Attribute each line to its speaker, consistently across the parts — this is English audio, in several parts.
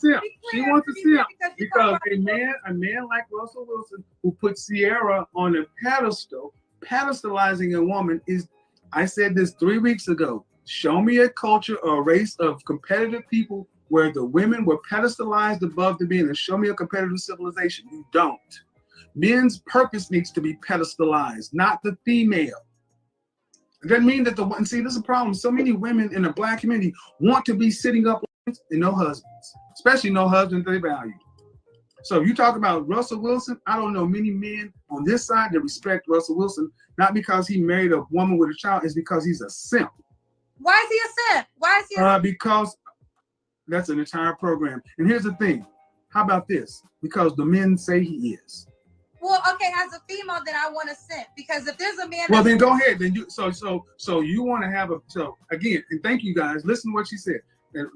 Speaker 1: simp. She wants a simp because a man like Russell Wilson who put Sierra on a pedestal, pedestalizing a woman is, I said this 3 weeks ago, show me a culture or a race of competitive people where the women were pedestalized above the men, and show me a competitive civilization. You don't. Men's purpose needs to be pedestalized, not the female. It doesn't mean that and see, this is a problem. So many women in the black community want to be sitting up and no husbands, especially no husbands they value. So if you talk about Russell Wilson, I don't know many men on this side that respect Russell Wilson, not because he married a woman with a child, it's because he's a simp.
Speaker 2: Why is he a simp? Why is he a simp?
Speaker 1: Because that's an entire program. And here's the thing. How about this? Because the men say he is.
Speaker 2: Well, okay, as a female, then I want to simp, because if there's a man.
Speaker 1: Well, then go ahead. Then you so you want to have again, and thank you guys. Listen to what she said.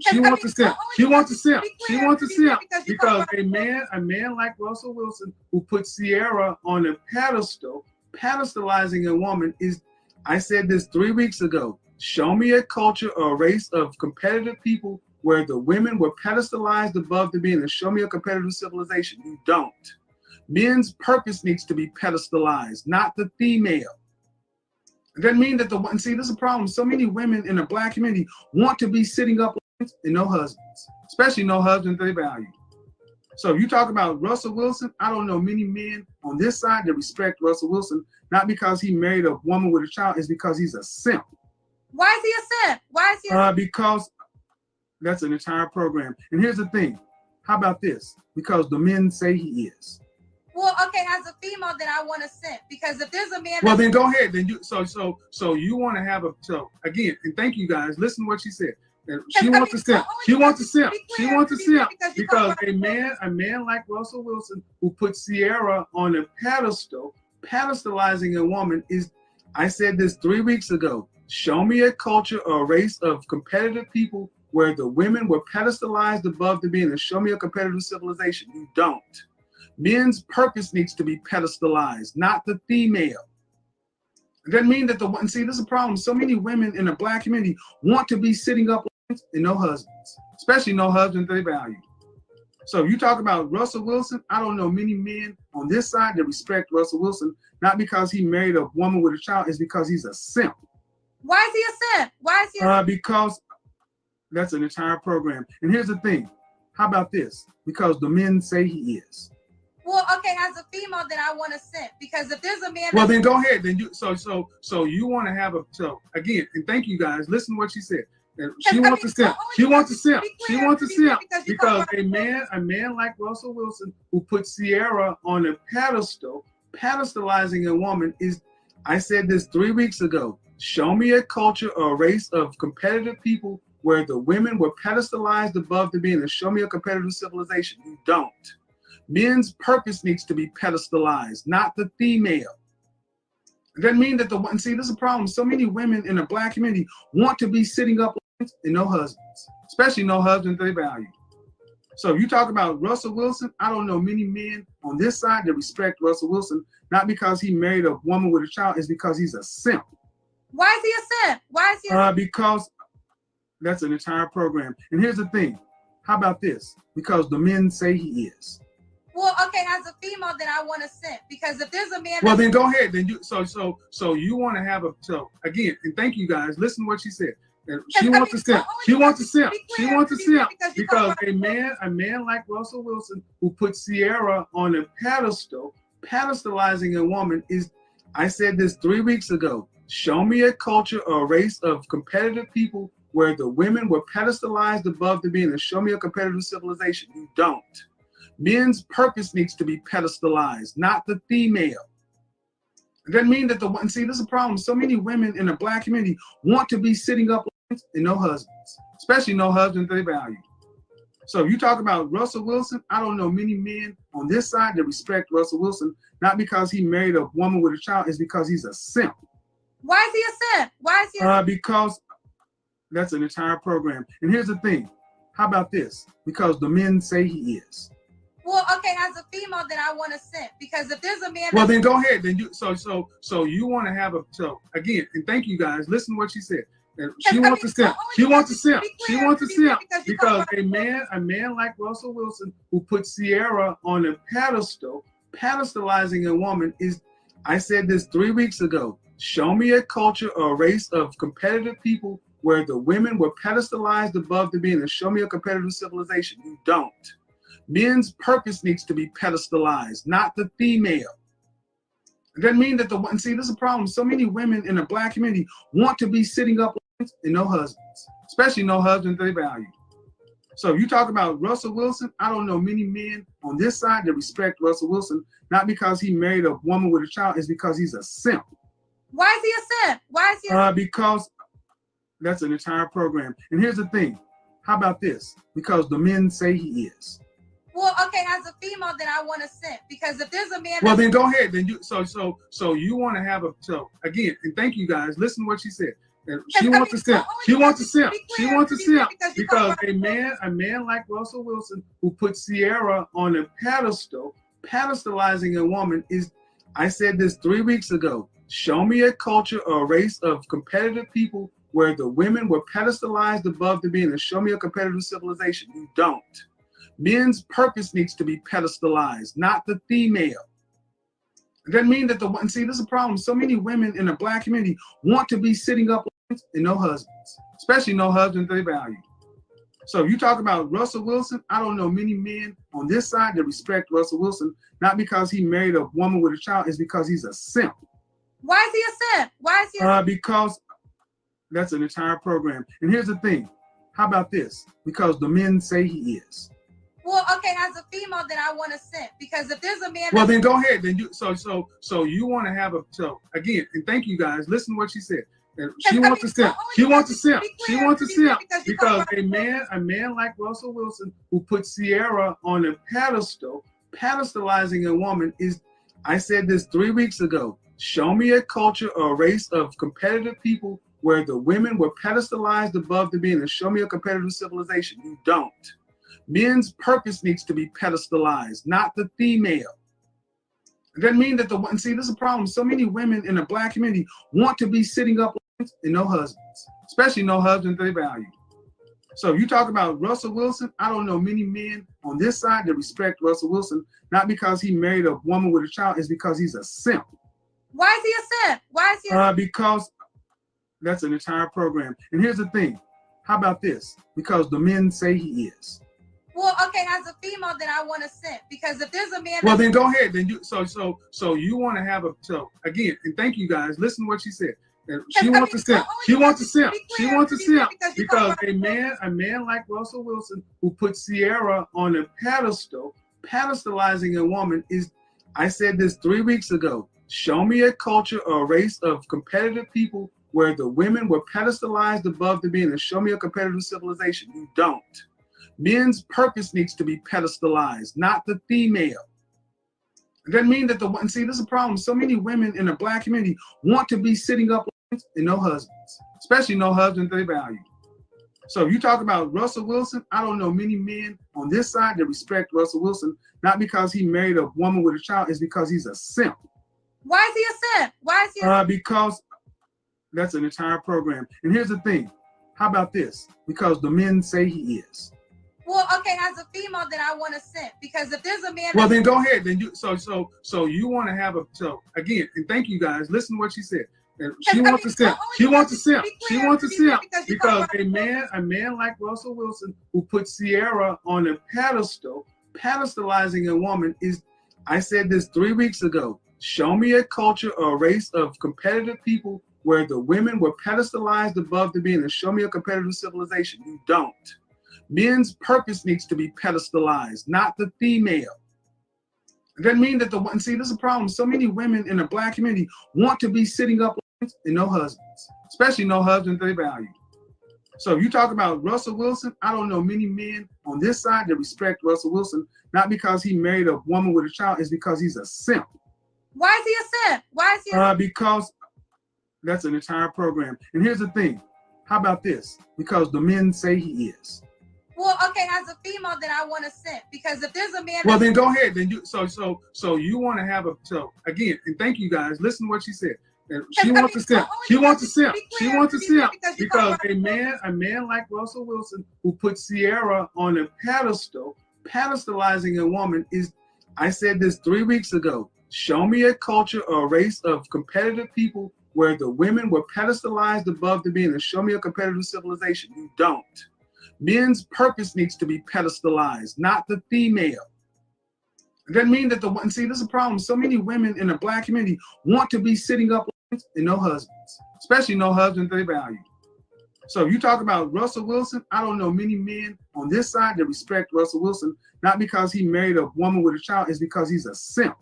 Speaker 1: She wants a simp. She wants a simp. She wants a simp because a man like Russell Wilson who put Sierra on a pedestal, pedestalizing a woman is, I said this 3 weeks ago. Show me a culture or a race of competitive people where the women were pedestalized above the men, and show me a competitive civilization. You don't. Men's purpose needs to be pedestalized, not the female. It doesn't mean that and see, this is a problem. So many women in the black community want to be sitting up and no husbands, especially no husbands they value. So if you talk about Russell Wilson, I don't know many men on this side that respect Russell Wilson, not because he married a woman with a child, it's because he's a simp.
Speaker 2: Why is he a simp? Why is he a simp?
Speaker 1: Because that's an entire program. And here's the thing. How about this? Because the men say he is.
Speaker 2: Well, okay, as a female, then I want to simp, because if there's a man.
Speaker 1: Well, then go ahead. Then you so you want to have again, and thank you guys. Listen to what she said. She wants a simp. She wants a simp. She wants a simp because a man like Russell Wilson who put Sierra on a pedestal, pedestalizing a woman is, I said this 3 weeks ago. Show me a culture or a race of competitive people where the women were pedestalized above the men, and show me a competitive civilization. You don't. Men's purpose needs to be pedestalized, not the female. It doesn't mean that and see, this is a problem. So many women in the black community want to be sitting up and no husbands, especially no husbands they value. So if you talk about Russell Wilson, I don't know many men on this side that respect Russell Wilson, not because he married a woman with a child, it's because he's a simp.
Speaker 2: Why is he a simp? Why is he a simp?
Speaker 1: Because that's an entire program. And here's the thing. How about this? Because the men say he is.
Speaker 2: Well, okay, as a female, then I want to simp, because if there's a man.
Speaker 1: Well, then go ahead. Then you so you want to have again, and thank you guys. Listen to what she said. She wants a simp. She wants a simp. She wants a simp because a man like Russell Wilson who put Sierra on a pedestal, pedestalizing a woman is, I said this 3 weeks ago. Show me a culture or a race of competitive people where the women were pedestalized above the men, and show me a competitive civilization. You don't. Men's purpose needs to be pedestalized, not the female. It doesn't mean that and see, this is a problem. So many women in the black community want to be sitting up and no husbands, especially no husbands they value. So if you talk about Russell Wilson, I don't know many men on this side that respect Russell Wilson, not because he married a woman with a child, it's because he's a simp.
Speaker 2: Why is he a simp? Why is he a simp?
Speaker 1: Because that's an entire program. And here's the thing. How about this? Because the men say he is.
Speaker 2: Well, okay, as a female, then I want to simp, because if there's a man.
Speaker 1: Well, then go ahead. Then you so you want to have again, and thank you guys. Listen to what she said. She wants a simp. She wants a simp. She wants a simp because a man like Russell Wilson who put Sierra on a pedestal, pedestalizing a woman is, I said this 3 weeks ago. Show me a culture or a race of competitive people where the women were pedestalized above the men, and show me a competitive civilization. You don't. Men's purpose needs to be pedestalized, not the female. It doesn't mean that and see, this is a problem. So many women in the black community want to be sitting up and no husbands, especially no husbands they value. So if you talk about Russell Wilson, I don't know many men on this side that respect Russell Wilson, not because he married a woman with a child, it's because he's a simp.
Speaker 2: Why is he a simp? Why is he a simp?
Speaker 1: Because that's an entire program. And here's the thing. How about this? Because the men say he is.
Speaker 2: Well, okay, as a female, then I want to simp, because if there's a man.
Speaker 1: Well, then go ahead. Then you so you want to have again, and thank you guys. Listen to what she said. And she wants to simp. She wants to simp. She wants to simp because a man like Russell Wilson, who put Sierra on a pedestal, pedestalizing a woman is, I said this 3 weeks ago, show me a culture or a race of competitive people where the women were pedestalized above the men, and show me a competitive civilization. You don't. Men's purpose needs to be pedestalized, not the female. It doesn't mean that and see, this is a problem. So many women in the Black community want to be sitting up and no husbands, especially no husbands they value. So if you talk about Russell Wilson, I don't know many men on this side that respect Russell Wilson, not because he married a woman with a child, it's because he's a simp.
Speaker 2: Why is he a simp? Why is he a simp?
Speaker 1: Because that's an entire program. And here's the thing. How about this? Because the men say he is.
Speaker 2: Well, okay, as a female, then I want to simp, because if there's a man.
Speaker 1: Well, then go ahead. Then you so you want to have a again, and thank you guys. Listen to what she said. And she wants to simp. She wants to simp. She wants to simp because a man like Russell Wilson, who put Sierra on a pedestal, pedestalizing a woman is, I said this 3 weeks ago. Show me a culture or a race of competitive people where the women were pedestalized above the men, and show me a competitive civilization. You don't. Men's purpose needs to be pedestalized, not the female. It doesn't mean that and see, this is a problem. So many women in the Black community want to be sitting up and no husbands, especially no husbands they value. So if you talk about Russell Wilson, I don't know many men on this side that respect Russell Wilson, not because he married a woman with a child, it's because he's a simp.
Speaker 2: Why is he a simp? Why is he a simp?
Speaker 1: Because that's an entire program. And here's the thing. How about this? Because the men say he is.
Speaker 2: Well, okay, as a female, then I want to simp, because if there's a man.
Speaker 1: Well, then go ahead. Then you so you want to have a again, and thank you guys. Listen to what she said. And she wants to simp. She wants to simp. She wants to simp because a man like Russell Wilson, who put Sierra on a pedestal, pedestalizing a woman is, I said this 3 weeks ago. Show me a culture or a race of competitive people where the women were pedestalized above the men, and show me a competitive civilization. You don't. Men's purpose needs to be pedestalized, not the female. It doesn't mean that and see, this is a problem. So many women in the Black community want to be sitting up and no husbands, especially no husbands they value. So if you talk about Russell Wilson, I don't know many men on this side that respect Russell Wilson, not because he married a woman with a child, it's because he's a simp.
Speaker 2: Why is he a simp? Why is he a simp?
Speaker 1: Because that's an entire program. And here's the thing. How about this? Because the men say he is.
Speaker 2: Well, okay, as a female, then I want to simp, because if there's a man.
Speaker 1: Well, then go ahead. Then you so you want to have a again, and thank you guys. Listen to what she said. And she wants to simp. She wants to simp. She wants to simp because a man like Russell Wilson, who put Sierra on a pedestal, pedestalizing a woman is, I said this 3 weeks ago. Show me a culture or a race of competitive people where the women were pedestalized above the men, and show me a competitive civilization. You don't. Men's purpose needs to be pedestalized, not the female. It doesn't mean that and see, this is a problem. So many women in the Black community want to be sitting up and no husbands, especially no husbands they value. So if you talk about Russell Wilson, I don't know many men on this side that respect Russell Wilson, not because he married a woman with a child, it's because he's a simp.
Speaker 2: Why is he a simp? Why is he a simp?
Speaker 1: Because that's an entire program. And here's the thing. How about this? Because the men say he is.
Speaker 2: Well, okay, as a female, then I want to simp, because if there's a man.
Speaker 1: Well, then go ahead. Then you so you want to have a again, and thank you guys. Listen to what she said. And she wants to simp. She wants to simp. She wants to simp because a man like Russell Wilson, who put Sierra on a pedestal, pedestalizing a woman is, I said this 3 weeks ago. Show me a culture or a race of competitive people where the women were pedestalized above the men, and show me a competitive civilization. You don't. Men's purpose needs to be pedestalized, not the female. It doesn't mean that and see, this is a problem. So many women in the Black community want to be sitting up and no husbands, especially no husbands they value. So if you talk about Russell Wilson, I don't know many men on this side that respect Russell Wilson, not because he married a woman with a child, it's because he's a simp.
Speaker 2: Why is he a simp? Why is he a simp?
Speaker 1: Because that's an entire program. And here's the thing. How about this? Because the men say he is.
Speaker 2: Well, okay, as a female, then I want to simp, because if there's a man.
Speaker 1: Well, then go ahead. Then you so you want to have a again, and thank you guys. Listen to what she said. She wants to simp. She wants to simp. She wants to simp because a man like Russell Wilson who put Sierra on a pedestal, pedestalizing a woman is. I said this 3 weeks ago. Show me a culture or a race of competitive people where the women were pedestalized above the men, and show me a competitive civilization. You don't. Men's purpose needs to be pedestalized, not the female. It doesn't mean that see, this is a problem. So many women in the Black community want to be sitting up and no husbands, especially no husbands they value. So you talk about Russell Wilson. I don't know many men on this side that respect Russell Wilson, not because he married a woman with a child, it's because he's a simp.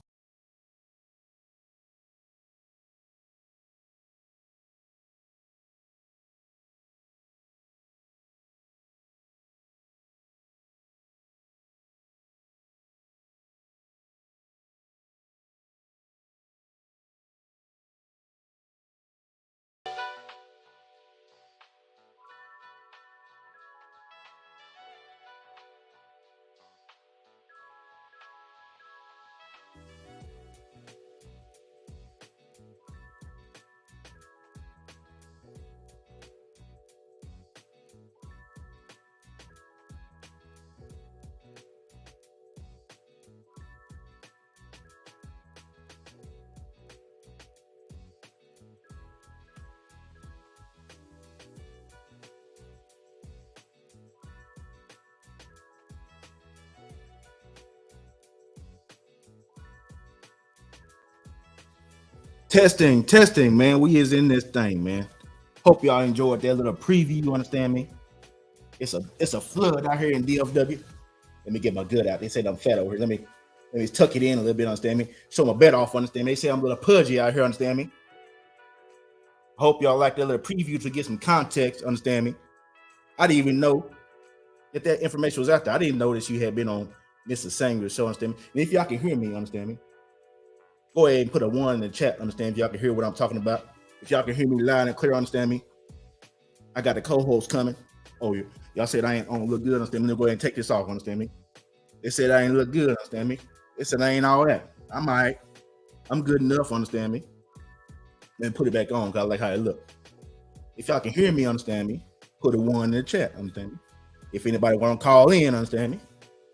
Speaker 3: Testing, man. We is in this thing, man. Hope y'all enjoyed that little preview. You understand me? It's a flood out here in DFW. Let me get my good out. They said I'm fat over here. Let me tuck it in a little bit. Understand me? Show my bed off. Understand me? They say I'm a little pudgy out here. Understand me? Hope y'all like that little preview to get some context. Understand me? I didn't even know that information was out there. I didn't know that you had been on Mr. Sanger's show. Understand me? And if y'all can hear me, understand me? Go ahead and put a 1 in the chat, understand, if y'all can hear what I'm talking about. If y'all can hear me loud and clear, understand me. I got the co-host coming. Oh, y'all said I ain't look good, understand me. Let me go ahead and take this off, understand me. They said I ain't look good, understand me. They said I ain't all that. I'm all right. I'm good enough, understand me. Then put it back on, because I like how it look. If y'all can hear me, understand me, put a 1 in the chat, understand me. If anybody want to call in, understand me.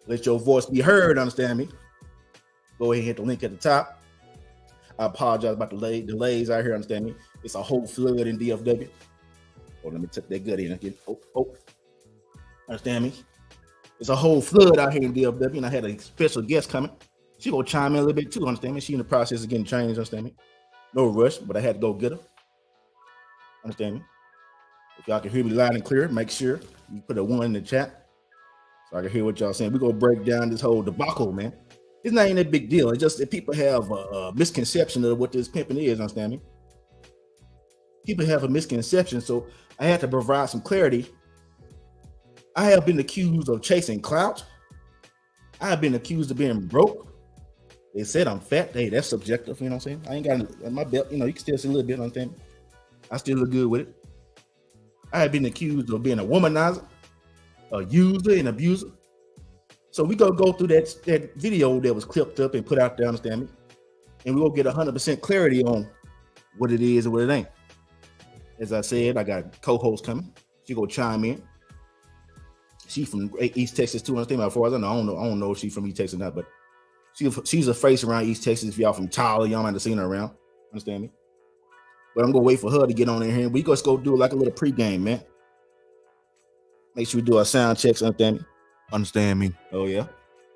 Speaker 3: Let your voice be heard, understand me. Go ahead and hit the link at the top. I apologize about the delays out here, understand me. It's a whole flood in DFW. Oh, let me tuck that good in again. Oh. Understand me? It's a whole flood out here in DFW, and I had a special guest coming. She gonna chime in a little bit too, understand me? She in the process of getting changed, understand me? No rush, but I had to go get her. Understand me? If y'all can hear me loud and clear, make sure you put a 1 in the chat so I can hear what y'all saying. We're gonna break down this whole debacle, man. It's not even a big deal. It's just that people have a misconception of what this pimping is, understand me? People have a misconception, so I had to provide some clarity. I have been accused of chasing clout. I have been accused of being broke. They said I'm fat. Hey, that's subjective, you know what I'm saying? I ain't got my belt, you can still see a little bit, understand me? I still look good with it. I have been accused of being a womanizer, a user, and abuser. So we gonna go through that video that was clipped up and put out there, understand me? And we will get 100% clarity on what it is and what it ain't. As I said, I got a co-host coming. She gonna chime in. She from East Texas too, understand me? As far as I know, I don't know if she's from East Texas or not, but she's a face around East Texas. If y'all from Tyler, y'all might have seen her around, understand me? But I'm gonna wait for her to get on in here. We just go do like a little pregame, man. Make sure we do our sound checks, understand me? Understand me? Oh yeah.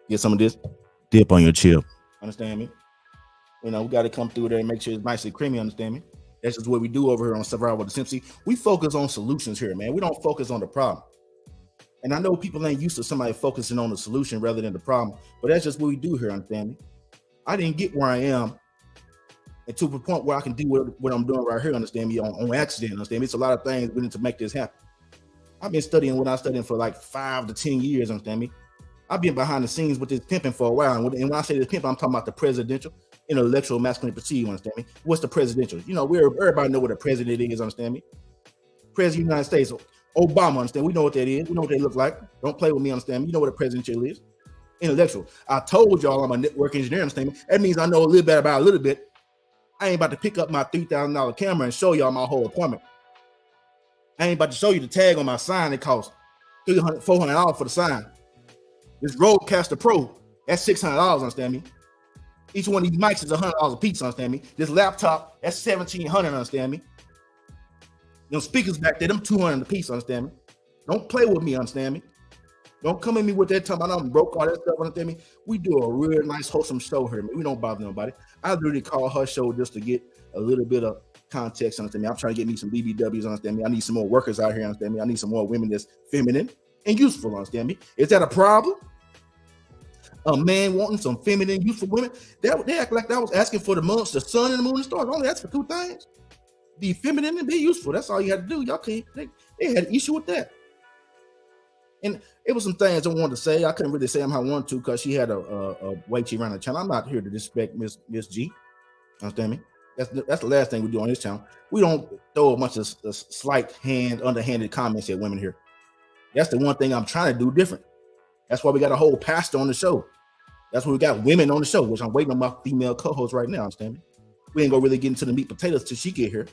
Speaker 3: Get some of this dip on your chip. Understand me? We got to come through there and make sure it's nicely creamy. Understand me? That's just what we do over here on Survival with the Simpsons. We focus on solutions here, man. We don't focus on the problem. And I know people ain't used to somebody focusing on the solution rather than the problem, but that's just what we do here. Understand me? I didn't get where I am and to the point where I can do what I'm doing right here. Understand me? On accident. Understand me? It's a lot of things we need to make this happen. I've been studying what I'm studying for like 5 to 10 years, understand me? I've been behind the scenes with this pimping for a while. And when I say this pimp, I'm talking about the presidential, intellectual masculinity perceived, understand me? What's the presidential? Everybody know what a president is, understand me? President of the United States, Obama, understand? We know what that is. We know what they look like. Don't play with me, understand me? You know what a presidential is. Intellectual. I told y'all I'm a network engineer, understand me? That means I know a little bit about a little bit. I ain't about to pick up my $3,000 camera and show y'all my whole apartment. I ain't about to show you the tag on my sign. It costs $300, $400 for the sign. This Rodecaster Pro, that's $600, understand me? Each one of these mics is $100 a piece, understand me? This laptop, that's $1,700, understand me? Them speakers back there, them $200 a piece, understand me? Don't play with me, understand me? Don't come at me with that time. I done broke all that stuff, understand me? We do a real nice, wholesome show here, man. We don't bother nobody. I literally call her show just to get a little bit of context, understand me? I'm trying to get me some BBWs, understand me? I need some more workers out here, understand me? I need some more women that's feminine and useful, understand me? Is that a problem? A man wanting some feminine, useful women? They act like that was asking for the months, the sun and the moon and stars. Only ask for two things. Be feminine and be useful. That's all you had to do. Y'all can't, they had an issue with that. And it was some things I wanted to say. I couldn't really say them how I wanted to because she had a way she ran the channel. I'm not here to disrespect Miss G. Understand me? That's the last thing we do on this channel. We don't throw a bunch of slight underhanded comments at women here. That's the one thing I'm trying to do different. That's why we got a whole pastor on the show. That's why we got women on the show, which I'm waiting on my female co-host right now. Understand me? We ain't gonna really get into the meat potatoes till she get here.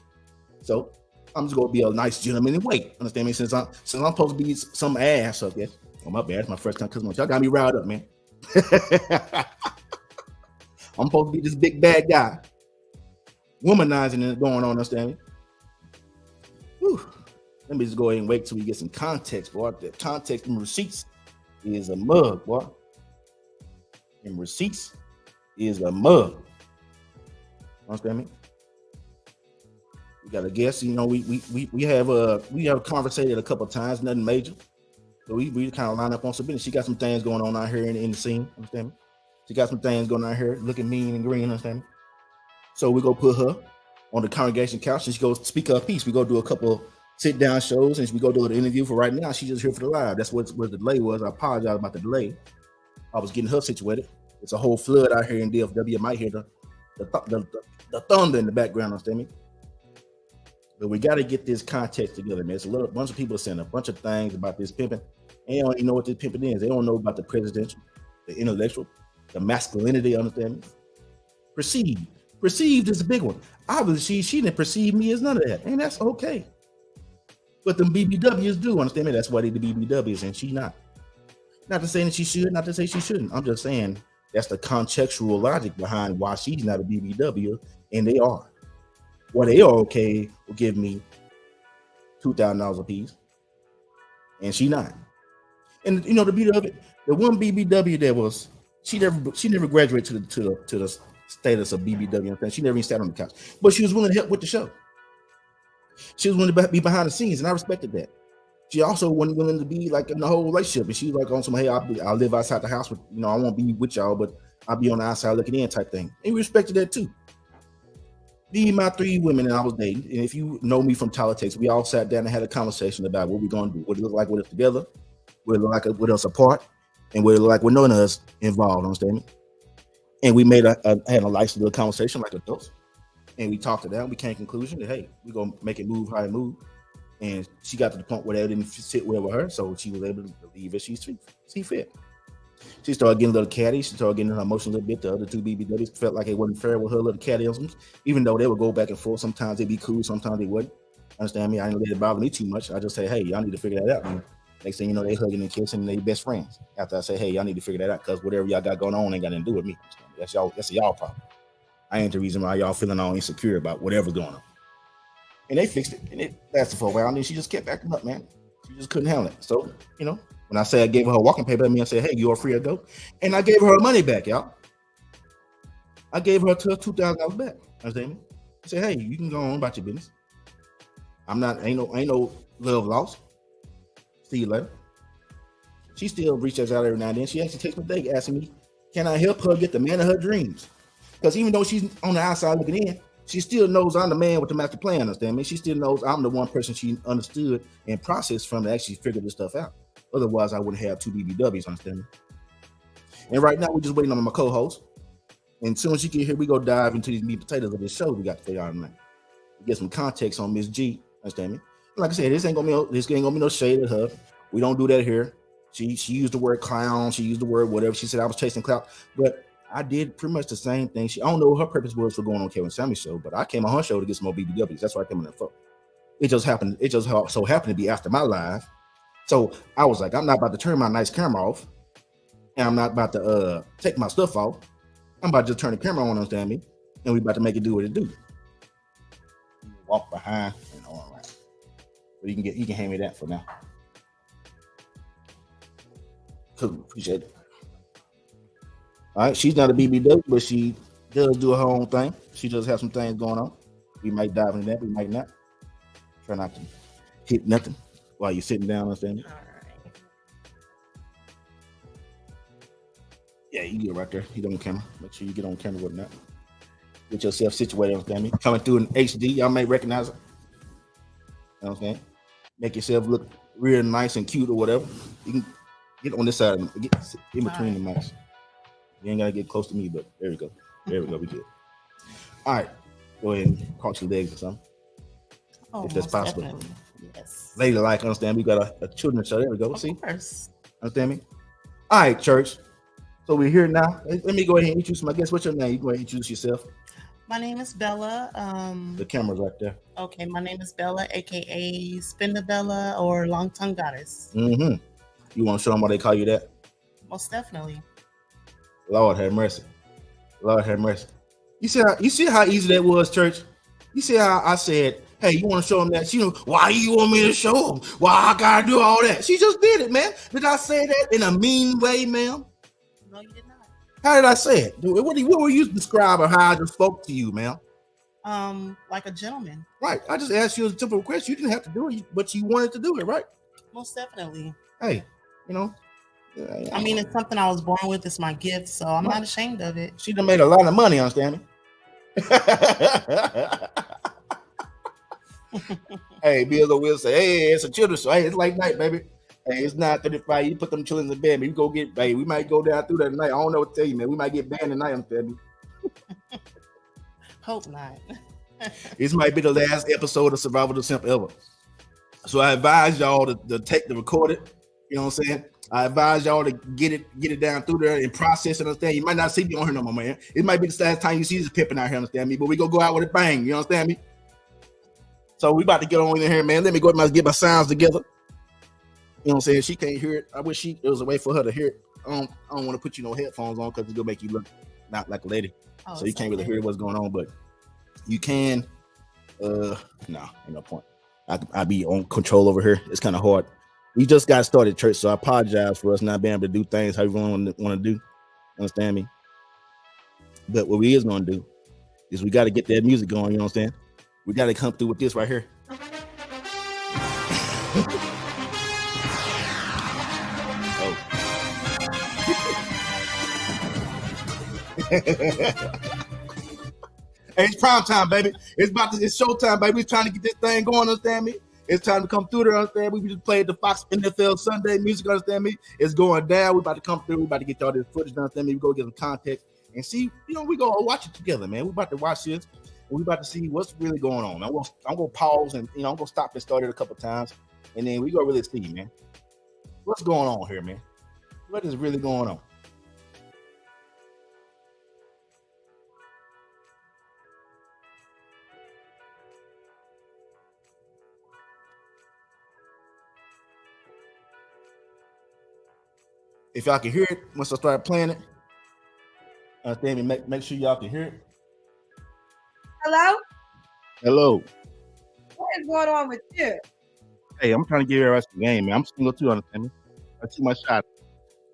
Speaker 3: So I'm just gonna be a nice gentleman and wait. Understand me? Since I'm supposed to be some ass up there. Oh my bad, it's my first time customer. Y'all got me riled up, man. I'm supposed to be this big bad guy, womanizing and going on. Understand me? Whew. Let me just go ahead and wait till we get some context, boy. The context and receipts is a mug, boy. And receipts is a mug. Understand me? We got a guest. You know, we have conversated a couple of times, nothing major. So we kind of line up on some business. She got some things going on out here in the scene. Understand me? She got some things going on out here, looking mean and green. Understand me? So we go put her on the congregation couch and she goes speak her piece. We go do a couple sit down shows and we go do an interview. For right now, she's just here for the live. That's what the delay was. I apologize about the delay. I was getting her situated. It's a whole flood out here in DFW. You might hear the thunder in the background, understand me? But we got to get this context together, man. It's a bunch of people saying a bunch of things about this pimping. And they don't even know what this pimping is. They don't know about the presidential, the intellectual, the masculinity, understand me? Perceived is a big one. Obviously, she didn't perceive me as none of that. And that's okay. But the BBWs do, understand me? That's why they the BBWs and she not. Not to say that she should, not to say she shouldn't. I'm just saying that's the contextual logic behind why she's not a BBW and they are. Well, they are okay will give me $2,000 a piece and she not. And you know the beauty of it, the one BBW that was she never graduated to the status of BBW and she never even sat on the couch, but she was willing to help with the show. She was willing to be behind the scenes and I respected that. She also wasn't willing to be like in the whole relationship. And she was like on some, hey, I'll live outside the house with, I won't be with y'all, but I'll be on the outside looking in type thing. And we respected that too. These my three women that I was dating. And if you know me from politics, we all sat down and had a conversation about what we're going to do, what it look like with us together, what it look like with us apart, and what it look like with none of us involved, understand me? And we had a nice little conversation like adults. And we talked it out. We came to the conclusion that, hey, we're going to make it move how it move. And she got to the point where that didn't sit well with her, so she was able to leave it. She fit. She started getting a little catty. She started getting her emotion a little bit. The other two BBWs felt like it wasn't fair with her little cattyisms, even though they would go back and forth. Sometimes they'd be cool, sometimes they wouldn't. Understand me? I didn't let it bother me too much. I just say, hey, y'all need to figure that out. And next thing you know, they hugging and kissing and they best friends. After I say, hey, y'all need to figure that out because whatever y'all got going on ain't got nothing to do with me. That's a y'all problem. I ain't the reason why y'all feeling all insecure about whatever's going on. And they fixed it, and it lasted for a while. And then she just kept acting up, man. She just couldn't handle it. So, when I say I gave her walking paper, I said, hey, you are free to go. And I gave her her money back, y'all. I gave her $2,000 back. Understand me? I said, hey, you can go on about your business. Ain't no love lost. See you later. She still reaches out every now and then. She actually takes my day asking me, can I help her get the man of her dreams? Because even though she's on the outside looking in, she still knows I'm the man with the master plan, understand me? She still knows I'm the one person she understood and processed from to actually figure this stuff out. Otherwise, I wouldn't have two BBWs, understand me? And right now, we're just waiting on my co-host. And as soon as she get here, we go dive into these meat potatoes of this show we got to figure out tonight. Get some context on Miss G, understand me? Like I said, this ain't gonna be no shade at her. We don't do that here. She used the word clown. She used the word whatever. She said I was chasing clout. But I did pretty much the same thing. I don't know what her purpose was for going on Kevin Samuels' show, but I came on her show to get some more BBWs. That's why I came on that phone. It just happened. It just so happened to be after my live. So I was like, I'm not about to turn my nice camera off, and I'm not about to take my stuff off. I'm about to just turn the camera on, understand me? And we about to make it do what it do. Walk behind and on around. But you can hand me that for now. Cool, appreciate it. All right, she's not a BBW, but she does do her own thing. She does have some things going on. We might dive into that, we might not. Try not to hit nothing while you're sitting down, understand?
Speaker 4: All right.
Speaker 3: Yeah, you get right there. You get on camera. Make sure you get on camera with that. Get yourself situated, understand me? Coming through in HD, y'all may recognize it. You know what I'm saying? Make yourself look real nice and cute or whatever. You can get on this side, get in between the mics. You ain't gotta get close to me, but there we go. There we go. We good. All right, go ahead and cross your legs or something.
Speaker 4: Oh,
Speaker 3: if that's possible.
Speaker 4: Definitely. Yes.
Speaker 3: Ladylike, understand? We got a children's show. There we go.
Speaker 4: Of
Speaker 3: See?
Speaker 4: course.
Speaker 3: Understand me? All right, church. So we're here now. Let me go ahead and introduce my guest. What's your name? You go ahead and introduce yourself.
Speaker 4: My name is Bella.
Speaker 3: The camera's right there.
Speaker 4: Okay, my name is Bella, aka Spindabella or Long Tongue Goddess.
Speaker 3: Mm-hmm. You want to show them why they call you that?
Speaker 4: Most definitely.
Speaker 3: Lord have mercy. Lord have mercy. You see how easy that was, church? You see how I said, hey, you want to show them that? She know, why you want me to show them? Why I gotta do all that? She just did it, man. Did I say that in a mean way, ma'am?
Speaker 4: No, you did not.
Speaker 3: How did I say it? What were you describing how I just spoke to you, ma'am?
Speaker 4: Like a gentleman.
Speaker 3: Right. I just asked you a simple question. You didn't have to do it, but you wanted to do it, right?
Speaker 4: Most definitely.
Speaker 3: Hey, you know.
Speaker 4: I mean, it's something I was born with. It's my gift, so I'm not ashamed of it.
Speaker 3: She done made a lot of money, understand me? Hey, Bill will say, hey, it's a children's show. Hey, it's late night, baby. Hey, it's 9:35. You put them children in bed, man. You go get, hey, we might go down through that tonight. I don't know what to tell you, man. We might get banned tonight, understand me?
Speaker 4: Hope not.
Speaker 3: This might be the last episode of Survival to Simp ever. So I advise y'all to take the record it. You know what I'm saying? I advise y'all to get it down through there and process it, understand? You might not see me on here no more, man. It might be the last time you see this pimping out here, understand me? But we gonna go out with a bang, you understand me? So we about to get on in here, man. Let me go and get my sounds together. You know what I'm saying? She can't hear it. I wish it was a way for her to hear it. I don't want to put you no headphones on because it's gonna make you look not like a lady.
Speaker 4: Oh,
Speaker 3: so you can't really hear what's going on, but you can. No, ain't no point. I be on control over here. It's kind of hard. We just got started, church, so I apologize for us not being able to do things how we want to do. Understand me? But what we is going to do is we got to get that music going, you know what I'm saying? We got to come through with this right here. Hey, it's prime time, baby. It's showtime, baby. We're trying to get this thing going, understand me? It's time to come through there, understand me? We just played the Fox NFL Sunday music, understand me? It's going down. We're about to come through. We're about to get y'all this footage, understand me? We go get some context and see, we go watch it together, man. We're about to watch this. And we're about to see what's really going on. I'm going to pause and, I'm going to stop and start it a couple times. And then we go really see, man. What's going on here, man? What is really going on? If y'all can hear it, once I start playing it, understand me, make sure y'all can hear it.
Speaker 2: Hello?
Speaker 3: Hello.
Speaker 2: What is going on with you?
Speaker 3: Hey, I'm trying to get her the game, man. I'm single too, understand me? I see my shot.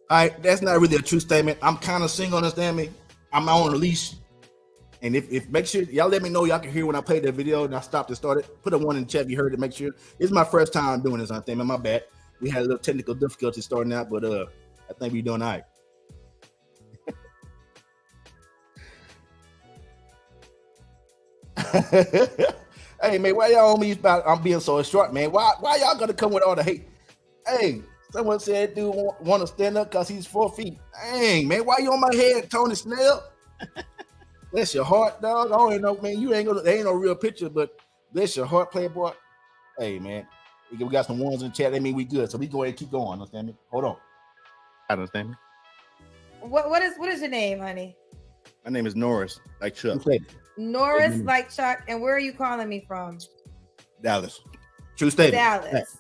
Speaker 3: All right, that's not really a true statement. I'm kind of single, understand me? I'm on a leash. And if make sure y'all let me know y'all can hear when I play that video and I stopped and started. Put a 1 in the chat if you heard it, make sure. This is my first time doing this, understand me? My bad. We had a little technical difficulty starting out, but I think we're doing all right. Hey, man, why y'all on me about I'm being so short, man? Why y'all gonna come with all the hate? Hey, someone said dude want to stand up because he's 4 feet. Dang, man, why you on my head, Tony Snell? Bless your heart, dog. I don't even know, man. There ain't no real picture, but bless your heart, playboy. Hey, man, we got some ones in the chat. That mean we good, so we go ahead and keep going. Understand me? Hold on. I understand me.
Speaker 2: What is your name, honey?
Speaker 3: My name is Norris, like Chuck.
Speaker 2: Norris, like Chuck. And where are you calling me from?
Speaker 3: Dallas. True statement.
Speaker 2: Dallas.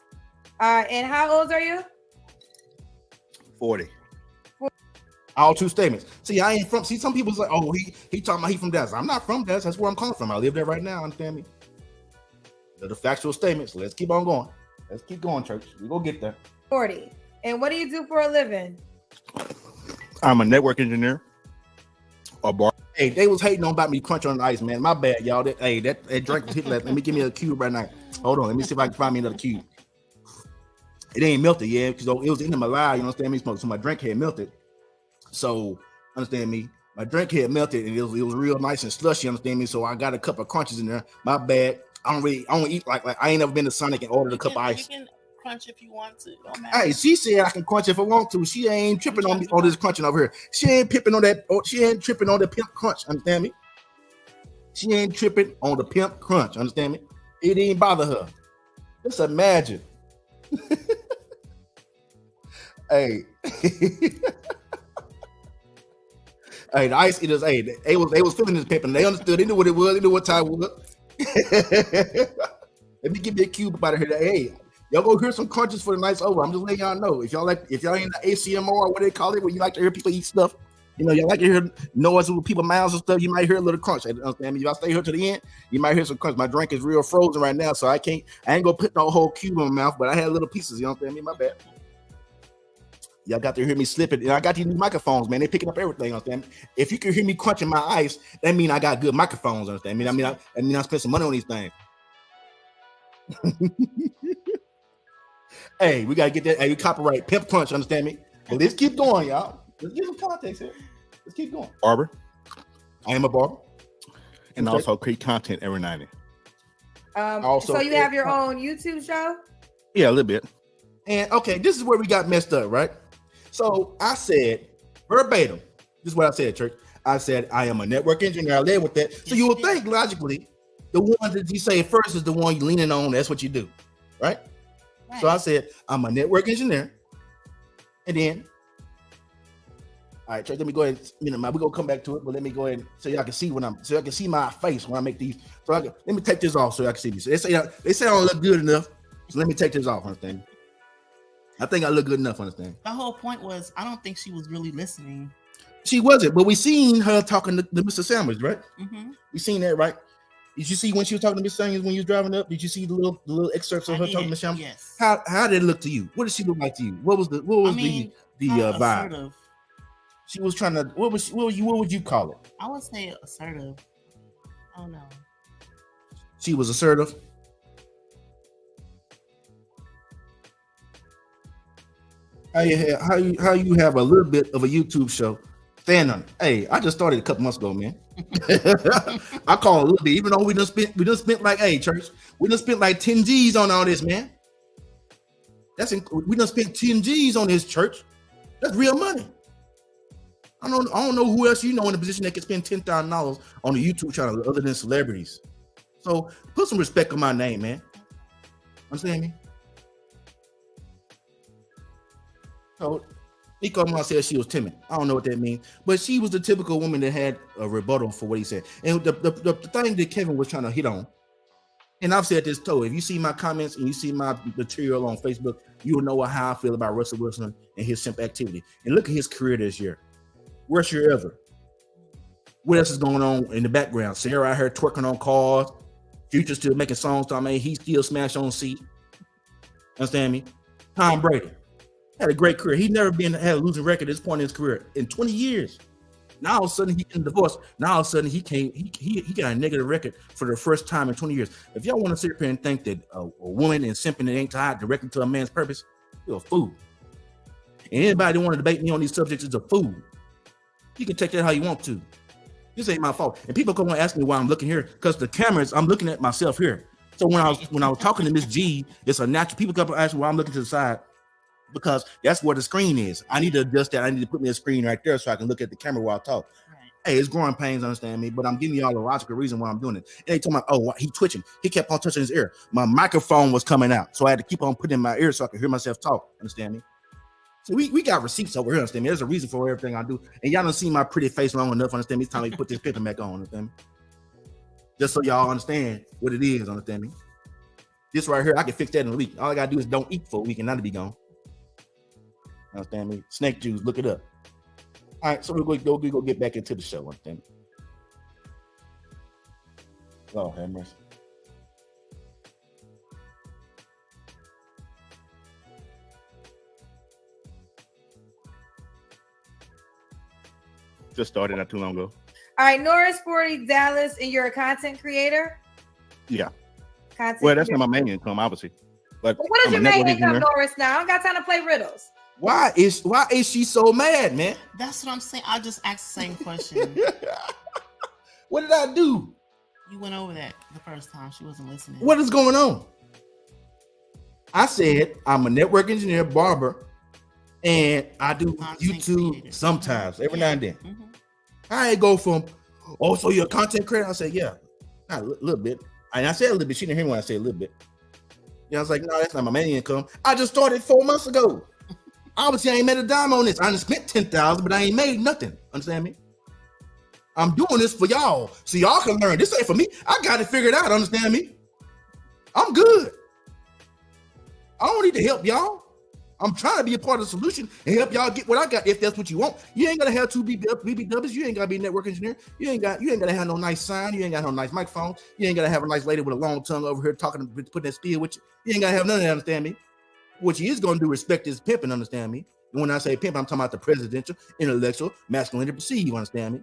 Speaker 2: And how old are you?
Speaker 3: 40. All true statements. See, I ain't from. See, some people's like, oh, he talking about he from Dallas. I'm not from Dallas. That's where I'm calling from. I live there right now. Understand me? They're the factual statements. Let's keep on going. Let's keep going, church. We gonna get there.
Speaker 2: 40. And what do you do for a living?
Speaker 3: I'm a network engineer. Or bar. Hey, they was hating on about me crunch on the ice, man. My bad, y'all. That drink was hit. Let me give me a cube right now. Hold on. Let me see if I can find me another cube. It ain't melted yet because it was in my lie. You understand me? So my drink had melted. So understand me? My drink had melted and it was real nice and slushy. Understand me? So I got a couple of crunches in there. My bad. I don't eat like I ain't never been to Sonic and ordered a cup of ice.
Speaker 4: You can crunch if you want to. Don't matter.
Speaker 3: Hey, she said I can crunch if I want to. She ain't tripping on me on this crunching over here. She ain't tripping on that. She ain't tripping on the pimp crunch. Understand me? She ain't tripping on the pimp crunch. Understand me? It didn't bother her. Just imagine. Hey. Hey, the ice eaters, hey, they was feeling this pimp and they understood. They knew what it was. They knew what time it was. Let me give you a cube about it here. Hey, y'all go hear some crunches for the night's over. I'm just letting y'all know. If y'all ain't the ACMR or what they call it, where you like to hear people eat stuff, you know, y'all like to hear noise with people's mouths and stuff, you might hear a little crunch. Understand me? If y'all stay here to the end, you might hear some crunch. My drink is real frozen right now, so I ain't gonna put no whole cube in my mouth, but I had little pieces, you understand me? My bad. Y'all got to hear me slipping. And I got these new microphones, man. They picking up everything, understand me? If you can hear me crunching my ice, that mean I got good microphones, understand me? I mean I spent some money on these things. Hey, we gotta get that. Hey, we copyright pimp crunch, understand me? But let's keep going, y'all. Let's get some context here. Let's keep going. Barber. I am a barber. And also create content every night.
Speaker 2: So you have your own YouTube show?
Speaker 3: Yeah, a little bit. And okay, this is where we got messed up, right? So I said verbatim, this is what I said, church. I said, I am a network engineer. I led with that. So you would think logically, the one that you say first is the one you're leaning on. That's what you do, right? So I said, I'm a network engineer. And then, all right, church, let me go ahead. We're gonna come back to it, but let me go ahead so y'all can see so y'all can see my face when I make these. So let me take this off so y'all can see me. So they say I don't look good enough. So let me take this off, understand? I think I look good enough, understand?
Speaker 4: The whole point was, I don't think she was really listening.
Speaker 3: She wasn't, but we seen her talking to Mr. Sanders, right?
Speaker 4: Mm-hmm.
Speaker 3: We seen that, right? Did you see when she was talking to Mr. Sanders when you was driving up? Did you see the little excerpts of her talking to Sanders?
Speaker 4: Yes.
Speaker 3: How did it look to you? What did she look like to you? What was the vibe?
Speaker 4: Assertive.
Speaker 3: She was trying to. What would you call it?
Speaker 4: I would say assertive. I don't know.
Speaker 3: She was assertive. How you have a little bit of a YouTube show? Stand on it. Hey, I just started a couple months ago, man. I call it a little bit, even though we just spent like, hey, church, we just spent like 10 G's on all this, man. We done spent 10 G's on this, church. That's real money. I don't know who else you know in a position that can spend $10,000 on a YouTube channel other than celebrities. So put some respect on my name, man. Understand me? So Nico Mom said she was timid. I don't know what that means, but she was the typical woman that had a rebuttal for what he said. And the thing that Kevin was trying to hit on, and I've said this too, if you see my comments and you see my material on Facebook, you will know how I feel about Russell Wilson and his simp activity. And look at his career this year. Worst year ever. What else is going on in the background? Sarah out here twerking on cars. Future still making songs. I mean, he still smashed on seat. Understand me? Tom Brady had a great career. He never had a losing record at this point in his career in 20 years. Now all of a sudden he getting divorced. Now all of a sudden he got a negative record for the first time in 20 years. If y'all want to sit here and think that a woman and simping ain't tied directly to a man's purpose, you're a fool. And anybody that want to debate me on these subjects is a fool. You can take that how you want to. This ain't my fault. And people come and ask me why I'm looking here, because the cameras, I'm looking at myself here. So when I was talking to Miss G, it's a natural. People come and ask me why I'm looking to the side, because that's where the screen is. I need to adjust that. I need to put me a screen right there so I can look at the camera while I talk. Right. Hey, it's growing pains, understand me, but I'm giving y'all a logical reason why I'm doing it. And they told me, oh, he twitching. He kept on touching his ear. My microphone was coming out, so I had to keep on putting in my ear so I could hear myself talk. Understand me? So we got receipts over here, understand me? There's a reason for everything I do. And y'all don't see my pretty face long enough, understand me? It's time to put this picture back on, understand me? Just so y'all understand what it is, understand me? This right here, I can fix that in a week. All I gotta do is don't eat for a week and that'll be gone. Understand me? Snake juice, look it up. All right, so we go get back into the show, understand me? Oh, have mercy. Just started not too long ago.
Speaker 2: All right, Norris 40 Dallas, and you're a content creator?
Speaker 3: Yeah.
Speaker 2: Content
Speaker 3: Well, that's
Speaker 2: creator.
Speaker 3: not my main income, obviously. But
Speaker 2: what is your main income, Norris? Now I don't got time to play riddles.
Speaker 3: Why is she so mad, man?
Speaker 4: That's what I'm saying. I just asked the same question.
Speaker 3: What did I do?
Speaker 4: You went over that the first time. She wasn't listening.
Speaker 3: What is going on? I said I'm a network engineer, barber, and I do YouTube creator. Sometimes, every now and then. Mm-hmm. I go from, oh, so you're a content creator? I said, yeah, a little bit. And I said a little bit. She didn't hear me when I said a little bit. Yeah, I was like, no, that's not my main income. I just started 4 months ago. Obviously, I ain't made a dime on this. I done spent $10,000, but I ain't made nothing. Understand me? I'm doing this for y'all, so y'all can learn. This ain't for me. I got it figured out. Understand me? I'm good. I don't need to help y'all. I'm trying to be a part of the solution and help y'all get what I got. If that's what you want, you ain't gotta have 2 BBWs. You ain't gotta be a network engineer. You ain't gotta have no nice sign. You ain't got no nice microphone. You ain't gotta have a nice lady with a long tongue over here talking, putting that spiel with you. You ain't gotta have none of that. Understand me? What you is gonna do, respect is pimping. Understand me? And when I say pimp, I'm talking about the presidential, intellectual, masculinity perceived. You understand me?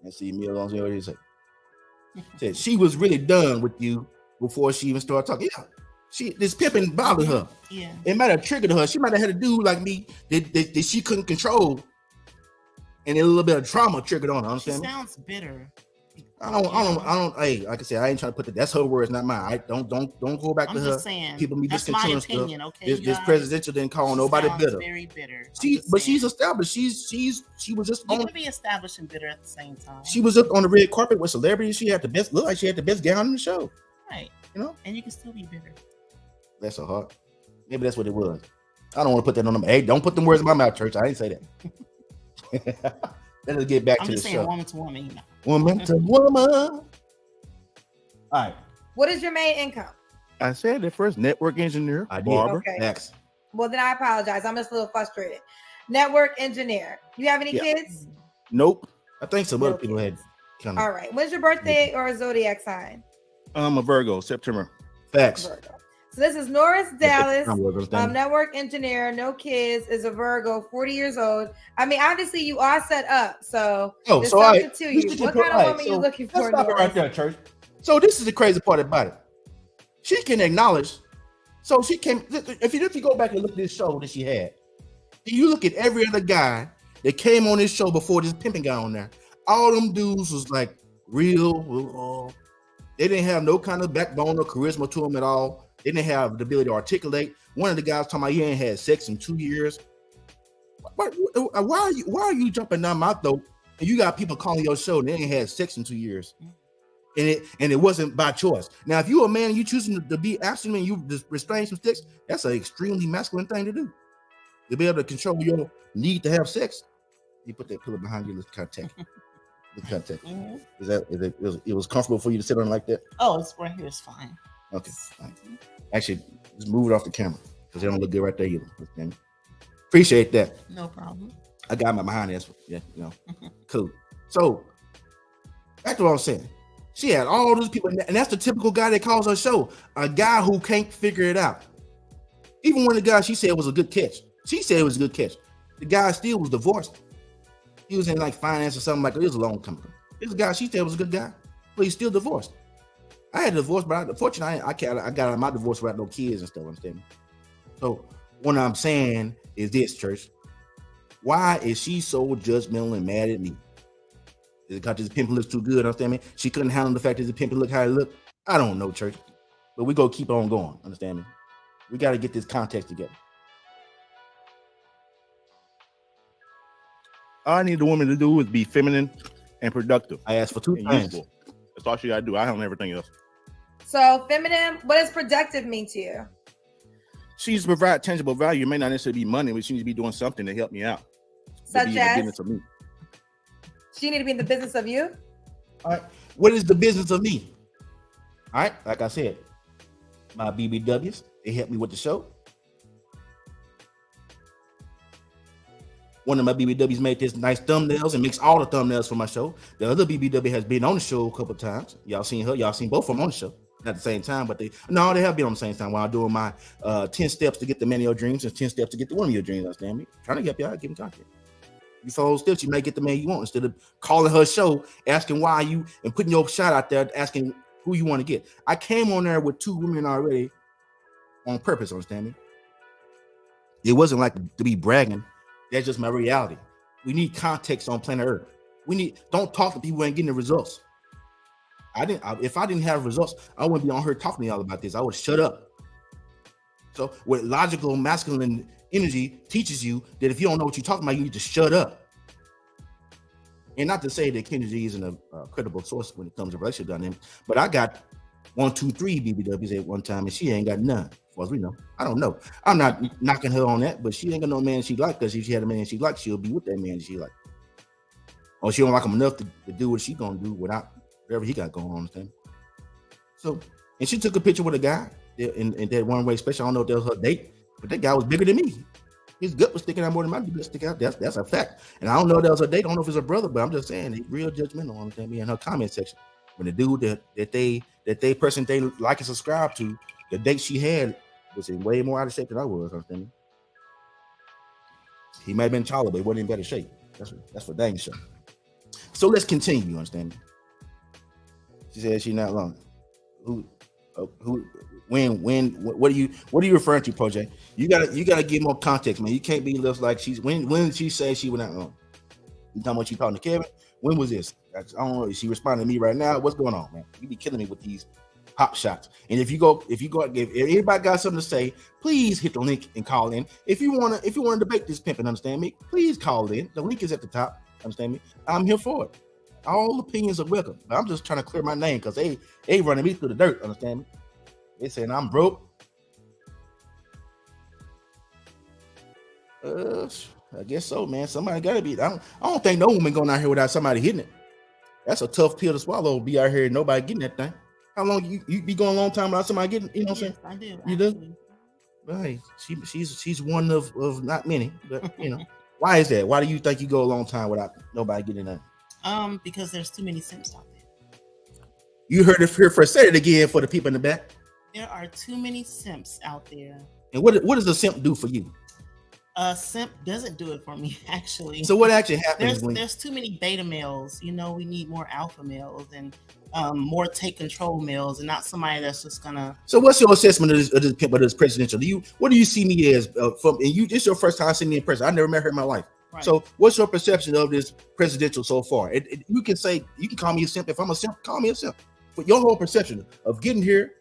Speaker 3: And see me along here. What did he say? Said she was really done with you before she even started talking. Yeah. This pimping bothered her.
Speaker 4: Yeah.
Speaker 3: It might have triggered her. She might have had a dude like me that she couldn't control. And a little bit of trauma triggered on her. Understand?
Speaker 4: She sounds bitter.
Speaker 3: I don't. Hey, like I said, I ain't trying to put that. That's her words, not mine. I don't go back to her.
Speaker 4: Saying,
Speaker 3: people be
Speaker 4: that's my opinion.
Speaker 3: Stuff.
Speaker 4: Okay,
Speaker 3: this presidential didn't call nobody bitter.
Speaker 4: Very bitter.
Speaker 3: She's established. She was just.
Speaker 4: You can be established and bitter at the same time.
Speaker 3: She was up on the red carpet with celebrities. She had the best look. Like she had the best gown in the show.
Speaker 4: Right.
Speaker 3: You know.
Speaker 4: And you can still be bitter.
Speaker 3: That's her heart. Maybe that's what it was. I don't want to put that on them. Hey, don't put them words in my mouth, church. I didn't say that. Let's get back to the show. I'm just saying woman to woman, you know. Woman to woman. All right.
Speaker 2: What is your main income?
Speaker 3: I said it first. Network engineer. I did. Barber. Okay. Next.
Speaker 2: Well, then I apologize. I'm just a little frustrated. Network engineer. You have any kids?
Speaker 3: Nope. I think some other people had.
Speaker 2: All right. When's your birthday or a zodiac sign?
Speaker 3: I'm a Virgo. September. Facts.
Speaker 2: Virgo. So this is Norris Dallas, network engineer, no kids, is a Virgo, 40 years old. I mean, obviously you are set up, so there's something to you. What kind of woman are you looking for?
Speaker 3: Stop it right there, church. So this is the crazy part about it. She can acknowledge. So she can. If you go back and look at this show that she had, you look at every other guy that came on this show before this pimping guy on there. All them dudes was like real. They didn't have no kind of backbone or charisma to them at all. They didn't have the ability to articulate. One of the guys talking about he ain't had sex in 2 years. Why are you jumping down my throat? And you got people calling your show and they ain't had sex in 2 years, and it wasn't by choice. Now, if you're a man and you choosing to be abstinent and you just restrain some sticks, that's an extremely masculine thing to do. To be able to control your need to have sex. You put that pillow behind you. Let's contact. Mm-hmm. It was comfortable for you to sit on like that?
Speaker 4: Oh, it's right here. It's fine.
Speaker 3: Okay. Fine. Actually, just move it off the camera because they don't look good right there either. Appreciate that.
Speaker 4: No problem.
Speaker 3: I got my behind this. Yeah, you know. Cool. So, back to what I was saying. She had all those people, and that's the typical guy that calls her show. A guy who can't figure it out. Even when the guy she said was a good catch. She said it was a good catch. The guy still was divorced. He was in like finance or something like that. It was a long time ago. This guy she said was a good guy, but he's still divorced. I had a divorce, but unfortunately, I got out of my divorce without no kids and stuff. Understand me? So what I'm saying is this, church. Why is she so judgmental and mad at me? Is it because this pimp looks too good? Understand me? She couldn't handle the fact that the pimp look how it look. I don't know, church. But we go keep on going. Understand me? We got to get this context together. All I need the woman to do is be feminine and productive. I asked for 2 things. Useful. That's all she got to do. I don't have everything else.
Speaker 2: So feminine, what does productive mean to you?
Speaker 3: She needs to provide tangible value. It may not necessarily be money, but she needs to be doing something to help me out.
Speaker 2: Such as? The business of me. She need to be in the business of you?
Speaker 3: All right. What is the business of me? All right. Like I said, my BBWs, they help me with the show. One of my BBWs made this nice thumbnails and makes all the thumbnails for my show. The other BBW has been on the show a couple of times. Y'all seen her. Y'all seen both of them on the show. Not at the same time, but they have been on the same time while I'm doing my 10 steps to get the man of your dreams and 10 steps to get the woman of your dreams. Understand me? Trying to help y'all, give me content. You follow steps, you may get the man you want instead of calling her show, asking why you, and putting your shot out there, asking who you want to get. I came on there with 2 women already on purpose, understand me? It wasn't like to be bragging. That's just my reality. We need context on planet Earth. Don't talk to people who ain't getting the results. If I didn't have results, I wouldn't be on here talking to y'all about this. I would shut up. So what logical masculine energy teaches you that if you don't know what you're talking about, you need to shut up. And not to say that Kendra isn't a credible source when it comes to relationship dynamics, but I got 1, 2, 3 BBWs at one time, and she ain't got none, as far as we know. I don't know. I'm not knocking her on that, but she ain't got no man she like, because if she had a man she like, she'll be with that man she like. Or she don't like him enough to do what she gonna do without whatever he got going on. Understand? So, and she took a picture with a guy in that one way special. I don't know if that was her date, but that guy was bigger than me. His gut was sticking out more than my gut stick out. That's a fact. And I don't know if that was a date. I don't know if it's a brother, but I'm just saying he's real judgmental on me in her comment section. When the dude that they person they like and subscribe to, the date she had was in way more out of shape than I was. Understand? He might have been taller, but he wasn't in better shape. That's for dang sure. So let's continue. Understand me? She said she's not long. What are you referring to, Project? You gotta give more context, man. You can't be just like when did she say she went out long? You talking about you talking to Kevin? When was this? I don't know. Is she responding to me right now? What's going on, man? You be killing me with these pop shots. And if anybody got something to say, please hit the link and call in. If you wanna debate this pimping, understand me? Please call in. The link is at the top. Understand me? I'm here for it. All opinions are welcome. But I'm just trying to clear my name because they running me through the dirt. Understand me? They saying I'm broke. I guess so, man. Somebody gotta be. I don't think no woman going out here without somebody hitting it. That's a tough pill to swallow. Be out here and nobody getting that thing. How long you be going a long time without somebody getting? You know what I'm saying?
Speaker 4: I do.
Speaker 3: You do. Right. She's one of not many, but you know. Why is that? Why do you think you go a long time without nobody getting that?
Speaker 4: Because there's too many simps out there.
Speaker 3: You heard it here first. Say it again for the people in the back.
Speaker 4: There are too many simps out there.
Speaker 3: And what does a simp do for you?
Speaker 4: A simp doesn't do it for me, actually.
Speaker 3: So what actually happens?
Speaker 4: There's too many beta males. You know, we need more alpha males and more take control males, and not somebody that's just gonna. So
Speaker 3: what's your assessment of this presidential? What do you see me as from? And it's your first time seeing me in person. I never met her in my life. Right. So what's your perception of this presidential so far? You can call me a simp. If I'm a simp, call me a simp. But your whole perception of getting here,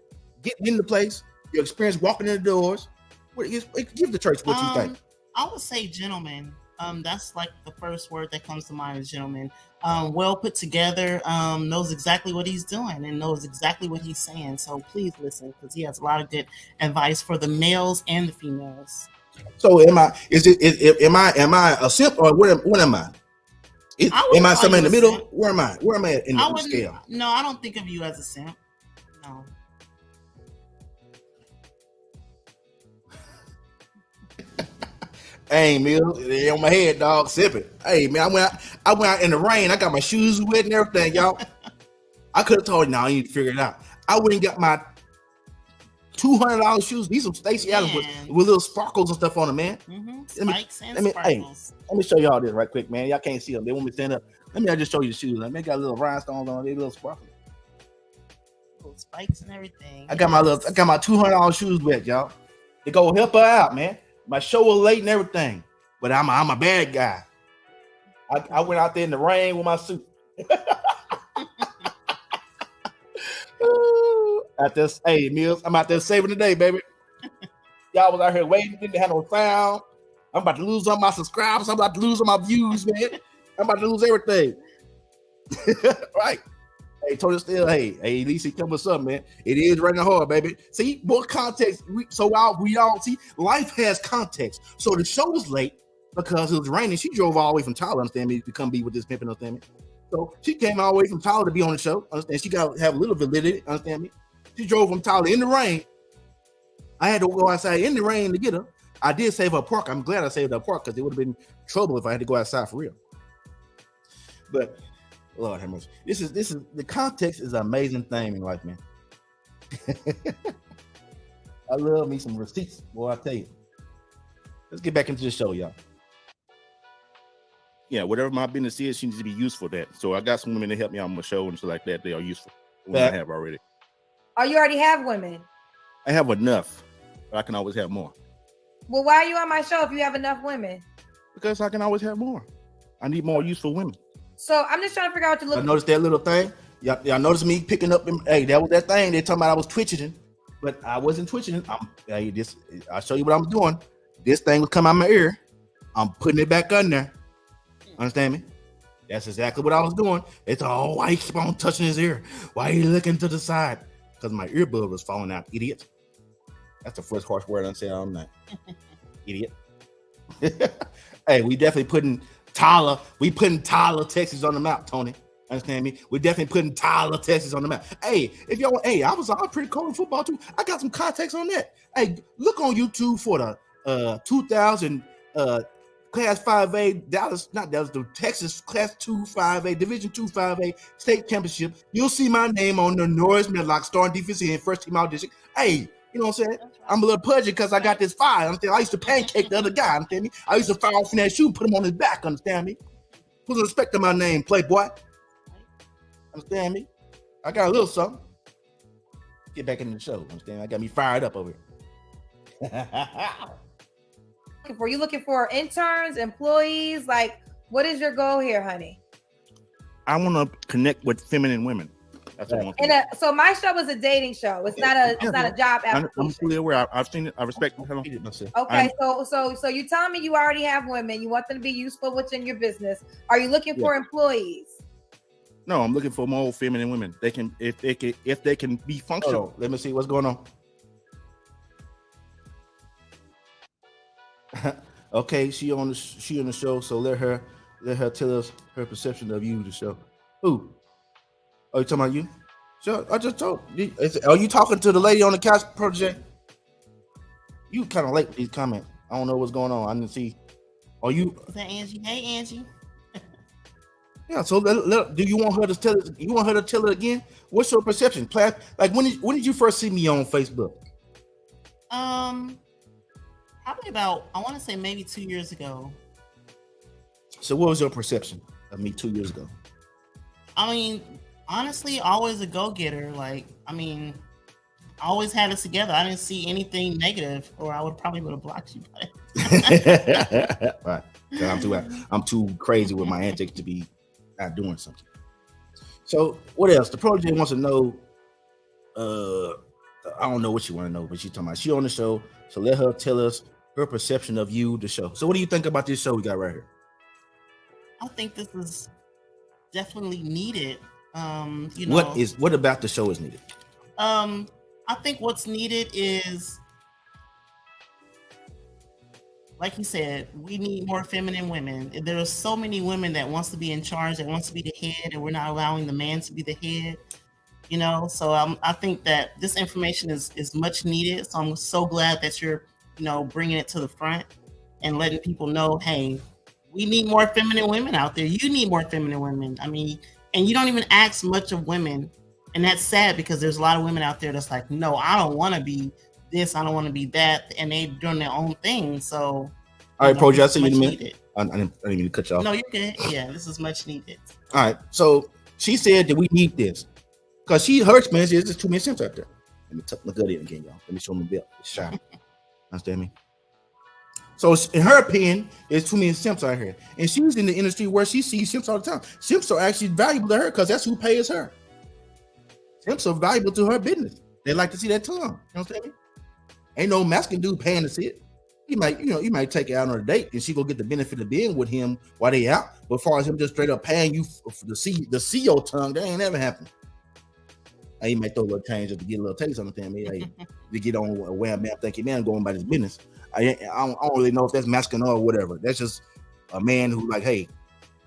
Speaker 3: getting in the place, your experience walking in the doors, give the church what you think.
Speaker 4: I would say gentleman. That's like the first word that comes to mind is gentleman. Well put together, knows exactly what he's doing and knows exactly what he's saying. So please listen, because he has a lot of good advice for the males and the females.
Speaker 3: So am I a simp or what am I? Am I somewhere in the middle? Where am I? Where am I in the scale?
Speaker 4: No, I don't think of you as a simp. No.
Speaker 3: Hey, Mills, they on my head, dog. Sipping. Hey, man, I went out in the rain. I got my shoes wet and everything, y'all. I could have told you, now you need to figure it out. I went and got my $200 shoes. These are Stacey Adams with little sparkles and stuff on them, man.
Speaker 4: Mm-hmm. Spikes and sparkles.
Speaker 3: Let me show y'all this right quick, man. Y'all can't see them. They want me to stand up. Let me just show you the shoes. They got little rhinestones on them. They little sparkles.
Speaker 4: Little spikes and everything.
Speaker 3: I got my $200 shoes wet, y'all. They go help her out, man. My show was late and everything, but I'm a bad guy. I went out there in the rain with my suit. Hey, Mills, I'm out there saving the day, baby. Y'all was out here waiting, didn't have no sound. I'm about to lose all my subscribers. I'm about to lose all my views, man. I'm about to lose everything. Right. Hey, Tony Steele, hey, at least he come with something, man. It is raining hard, baby. See, more context. We all see life has context. So the show was late because it was raining. She drove all the way from Tyler, understand me, to come be with this pimpin', understand me. So she came all the way from Tyler to be on the show, understand? She got to have a little validity, understand me. She drove from Tyler in the rain. I had to go outside in the rain to get her. I did save her park. I'm glad I saved her park because it would have been trouble if I had to go outside for real. But Lord have mercy. This is the context is an amazing thing in life, man. I love me some receipts, boy. I tell you. Let's get back into the show, y'all.
Speaker 5: Yeah, whatever my business is, she needs to be useful at that. So I got some women to help me on my show and stuff like that. They are useful. I have already.
Speaker 2: Oh, you already have women?
Speaker 5: I have enough, but I can always have more.
Speaker 2: Well, why are you on my show if you have enough women?
Speaker 5: Because I can always have more. I need more useful women.
Speaker 2: So I'm just trying to figure out what to look.
Speaker 3: I noticed that little thing. Y'all noticed me picking up. Hey, that was that thing. They talking about I was twitching, but I wasn't twitching. I'll show you what I'm doing. This thing will come out my ear. I'm putting it back on there. Understand me? That's exactly what I was doing. It's all why he keep on touching his ear. Why are you looking to the side? Because my earbud was falling out. Idiot. That's the first harsh word I say all night. Idiot. Hey, we definitely putting Tyler, Texas on the map, Tony. Understand me? We're definitely putting Tyler, Texas on the map. Hey, if y'all want, I was pretty cold in football too. I got some context on that. Hey, look on YouTube for the 2000 Class 5A the Texas Class 2 5A Division 2 5A state championship. You'll see my name on the Norris Medlock starting defensive end, first team all district. Hey, you know what I'm saying? I'm a little pudgy because I got this fire. Understand? I used to pancake the other guy. Understand me? I used to fire off in that shoe, put him on his back. Understand me? Put some respect on my name, Playboy. Understand me? I got a little something. Get back into the show. Understand? I got me fired up over here.
Speaker 2: Are you looking for interns, employees? Like, what is your goal here, honey?
Speaker 5: I want to connect with feminine women. That's what I want.
Speaker 2: So my show is a dating show. It's not a job application.
Speaker 5: I'm fully aware. I've seen it. I respect it.
Speaker 2: Okay, so you telling me you already have women. You want them to be useful within your business. Are you looking for employees?
Speaker 5: No, I'm looking for more feminine women. They can, if they can be functional.
Speaker 3: Let me see what's going on. Okay, she on the show, so let her tell us her perception of you, the show. Who? Oh, you talking about you? Sure, I just told you. Are you talking to the lady on the couch project? You kind of late with these comments. I don't know what's going on. I didn't see. Are you?
Speaker 4: Is that Angie? Hey, Angie.
Speaker 3: Yeah. So do you want her to tell it? You want her to tell it again? What's your perception, class? Like when did you first see me on Facebook?
Speaker 4: Probably about, I want to say maybe 2 years ago.
Speaker 3: So what was your perception of me 2 years ago?
Speaker 4: I mean, honestly, always a go-getter. Like, I mean, I always had us together. I didn't see anything negative, or I would have blocked you.
Speaker 3: Right. I'm too crazy with my antics to be not doing something. So what else? The project wants to know. I don't know what you want to know, but she's talking about she on the show. So let her tell us her perception of you, the show. So what do you think about this show we got right here?
Speaker 4: I think this is definitely needed.
Speaker 3: What about the show is needed?
Speaker 4: I think what's needed is, like you said, we need more feminine women. There are so many women that wants to be in charge, that wants to be the head, and we're not allowing the man to be the head. So I think that this information is much needed. So I'm so glad that you're, bringing it to the front and letting people know, hey, we need more feminine women out there. You need more feminine women. I mean, and you don't even ask much of women. And that's sad because there's a lot of women out there that's like, no, I don't want to be this. I don't want to be that. And they're doing their own thing. So.
Speaker 3: All right, Proje, I'll see you in a minute. I didn't mean to cut you off.
Speaker 4: No, you're good. Yeah, this is much needed.
Speaker 3: All right. So she said that we need this. Because her experience is there's too many simps out there. Let me tuck my gut in again, y'all. Let me show my belt. It's shiny. Understand me? So in her opinion, there's too many simps out here. And she's in the industry where she sees simps all the time. Simps are actually valuable to her because that's who pays her. Simps are valuable to her business. They like to see that tongue. You know what I'm saying? Ain't no masculine dude paying to see it. You might take her out on a date and she go get the benefit of being with him while they out. But as far as him just straight up paying you to see your tongue, that ain't never happened. He might throw a little change just to get a little taste on the thing. Hey, to get on wham bam, thank you, man, going about his business. I don't really know if that's masculine or whatever. That's just a man who like, hey,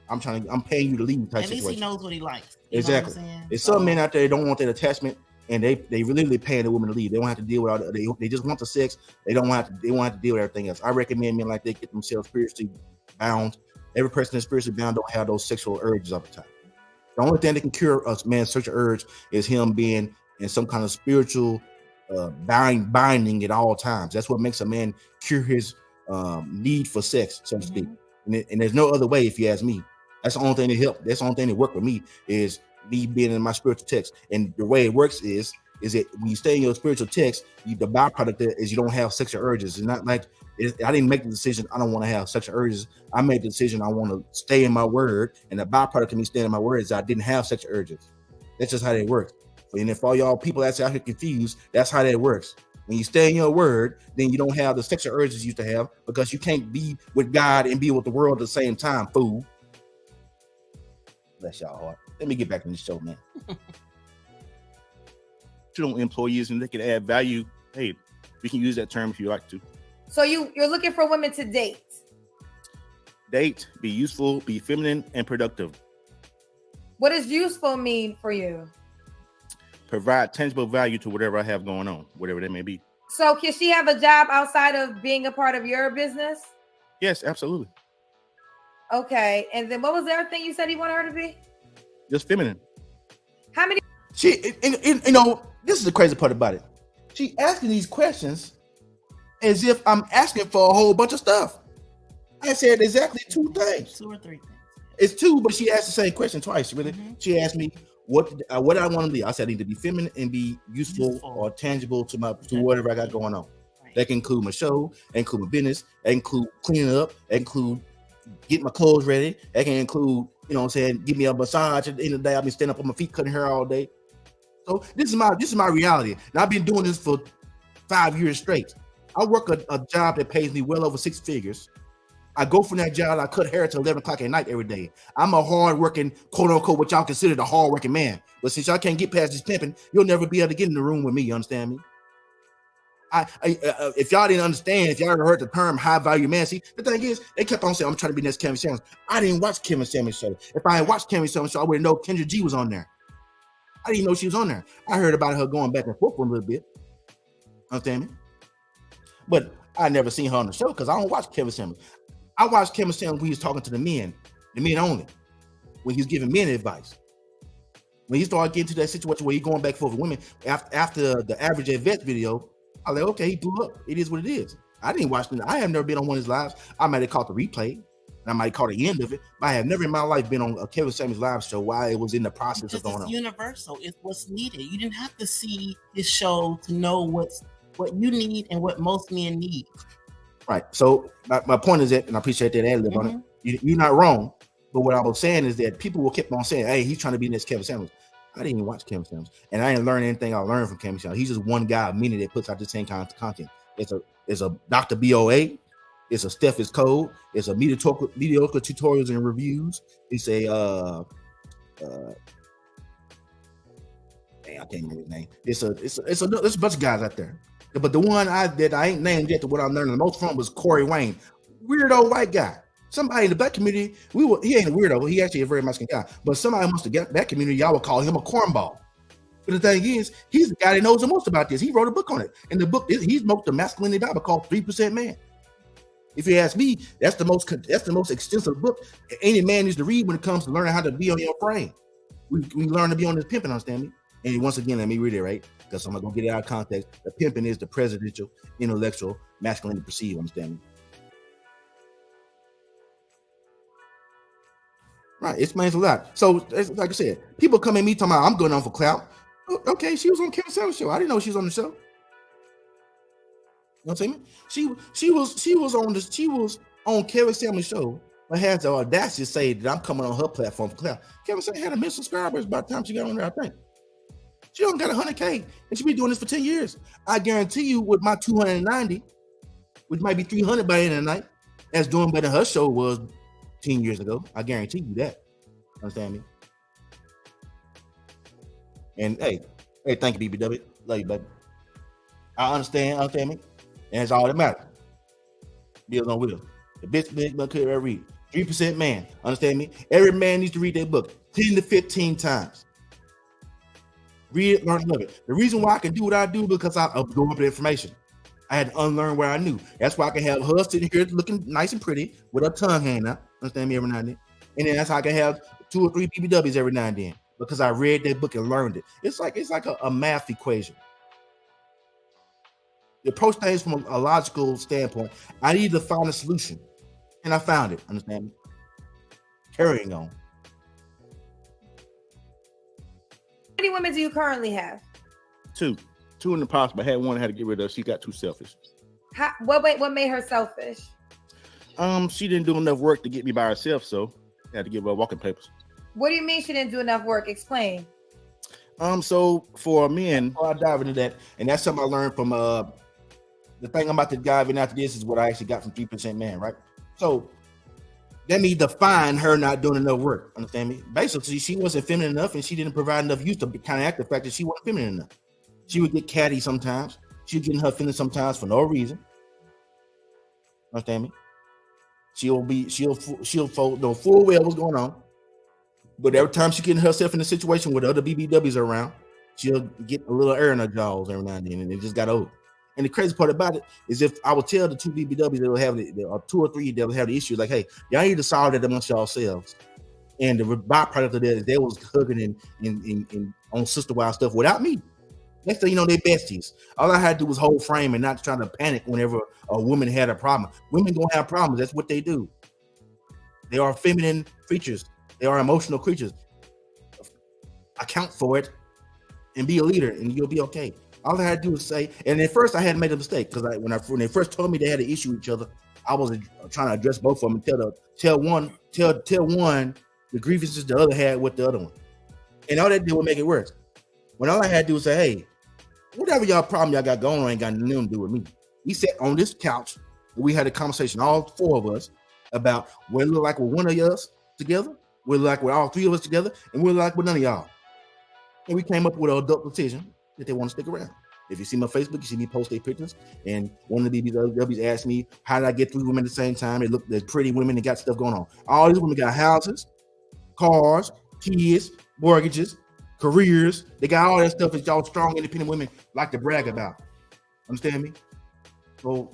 Speaker 3: I'm paying you to leave.
Speaker 4: At least he knows what he likes.
Speaker 3: Exactly. There's some men out there that don't want that attachment, and they literally paying the woman to leave. They don't have to deal with all that. They just want the sex. They don't have to deal with everything else. I recommend men like they get themselves spiritually bound. Every person that's spiritually bound don't have those sexual urges all the time. The only thing that can cure a man's sexual urge is him being in some kind of spiritual binding at all times. That's what makes a man cure his need for sex, so to speak. And there's no other way, if you ask me. That's the only thing that helped. That's the only thing that worked with me is me being in my spiritual text. And the way it works is that when you stay in your spiritual text, the byproduct is you don't have sexual urges. It's not like I didn't make the decision I don't want to have sexual urges. I made the decision I want to stay in my word, and the byproduct of me staying in my word is I didn't have sexual urges. That's just how that works. And if all y'all people that's out here confused, that's how that works. When you stay in your word, then you don't have the sexual urges you used to have, because you can't be with God and be with the world at the same time, fool. Bless y'all heart. Let me get back in the show, man.
Speaker 5: Employees, and they can add value. Hey, we can use that term if you like to.
Speaker 2: So you're looking for women to date.
Speaker 5: Date, be useful, be feminine, and productive.
Speaker 2: What does useful mean for you?
Speaker 5: Provide tangible value to whatever I have going on, whatever that may be.
Speaker 2: So can she have a job outside of being a part of your business?
Speaker 5: Yes, absolutely.
Speaker 2: Okay. And then what was the other thing you said you wanted her to be?
Speaker 5: Just feminine.
Speaker 2: How many?
Speaker 3: This is the crazy part about it. She asking these questions as if I'm asking for a whole bunch of stuff. I said exactly 2 things.
Speaker 4: 2 or 3 things.
Speaker 3: It's 2, but she asked the same question twice. Really, she asked me what I want to be. I said I need to be feminine and be useful or tangible to whatever I got going on. Right. That can include my show, that include my business, that include cleaning up, that include getting my clothes ready. That can include, give me a massage. At the end of the day, I've been standing up on my feet cutting hair all day. So this is my reality. And I've been doing this for 5 years straight. I work a job that pays me well over 6 figures. I go from that job, I cut hair till 11 o'clock at night every day. I'm a hard-working, quote-unquote, what y'all consider the hard-working man. But since y'all can't get past this pimping, you'll never be able to get in the room with me, you understand me? If y'all didn't understand, if y'all ever heard the term high-value man, see, the thing is, they kept on saying, I'm trying to be next Kevin Samuels. I didn't watch Kevin Samuels' show. If I had watched Kevin Samuels' show, I would have known Kendra G was on there. I didn't know she was on there. I heard about her going back and forth for a little bit. Understand me? But I never seen her on the show because I don't watch Kevin Samuels. I watched Kevin Samuels when he was talking to the men only, when he was giving men advice. When he started getting to that situation where he's going back and forth with women after the Average at Vet video, I was like, okay, he blew up. It is what it is. I didn't watch it. I have never been on one of his lives. I might have caught the replay, and I might have caught the end of it, but I have never in my life been on a Kevin Samuels live show while it was in the process of going on.
Speaker 4: It's universal. It's what's needed. You didn't have to see his show to know what you need and what most men need.
Speaker 3: Right. So my point is that, and I appreciate that ad-lib on it. You're not wrong, but what I was saying is that people will keep on saying, "Hey, he's trying to be next Kevin Samuels." I didn't even watch Kevin Samuels, and I didn't learn anything I learned from Kevin Samuels. He's just one guy of many that puts out the same kind of content. It's a Dr. BOA, it's a Steph is Code, it's a mediocre tutorials and reviews. It's a I can't remember his name. It's a bunch of guys out there. But the one that I ain't named yet, what I'm learning the most from was Corey Wayne, weirdo white guy. Somebody in the black community, he ain't a weirdo. He actually a very Mexican guy. But somebody amongst the black community, y'all would call him a cornball. But the thing is, he's the guy that knows the most about this. He wrote a book on it. And the book, he wrote the masculinity Bible called 3% Man. If you ask me, that's the most extensive book any man needs to read when it comes to learning how to be on your frame. We learn to be on this pimping, understand me? And once again, let me read it right, because I'm not gonna get it out of context. The pimping is the presidential intellectual masculinity perceived, understand me? Right, it explains a lot. So, like I said, people come at me talking about I'm going on for clout. Okay, she was on Kevin Samuels' show. I didn't know she was on the show. You know what I'm saying? She was on Kevin Samuels' show, but has the audacity to say that I'm coming on her platform for clout. Kevin Samuels had 1 million subscribers by the time she got on there, I think. She only got 100K, and she been doing this for 10 years. I guarantee you, with my 290, which might be 300 by the end of the night, that's doing better than her show was 10 years ago. I guarantee you that. Understand me? And hey, Hey, thank you, BBW. Love you, baby. I understand me, and it's all that matters. Bills on wheels. The best book could ever read. 3% Man. Understand me? Every man needs to read that book 10 to 15 times. Read it, learn, love it. The reason why I can do what I do because I absorb the information. I had to unlearn what I knew. That's why I can have her sitting here looking nice and pretty with her tongue hanging out. Understand me? Every now and then. And then that's how I can have 2 or 3 BBWs every now and then because I read that book and learned it. It's like a math equation. The approach things from a logical standpoint. I need to find a solution, and I found it. Understand me? Carrying on.
Speaker 2: How many women do you currently have?
Speaker 5: 2 in the past, but I had one I had to get rid of. She got too selfish.
Speaker 2: What made her selfish?
Speaker 5: She didn't do enough work to get me by herself, so I had to give her walking papers.
Speaker 2: What do you mean she didn't do enough work? Explain.
Speaker 5: So for men,
Speaker 3: I dive into that, and that's something I learned from the thing I'm about to dive in after this is what I actually got from 3% Man, right? So let me define her not doing enough work. Understand me? Basically, she wasn't feminine enough, and she didn't provide enough use to counteract the fact that she wasn't feminine enough. She would get catty sometimes. She would get in her feelings sometimes for no reason. Understand me? She'll know full well what's going on. But every time she gets herself in a situation where the other BBWs are around, she'll get a little air in her jaws every now and then, and it just got old. And the crazy part about it is if I would tell the 2 BBWs that will have or 2 or 3 that will have the issue, like, hey, y'all need to solve that amongst yourselves. And the byproduct of that is they was hugging and on sister wild stuff without me. Next thing you know, they're besties. All I had to do was hold frame and not try to panic whenever a woman had a problem. Women gonna have problems. That's what they do. They are feminine creatures. They are emotional creatures. Account for it and be a leader, and you'll be okay. All I had to do was say, and at first I had made a mistake because when they first told me they had an issue with each other, I was trying to address both of them and tell one the grievances the other had with the other one, and all that did was make it worse. When all I had to do was say, hey, whatever y'all problem y'all got going on ain't got nothing to do with me. We sat on this couch and we had a conversation, all 4 of us, about what it look like with one of us together, what it look like with all 3 of us together, and what it look like with none of y'all. And we came up with an adult decision that they want to stick around. If you see my Facebook, you see me post their pictures. And one of the BBWs asked me, how did I get 3 women at the same time? They look, they're pretty women that got stuff going on. All these women got houses, cars, kids, mortgages, careers. They got all that stuff that y'all strong, independent women like to brag about. Understand me? So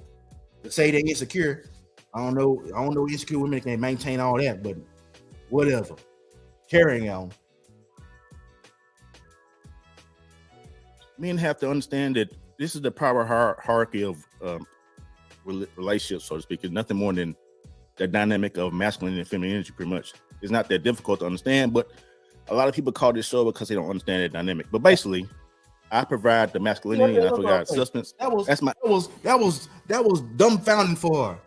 Speaker 3: to say they're insecure, I don't know insecure women that can maintain all that, but whatever. Carrying on.
Speaker 5: Men have to understand that this is the power hierarchy of relationships, so to speak. It's nothing more than the dynamic of masculine and feminine energy, pretty much. It's not that difficult to understand, but a lot of people call this show because they don't understand that dynamic. But basically, I provide the masculinity and I provide substance. That was
Speaker 3: dumbfounding for her.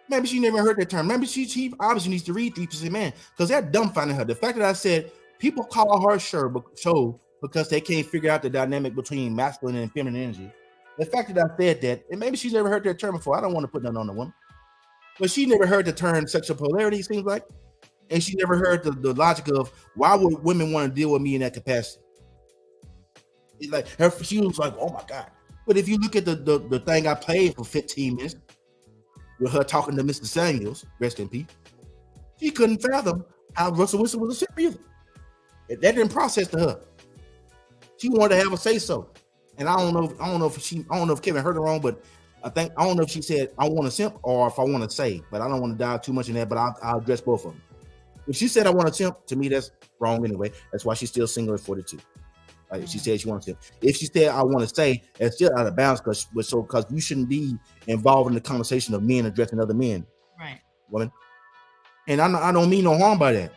Speaker 3: Maybe she never heard that term. Maybe she obviously needs to read 3% Man because that dumbfounded her. The fact that I said people call her show because they can't figure out the dynamic between masculine and feminine energy. The fact that I said that, and maybe she's never heard that term before. I don't want to put nothing on the woman, but she never heard the term sexual polarity, it seems like. And she never heard the logic of why would women want to deal with me in that capacity? It's like she was like, oh my God. But if you look at the thing I played for 15 minutes with her talking to Mr. Samuels, rest in peace, she couldn't fathom how Russell Wilson was a simp either. That didn't process to her. She wanted to have a say so. And I don't know if Kevin heard her wrong, but I don't know if she said I want to simp or if I want to say, but I don't want to dive too much in that, but I'll address both of them. If she said I want to simp, to me that's wrong anyway. That's why she's still single at 42. Like she said she wants to. If she said I want to say, it's still out of bounds because you shouldn't be involved in the conversation of men addressing other men.
Speaker 4: Right.
Speaker 3: Women. And I don't mean no harm by that.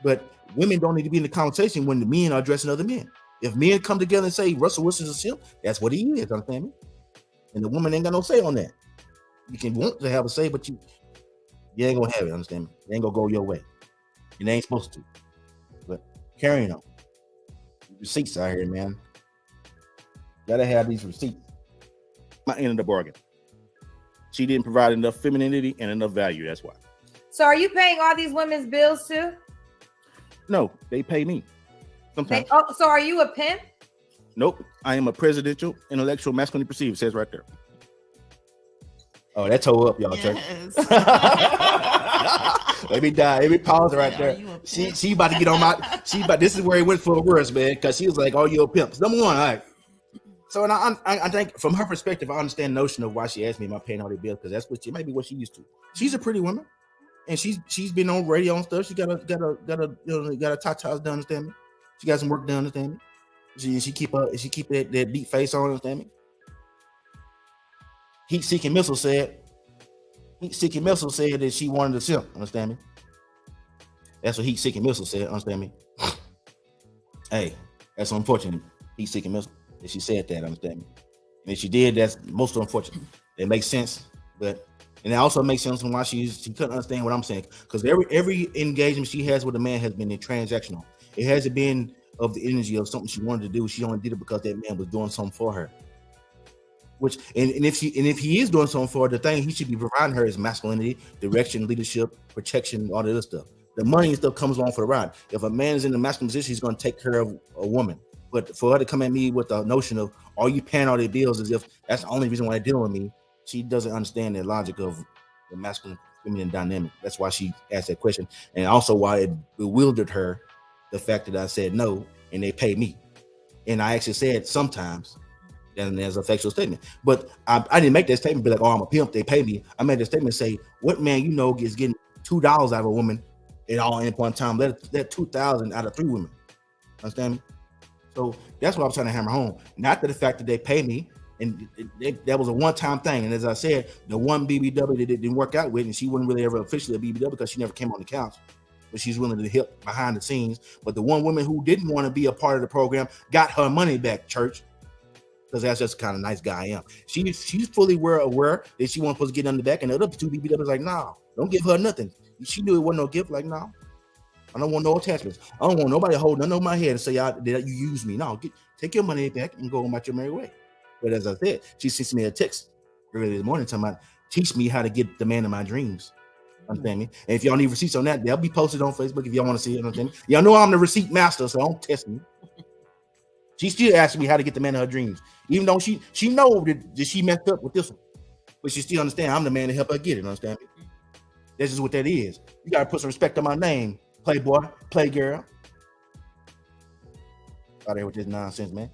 Speaker 3: But women don't need to be in the conversation when the men are addressing other men. If men come together and say Russell Wilson's a simp, that's what he is, understand me? And the woman ain't got no say on that. You can want to have a say, but you ain't gonna have it, understand me? It ain't gonna go your way. And they ain't supposed to. But carrying on. Receipts out here, man. Gotta have these receipts.
Speaker 5: My end of the bargain. She didn't provide enough femininity and enough value, that's why.
Speaker 2: So are you paying all these women's bills too?
Speaker 5: No, they pay me. Sometimes.
Speaker 2: So are you a pimp?
Speaker 5: Nope. I am a presidential intellectual masculinity perceived. It says right there.
Speaker 3: Oh, that toe up, y'all.
Speaker 4: Yes.
Speaker 3: Let me die. Let me pause right there. She about to get on my. This is where he went for worse, man, because she was like, "Oh, you're a pimp." Number one, all right. So, and I think from her perspective, I understand the notion of why she asked me am I paying all the bills, because that's what might be what she used to. She's a pretty woman, and she's been on radio and stuff. She got a tatas done, understand me? She got some work done, understand me? She keep that deep face on, understand me? Heat-seeking missile said that she wanted to simp, understand me? That's what Heat-seeking missile said, understand me? Hey, that's unfortunate. Heat-seeking missile that she said that, understand me? And if she did, that's most unfortunate. It makes sense, and it also makes sense on why she couldn't understand what I'm saying, because every engagement she has with a man has been transactional. It hasn't been of the energy of something she wanted to do. She only did it because that man was doing something for her. Which and if he is doing something for her, the thing he should be providing her is masculinity, direction, leadership, protection, all the other stuff. The money and stuff comes along for the ride. If a man is in the masculine position, he's going to take care of a woman. But for her to come at me with the notion of, are you paying all their bills, as if that's the only reason why they're dealing with me, she doesn't understand the logic of the masculine feminine dynamic. That's why she asked that question, and also why it bewildered her, the fact that I said no and they pay me. And I actually said sometimes. And there's a factual statement, but I didn't make that statement be like, oh, I'm a pimp, they pay me. I made the statement say, what man is getting $2 out of a woman at all any point in time? Let 2,000 out of 3 women. Understand me? So that's what I'm trying to hammer home. Not that the fact that they pay me, and that was a one-time thing. And as I said, the one BBW that didn't work out with, and she wasn't really ever officially a BBW because she never came on the couch, but she's willing to help behind the scenes. But the one woman who didn't want to be a part of the program got her money back, church. Because that's just the kind of nice guy I am. She's fully aware that she wasn't supposed to get on the back, and the other 2 BBWs like, nah, don't give her nothing. She knew it wasn't no gift. Like, no, I don't want no attachments. I don't want nobody holding nothing over my head and say that you use me. No, take your money back and go about your merry way. But as I said, she sent me a text earlier this morning talking about, teach me how to get the man of my dreams. Understand me? And if y'all need receipts on that, they'll be posted on Facebook if y'all want to see it. Understand me? Y'all know I'm the receipt master, so don't test me. She still asking me how to get the man of her dreams, even though she know that she messed up with this one, but she still understand I'm the man to help her get it. Understand me? This is what that is. You gotta put some respect on my name, playboy, playgirl. Out of here with this nonsense, man.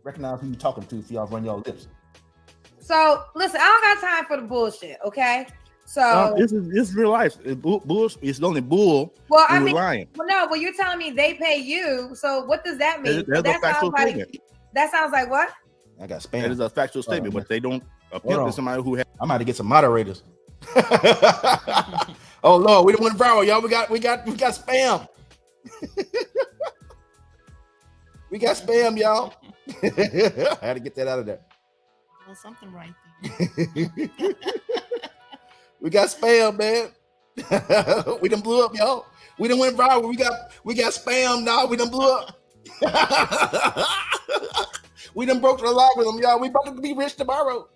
Speaker 3: Recognize who you talking to if y'all run your lips.
Speaker 2: So listen, I don't got time for the bullshit. Okay. So
Speaker 5: this is real life. It's only bull.
Speaker 2: Well, I mean,
Speaker 5: lying.
Speaker 2: Well, you're telling me they pay you. So what does that mean?
Speaker 5: That's a factual statement.
Speaker 2: That sounds like what?
Speaker 3: I got spam.
Speaker 5: That is a factual statement, but they don't. A pimp is somebody who has.
Speaker 3: I'm about to get some moderators. Oh Lord, we don't want viral, y'all. We got spam. We got spam, y'all. I had to get that out of there.
Speaker 4: Well, something right there.
Speaker 3: We got spam, man. We done blew up, y'all. We done went viral. We got spam now. We done blew up. We done broke the logarithm, y'all. We about to be rich tomorrow.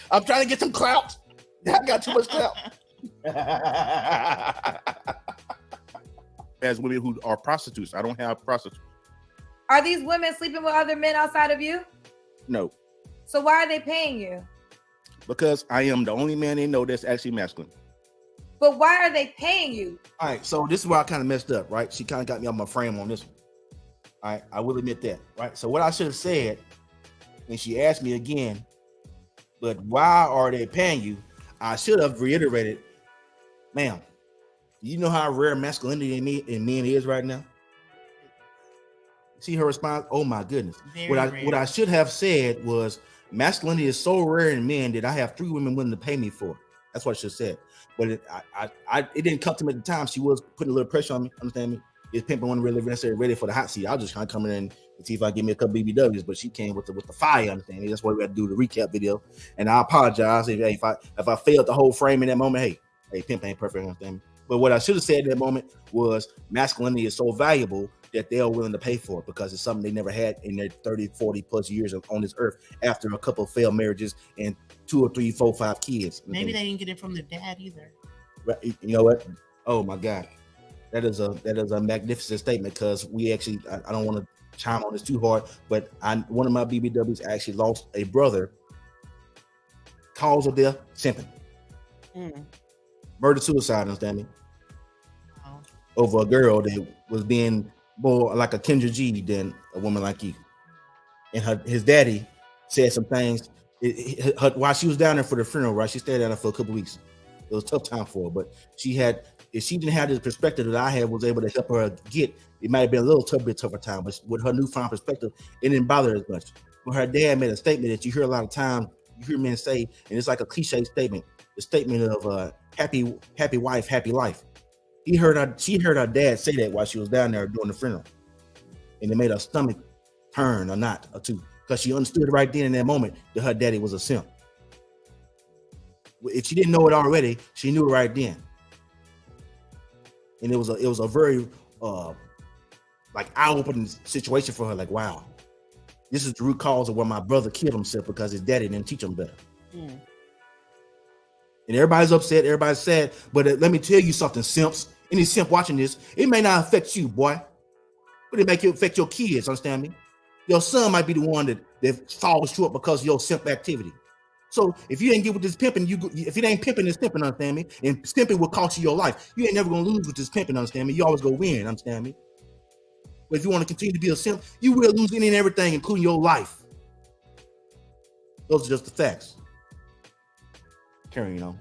Speaker 3: I'm trying to get some clout. I got too much clout.
Speaker 5: As women who are prostitutes, I don't have prostitutes.
Speaker 2: Are these women sleeping with other men outside of you?
Speaker 5: No.
Speaker 2: So why are they paying you?
Speaker 5: Because I am the only man they know that's actually masculine.
Speaker 2: But why are they paying you?
Speaker 3: All right, so this is where I kind of messed up, right? She kind of got me on my frame on this one. All right, I will admit that, right? So what I should have said, when she asked me again, but why are they paying you? I should have reiterated, ma'am, do you know how rare masculinity in men is right now? See her response? Oh my goodness. What I should have said was, masculinity is so rare in men that I have 3 women willing to pay me for it. That's what I should have said. But it didn't come to me at the time. She was putting a little pressure on me. Understand me? It's pimping wasn't really necessarily ready for the hot seat. I was just kind of coming in and see if I give me a couple BBWs. But she came with the fire. Understand me? That's why we had to do the recap video. And I apologize if I failed the whole frame in that moment. Hey, pimp ain't perfect. Understand me? But what I should have said in that moment was, masculinity is so valuable that they are willing to pay for it because it's something they never had in their 30, 40 plus years on this earth after a couple of failed marriages and 2 or 3, 4, 5 kids.
Speaker 4: Maybe they didn't get it from their dad either.
Speaker 3: Right? You know what? Oh my God. That is a magnificent statement, because we actually, I don't want to chime on this too hard, but one of my BBWs actually lost a brother. Cause of death, simping. Murder suicide, understand me? Wow. Over a girl that was being more like a Kendra G than a woman like you. And his daddy said some things while she was down there for the funeral, right? She stayed down there for a couple of weeks. It was a tough time for her, but if she didn't have the perspective that I had, was able to help her get, it might have been a little tougher time, but with her newfound perspective, it didn't bother her as much. When her dad made a statement that you hear a lot of times, you hear men say, and it's like a cliche statement, the statement of happy wife, happy life. She heard her dad say that while she was down there doing the funeral, and it made her stomach turn a knot or two, because she understood right then in that moment that her daddy was a simp. If she didn't know it already, she knew it right then, and it was a very like eye-opening situation for her. Like, wow, this is the root cause of why my brother killed himself, because his daddy didn't teach him better. And everybody's upset, everybody's sad. But let me tell you something, simps. Any simp watching this, it may not affect you, boy, but it affect your kids. Understand me? Your son might be the one that falls short because of your simp activity. So if you ain't get with this pimping, if it ain't pimping, it's simping. Understand me? And simping will cost you your life. You ain't never gonna lose with this pimping. Understand me? You always go win. Understand me? But if you want to continue to be a simp, you will lose any and everything, including your life. Those are just the facts. Carrying on.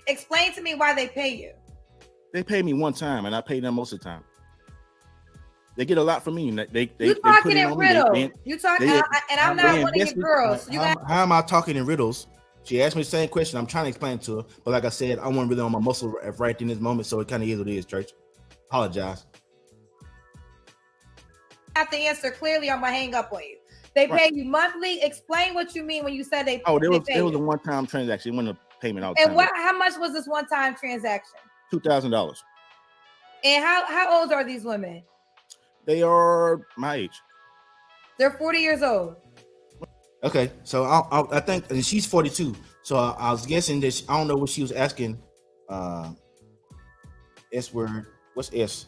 Speaker 2: Explain to me why they pay you.
Speaker 5: They pay me one time, and I pay them most of the time. They get a lot from me.
Speaker 2: You talking in riddles. You talking, and I'm not one of your girls.
Speaker 3: How am I talking in riddles? She asked me the same question. I'm trying to explain to her, but like I said, I wasn't really on my muscle right in this moment, so it kind of is what it is, church. Apologize.
Speaker 2: I have to answer clearly. I'm gonna hang up on you. They pay you monthly. Explain what you mean when you said they.
Speaker 5: Oh, there was a one-time transaction. It wasn't a payment all the time.
Speaker 2: And how much was this one-time transaction?
Speaker 5: $2,000.
Speaker 2: And how old are these women?
Speaker 5: They are my age.
Speaker 2: They're 40 years old.
Speaker 3: Okay, so I think, and she's 42. So I was guessing that I don't know what she was asking. S word. What's S?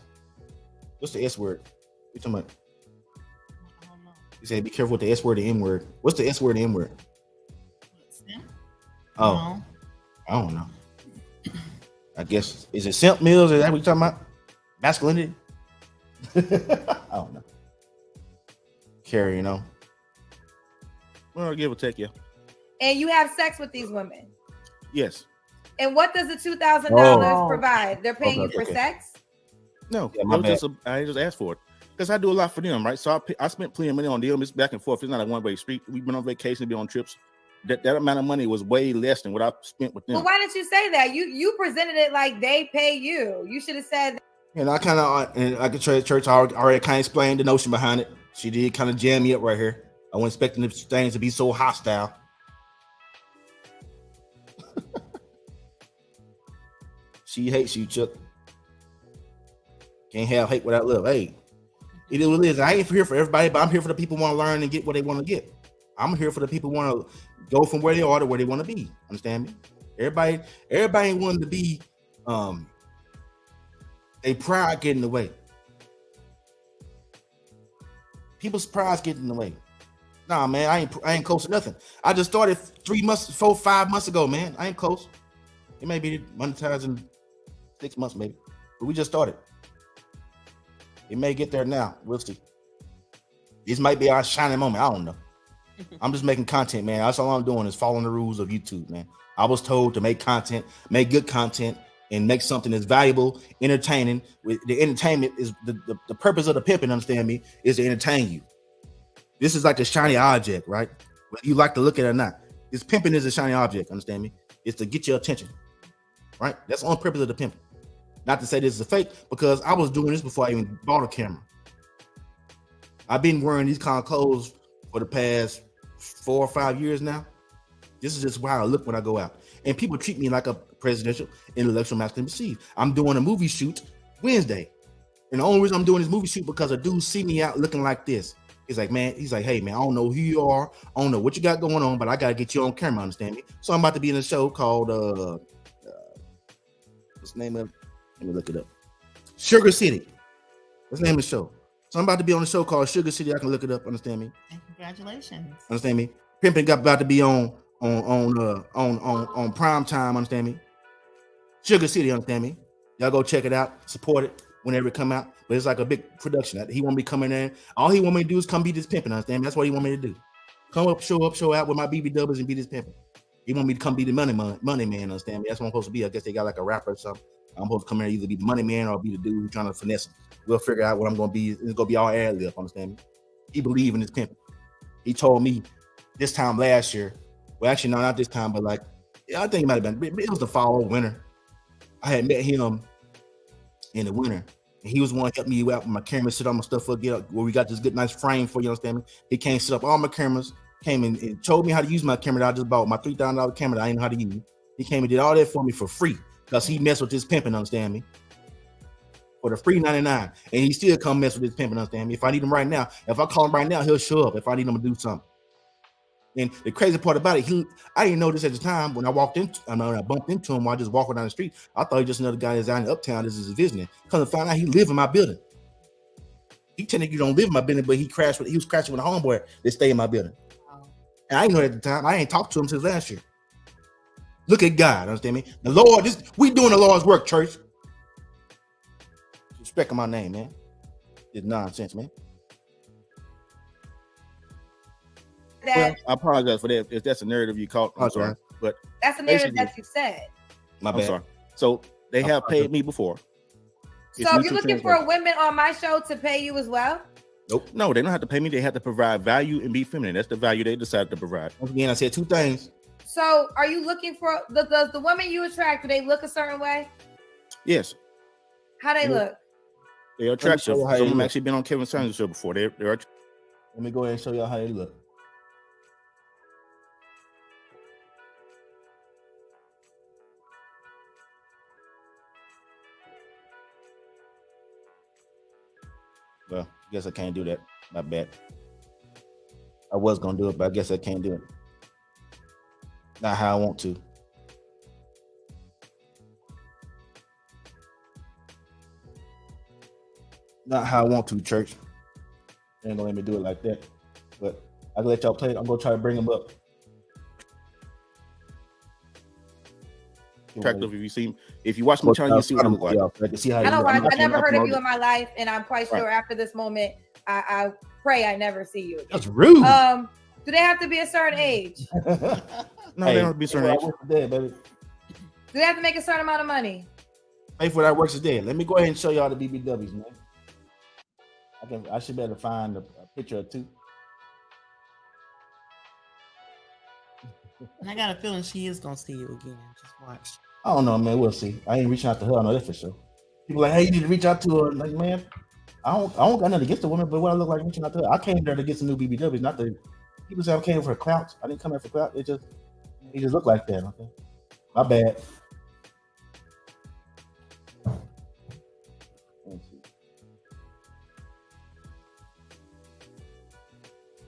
Speaker 3: What's the S word? What you talking about?
Speaker 4: I don't know.
Speaker 3: You said be careful with the S word and M word. What's the S word and M word? Oh, no. I don't know. I guess, is it simp meals? Is that what you're talking about? Masculinity? I don't know. Carrying on.
Speaker 5: Well, give or take, yeah.
Speaker 2: And you have sex with these women?
Speaker 5: Yes.
Speaker 2: And what does the $2,000 provide? They're paying you for sex?
Speaker 5: No, I just asked for it because I do a lot for them, right? So I spent plenty of money on them. It's back and forth. It's not a one-way street. We've been on vacation, been on trips. That amount of money was way less than what I spent with them.
Speaker 2: Well, why didn't you say that? You presented it like they pay you. You should have said.
Speaker 3: And I kind of, and I could church already kind of explained the notion behind it. She did kind of jam me up right here. I wasn't expecting the things to be so hostile. She hates you, Chuck. Can't have hate without love. Hey, it is what it is. I ain't here for everybody, but I'm here for the people who want to learn and get what they want to get. I'm here for the people who want to go from where they are to where they want to be. Understand me? Everybody ain't wanting to be, they pride get in the way. People's pride get in the way. Nah, man, I ain't close to nothing. I just started 5 months ago, man. I ain't close. It may be monetized in 6 months, maybe. But we just started. It may get there now. We'll see. This might be our shining moment. I don't know. I'm just making content, man. That's all I'm doing is following the rules of YouTube, man. I was told to make content, make good content, and make something that's valuable, entertaining. The entertainment is the purpose of the pimping, understand me, is to entertain you. This is like a shiny object, right? Whether you like to look at it or not. This pimping is a shiny object, understand me? It's to get your attention, right? That's the only purpose of the pimping. Not to say this is a fake, because I was doing this before I even bought a camera. I've been wearing these kind of clothes for the past 4 or 5 years now. This is just how I look when I go out. And people treat me like a presidential intellectual masculinity perceived. I'm doing a movie shoot Wednesday. And the only reason I'm doing this movie shoot because a dude see me out looking like this. He's like, hey, man, I don't know who you are. I don't know what you got going on, but I got to get you on camera, understand me? So I'm about to be in a show called What's the name of it? Let me look it up. Sugar City. What's the name of the show? So I'm about to be on a show called Sugar City. I can look it up. Understand me?
Speaker 4: And congratulations.
Speaker 3: Understand me? Pimpin' got about to be on prime time. Understand me? Sugar City. Understand me? Y'all go check it out. Support it whenever it come out. But it's like a big production. He want me coming in. All he want me to do is come be this pimpin'. Understand me? That's what he want me to do. Come up, show out with my BBWs and be this pimpin'. He want me to come be the money man. Understand me? That's what I'm supposed to be. I guess they got like a rapper or something. I'm supposed to come here either be the money man or be the dude who's trying to finesse him. We'll figure out what I'm going to be. It's going to be all ad lib. Understand me? He believe in his pimping. He told me this time last year. Well, actually, no, not this time, but like, I think it might have been. It was the fall or winter. I had met him in the winter, and he was one to help me out with my camera, set all my stuff up, get up where we got this good, nice frame for you. Understand me? He came set up all my cameras, came and showed me how to use my camera that I just bought, my $3,000 camera that I didn't know how to use. He came and did all that for me for free because he messed with his pimping. Understand me? For the free 99, and he still come mess with his pimping. Understand me? If I need him right now, if I call him right now, he'll show up. If I need him to do something. And the crazy part about it, I didn't know this at the time when I bumped into him while I just walking down the street. I thought he was just another guy that's out in Uptown. This is his business. Because I found out he lived in my building. He technically don't live in my building, but he was crashing with a homeboy that stayed in my building. And I didn't know at the time. I ain't talked to him since last year. Look at God, understand me? The Lord, we doing the Lord's work, church. Respecting my name, man. It's nonsense, man.
Speaker 5: Well, I apologize for that. If that's a narrative you caught, I'm sorry. But
Speaker 2: that's a narrative that you said.
Speaker 5: My bad. I'm sorry. So they have paid me before.
Speaker 2: So you're looking for women on my show to pay you as well?
Speaker 5: Nope. No, they don't have to pay me. They have to provide value and be feminine. That's the value they decided to provide.
Speaker 3: Once again, I said two things.
Speaker 2: So are you looking for the women you attract? Do they look a certain way?
Speaker 5: Yes.
Speaker 2: How they look?
Speaker 5: They're attractive. Some of them actually been on Kevin Samuels' show before. They're
Speaker 3: Let me go ahead and show y'all how they look. Well, I guess I can't do that. My bad. I was gonna do it, but I guess I can't do it. Not how I want to. Not how I want to, church. They ain't gonna let me do it like that. But I can let y'all play it. I'm gonna try to bring them up.
Speaker 5: Attractive. If you watch my channel, you see what I look like.
Speaker 2: I never heard of you in my life, and I'm quite sure after this moment, I pray I never see you again.
Speaker 3: That's rude.
Speaker 2: Do they have to be a certain age?
Speaker 5: No, they don't have to be a certain age.
Speaker 3: Baby.
Speaker 2: Do they have to make a certain amount of money?
Speaker 3: Pay for that works is dead. Let me go ahead and show y'all the BBWs, man. I should be able to find a picture or two.
Speaker 4: And I got a feeling she is gonna see you again. Just watch.
Speaker 3: I don't know, man. We'll see. I ain't reaching out to her. I know that for sure. People like, hey, you need to reach out to her. Like, man, I don't got nothing against the woman, but what I look like reaching out to her. I came there to get some new BBWs, not the people say I came for clout. I didn't come here for clout. He just look like that. Okay, my bad.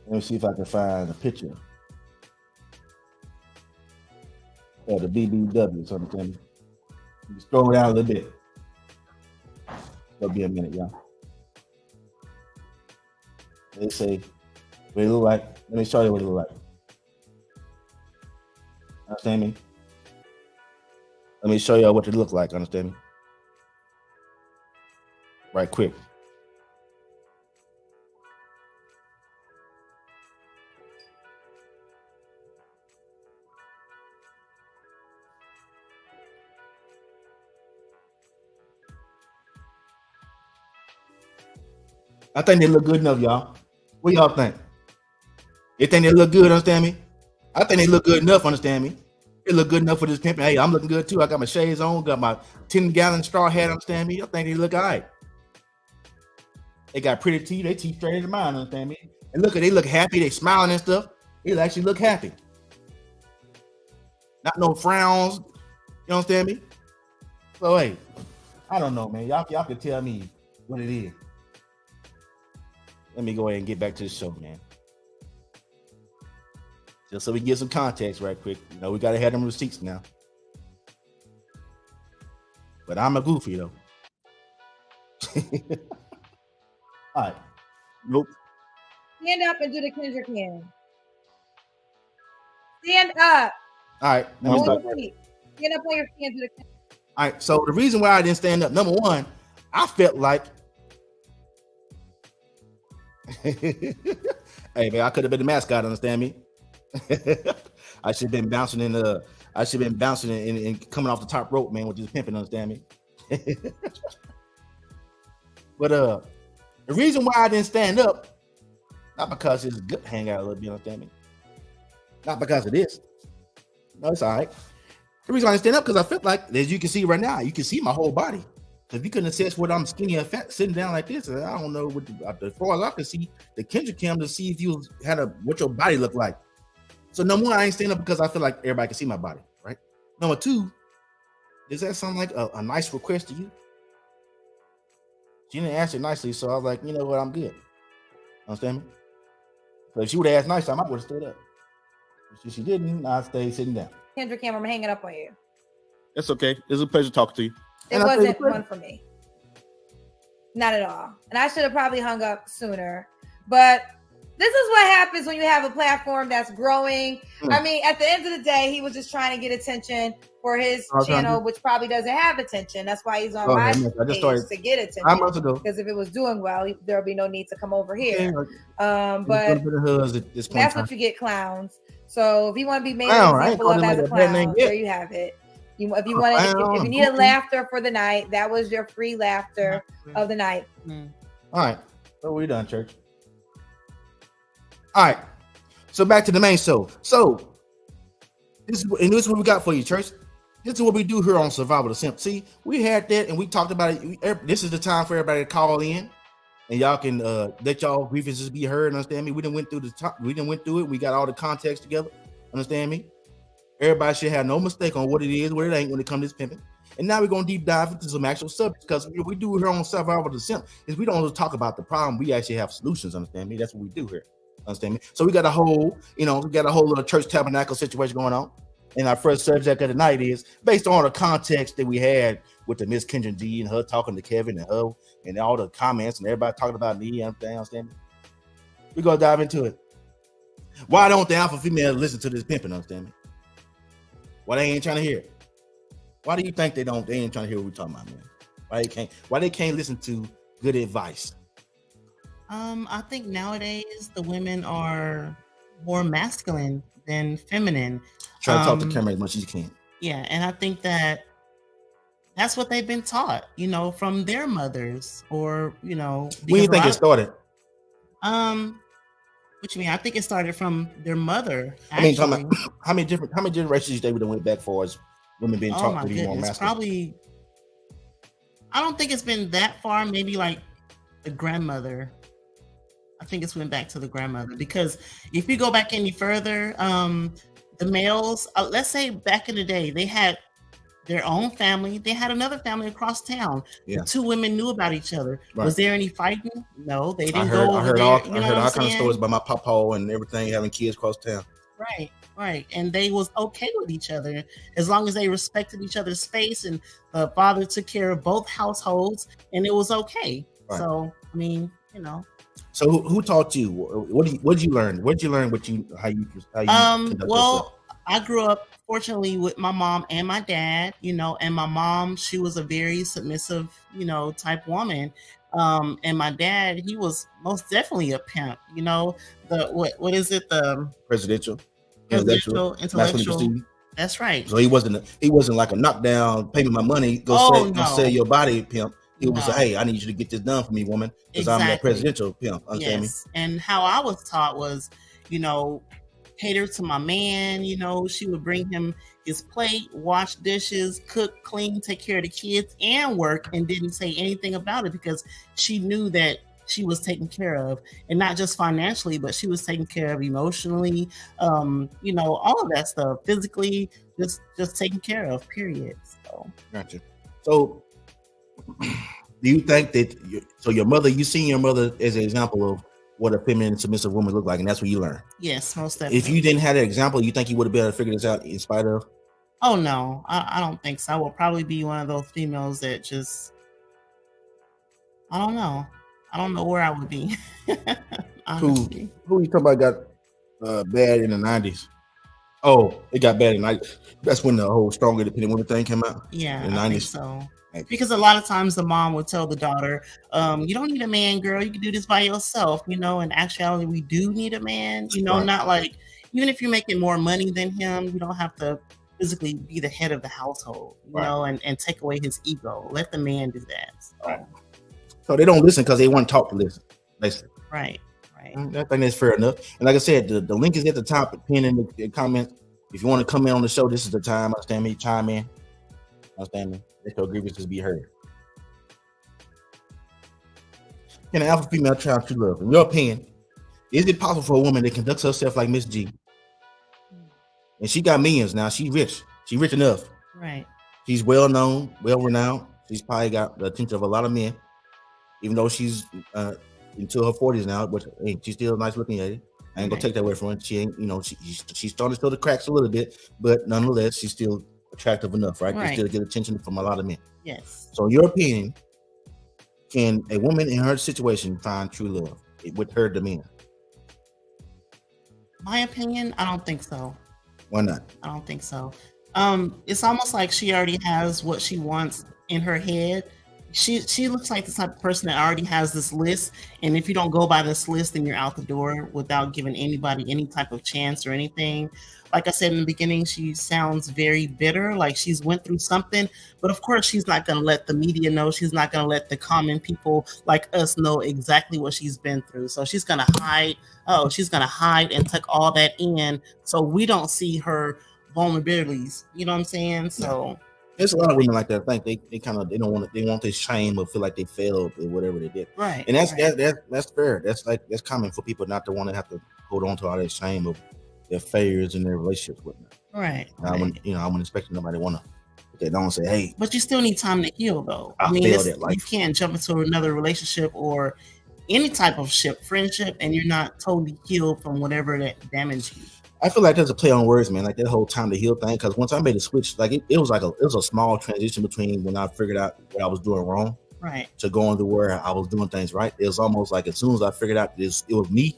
Speaker 3: Let me see if I can find a picture of the BBW. Something. Just throw it down a little bit. It'll be a minute, y'all. They say what it look like. Let me show you what it look like. Understand me? Let me show y'all what it look like. Understand me? Right quick. I think they look good enough, y'all. What y'all think? You think they look good, understand me? I think they look good enough, understand me? They look good enough for this pimping. Hey, I'm looking good too. I got my shades on, got my 10-gallon straw hat, understand me? I think they look all right. They got pretty teeth. They teeth straight into mine, understand me? And they look happy. They smiling and stuff. They actually look happy. Not no frowns. You understand me? So, hey, I don't know, man. Y'all can tell me what it is. Let me go ahead and get back to the show, man. Just so we get some context right quick. You know, we got to have them receipts now. but I'm a goofy though. All right.
Speaker 5: Nope.
Speaker 2: Stand up and do the Kendrick hand. Stand up.
Speaker 3: All right.
Speaker 2: Stand up on your feet and do the Kendrick.
Speaker 3: All right. So the reason why I didn't stand up, number one, I felt like, hey man, I could have been the mascot. Understand me? I should have been bouncing and coming off the top rope, man, with this pimping. Understand me? But the reason why I didn't stand up, not because it's a good hangout a little bit, understand me? Not because of this. No, it's all right. The reason why I didn't stand up, because I felt like, as you can see right now, you can see my whole body. If you couldn't assess whether I'm skinny or fat sitting down like this, I don't know as far as I can see, the Kendrick cam to see if you had what your body looked like. So number one, I ain't stand up because I feel like everybody can see my body, right? Number two, does that sound like a nice request to you? She didn't answer nicely, so I was like, you know what, I'm good. Understand me? So if she would have asked nicely, I might would have stood up. If she didn't, I stayed sitting down.
Speaker 2: Kendrick Cam, I'm hanging up on you.
Speaker 5: That's okay. It's a pleasure talking to you.
Speaker 2: It wasn't one for me. Not at all. And I should have probably hung up sooner. But this is what happens when you have a platform that's growing. I mean, at the end of the day, he was just trying to get attention for his channel, which probably doesn't have attention. That's why he's on my page to get attention. Because if it was doing well, there'll be no need to come over here. But that's what you get, clowns. So if you want to be made an example of as a clown, there you have it. If you need a laughter for the night, that was your free laughter of the night.
Speaker 3: All right. So we're done, church. All right. So back to the main show. So this is what we got for you, church. This is what we do here on Survival the Simp. See, we had that and we talked about it. This is the time for everybody to call in, and y'all can let y'all grievances be heard. Understand me? We didn't went through it. We got all the context together. Understand me? Everybody should have no mistake on what it is, what it ain't when it comes to this pimping. And now we're going to deep dive into some actual subjects, because what we do here on Survival the Simp is we don't just talk about the problem. We actually have solutions. Understand me? That's what we do here. Understand me? So we got a whole little church tabernacle situation going on. And our first subject of the night is based on the context that we had with the Miss Kendra G and her talking to Kevin and her and all the comments and everybody talking about me. Understand me? We're going to dive into it. Why don't the alpha female listen to this pimping? Understand me? Why they ain't trying to hear it? Why do you think they ain't trying to hear what we're talking about, man? Why they can't listen to good advice?
Speaker 4: I think nowadays the women are more masculine than feminine.
Speaker 3: Try to talk to camera as much as you can.
Speaker 4: Yeah, and I think that's what they've been taught, from their mothers, or
Speaker 3: When do you think it started?
Speaker 4: What you mean? I think it started from their mother.
Speaker 3: Actually. I mean, how many generations they would have went back for as women being taught to be more masculine?
Speaker 4: Probably. I don't think it's been that far. Maybe like the grandmother. I think it's went back to the grandmother, because if you go back any further, the males, let's say back in the day, they had their own family. They had another family across town. Yeah. The two women knew about each other. Right. Was there any fighting? No, they didn't go over there. I heard all kinds of stories about my papa and everything, having kids across town. Right. And they was okay with each other as long as they respected each other's space, and the father took care of both households, and it was okay. Right. So, I mean,
Speaker 3: So who taught you? What did you learn? What did you learn? How you
Speaker 4: well, I grew up fortunately with my mom and my dad, and my mom, she was a very submissive, type woman. And my dad, he was most definitely a pimp, what is it? The
Speaker 3: presidential,
Speaker 4: intellectual. That's right.
Speaker 3: So he wasn't like a knockdown, pay me my money, go sell your body, pimp. It was hey, I need you to get this done for me, woman, because I'm that presidential pimp. Understand me?
Speaker 4: And how I was taught was, cater to my man. She would bring him his plate, wash dishes, cook, clean, take care of the kids, and work, and didn't say anything about it, because she knew that she was taken care of, and not just financially, but she was taken care of emotionally. All of that stuff, physically, just taken care of. Period. So,
Speaker 3: gotcha. So, do you think that your mother, you seen your mother as an example of what a feminine submissive woman look like, and that's what you learn?
Speaker 4: Yes, most definitely.
Speaker 3: If you didn't have that example, you think you would have been able to figure this out in spite of?
Speaker 4: Oh no, I don't think so. I will probably be one of those females that just, I don't know. I don't know where I would be.
Speaker 3: Honestly. Who you talking about got bad in the 90s? Oh, it got bad in the 90s. That's when the whole Strong Independent Women thing came out.
Speaker 4: Yeah, in the 90s. I think so. Because a lot of times the mom would tell the daughter, you don't need a man, girl. You can do this by yourself, you know. In actuality, we do need a man, you know, not like, even if you're making more money than him, you don't have to physically be the head of the household, you know, and take away his ego. Let the man do that.
Speaker 3: So they don't listen because they want to talk to listen, basically.
Speaker 4: Right.
Speaker 3: I think that's fair enough. And like I said, the link is at the top. Pin in the comments. If you want to come in on the show, this is the time. Understand me? Chime in. Understand me? Let your grievances be heard. Can an alpha female try true love? In your opinion, is it possible for a woman that conducts herself like Miss G? And she got millions now. She's rich. She's rich enough.
Speaker 4: Right.
Speaker 3: She's well known, well renowned. She's probably got the attention of a lot of men, even though she's into her 40s now. But hey, she's still nice looking at it. I ain't gonna take that away from her. She ain't, you know, she's starting to show the cracks a little bit, but nonetheless, she's still attractive enough, right? To still get attention from a lot of men.
Speaker 4: Yes.
Speaker 3: So, in your opinion, can a woman in her situation find true love with her demeanor?
Speaker 4: My opinion, I don't think so.
Speaker 3: Why not?
Speaker 4: I don't think so. It's almost like she already has what she wants in her head. She looks like the type of person that already has this list, and if you don't go by this list, then you're out the door without giving anybody any type of chance or anything. Like I said in the beginning, she sounds very bitter, like she's went through something, but of course she's not going to let the media know. She's not going to let the common people like us know exactly what she's been through. So she's going to hide. She's going to hide and tuck all that in so we don't see her vulnerabilities. You know what I'm saying? So
Speaker 3: there's a lot of women like that. I think they don't want they want this shame or feel like they failed or whatever they did.
Speaker 4: Right.
Speaker 3: And that's fair. That's common for people not to want to have to hold on to all that shame of their failures in their relationships with them.
Speaker 4: Right.
Speaker 3: I wouldn't expect nobody want to put that down and say, hey.
Speaker 4: But you still need time to heal, though. I mean, you can't jump into another relationship or any type of friendship, and you're not totally healed from whatever that damaged you.
Speaker 3: I feel like there's a play on words, man. Like that whole time to heal thing. Because once I made a switch, like it was a small transition between when I figured out what I was doing wrong,
Speaker 4: right,
Speaker 3: to going to where I was doing things right. It was almost like as soon as I figured out it was me,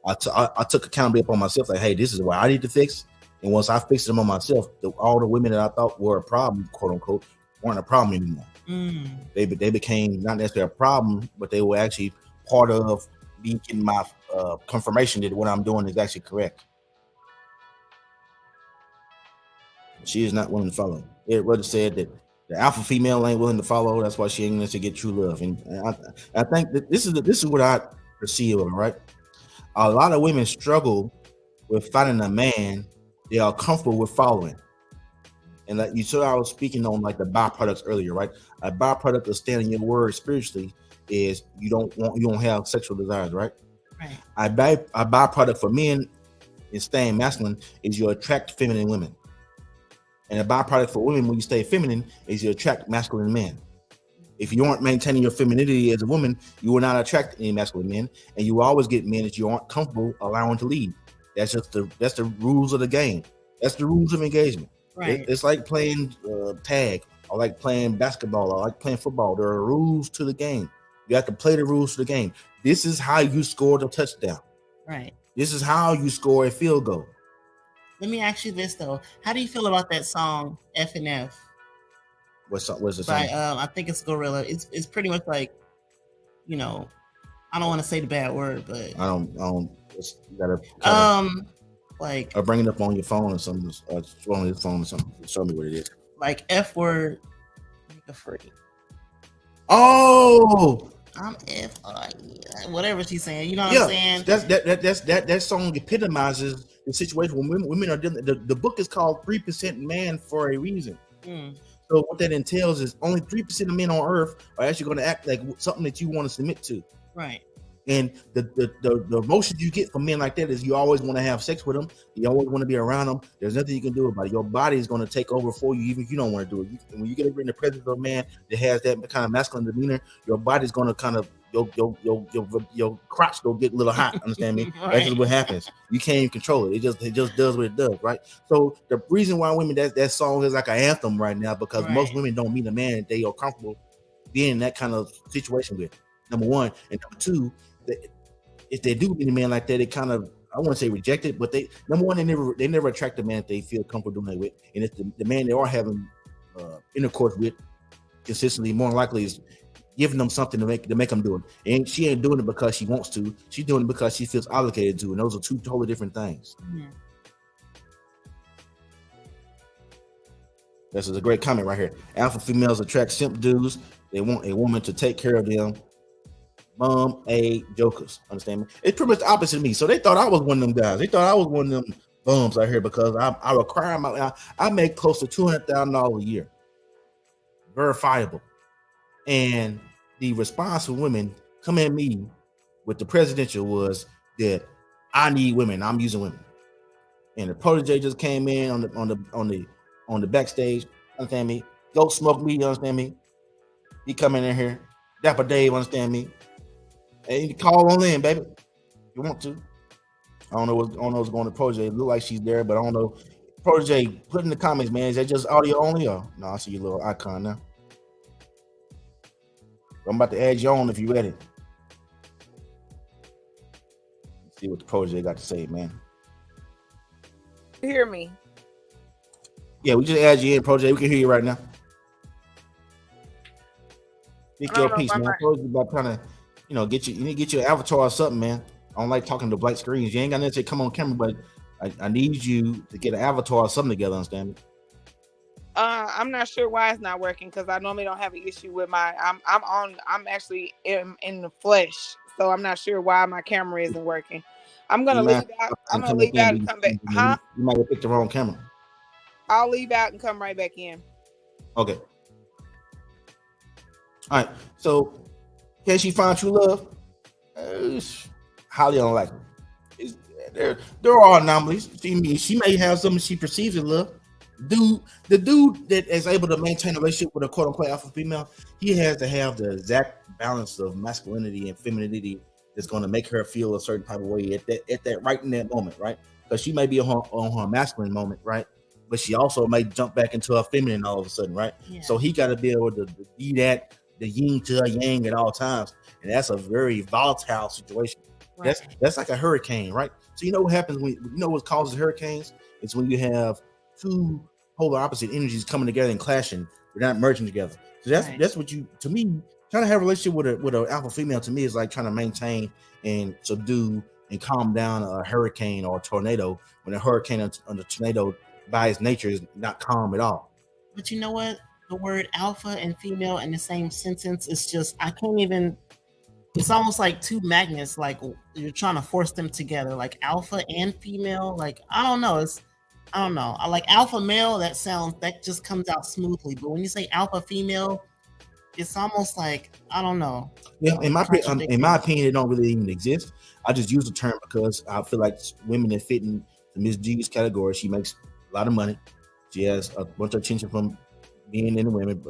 Speaker 3: I took accountability upon myself. Like, hey, this is what I need to fix. And once I fixed them on myself, all the women that I thought were a problem, quote unquote, weren't a problem anymore. They became not necessarily a problem, but they were actually part of me getting my confirmation that what I'm doing is actually correct. She is not willing to follow. Eric Rudder said that the alpha female ain't willing to follow. That's why she ain't willing to get true love. And I think that this is what I perceive of it, right? A lot of women struggle with finding a man they are comfortable with following. And like you saw, I was speaking on like the byproducts earlier, right? A byproduct of standing your word spiritually is you don't have sexual desires, right?
Speaker 4: Right.
Speaker 3: A byproduct for men in staying masculine is you attract feminine women. And a byproduct for women when you stay feminine is you attract masculine men. If you aren't maintaining your femininity as a woman, you will not attract any masculine men, and you will always get men that you aren't comfortable allowing to lead. That's the rules of the game. That's the rules of engagement.
Speaker 4: Right.
Speaker 3: It's like playing tag, or like playing basketball, or like playing football. There are rules to the game. You have to play the rules to the game. This is how you score the touchdown.
Speaker 4: Right.
Speaker 3: This is how you score a field goal.
Speaker 4: Let me ask you this though: how do you feel about that song F and F?
Speaker 3: What's the song?
Speaker 4: I think it's Gorilla. It's pretty much like, you know, I don't want to say the bad word, but
Speaker 3: I don't. You
Speaker 4: gotta like
Speaker 3: or bring it up on your phone or something. On your phone or something. Show me what it is.
Speaker 4: Like F word, nigga free.
Speaker 3: Oh,
Speaker 4: I'm F. Whatever she's saying, you know what I'm saying?
Speaker 3: That song epitomizes the situation when women are dealing. The book is called 3% Man for a reason. So what that entails is only 3% of men on earth are actually going to act like something that you want to submit to.
Speaker 4: Right.
Speaker 3: And the emotions you get from men like that is you always want to have sex with them. You always want to be around them. There's nothing you can do about it. Your body is going to take over for you, even if you don't want to do it. When you get in the presence of a man that has that kind of masculine demeanor, your body's going to kind of your crotch go get a little hot. Understand me? Right. That's just what happens. You can't even control it. It just does what it does, right? So the reason why women that song is like an anthem right now because most women don't meet a man that they are comfortable being in that kind of situation with. Number one, and number two, if they do meet a man like that, they kind of, I wouldn't say reject it, but they never attract a man that they feel comfortable doing it with. And if the man they are having intercourse with consistently, more likely is giving them something to make them do it. And she ain't doing it because she wants to. She's doing it because she feels obligated to. And those are two totally different things. Mm-hmm. This is a great comment right here. Alpha females attract simp dudes. They want a woman to take care of them. Jokers. Understand me? It's pretty much the opposite of me. So they thought I was one of them guys. They thought I was one of them bums out here because I require I make close to $200,000 a year. Verifiable. And the response from women come at me with the presidential was that I need women. I'm using women. And the protege just came in on the backstage. Understand me? Go smoke me. You understand me? He coming in here. Dapper Dave. Understand me? Hey, call on in, baby. You want to? I don't know what's going to protege. It look like she's there, but I don't know. Protege, put in the comments, man. Is that just audio only? Or no? I see your little icon now. I'm about to add you on if you're ready. Let's see what the protege got to say, man.
Speaker 6: You hear me?
Speaker 3: Yeah, we just add you in, protege. We can hear you right now. Speak your piece, man. Protege about trying to, get you. You need to get your avatar or something, man. I don't like talking to black screens. You ain't got nothing to say come on camera, but I need you to get an avatar or something together. Understand me?
Speaker 6: I'm not sure why it's not working because I normally don't have an issue with I'm actually in the flesh, so I'm not sure why my camera isn't working. I'm gonna leave out. I'm gonna leave out and come back. Huh?
Speaker 3: You might have picked the wrong camera.
Speaker 6: I'll leave out and come right back in.
Speaker 3: Okay. All right. So, can she find true love? Highly unlikely. There are anomalies. She may have something she perceives as love. The dude that is able to maintain a relationship with a quote unquote alpha female, he has to have the exact balance of masculinity and femininity that's going to make her feel a certain type of way at that right in that moment, right? Because she may be on her masculine moment, right? But she also may jump back into her feminine all of a sudden, right? Yeah. So he got to be able to be that the yin to her yang at all times, and that's a very volatile situation. Right. That's like a hurricane, right? So you know what happens what causes hurricanes? It's when you have two polar opposite energies coming together and clashing. They're not merging together. So that's what to me, trying to have a relationship with an alpha female to me is like trying to maintain and subdue and calm down a hurricane or a tornado when a hurricane and a tornado by its nature is not calm at all.
Speaker 4: But you know what? The word alpha and female in the same sentence is just, I can't even, it's almost like two magnets, like you're trying to force them together, like alpha and female. Like, I don't know. I like alpha male, that just comes out smoothly. But when you say alpha female, it's almost like, I don't know.
Speaker 3: Yeah, in my opinion, it don't really even exist. I just use the term because I feel like women that fit in the Miss G's category, she makes a lot of money. She has a bunch of attention from being in the women,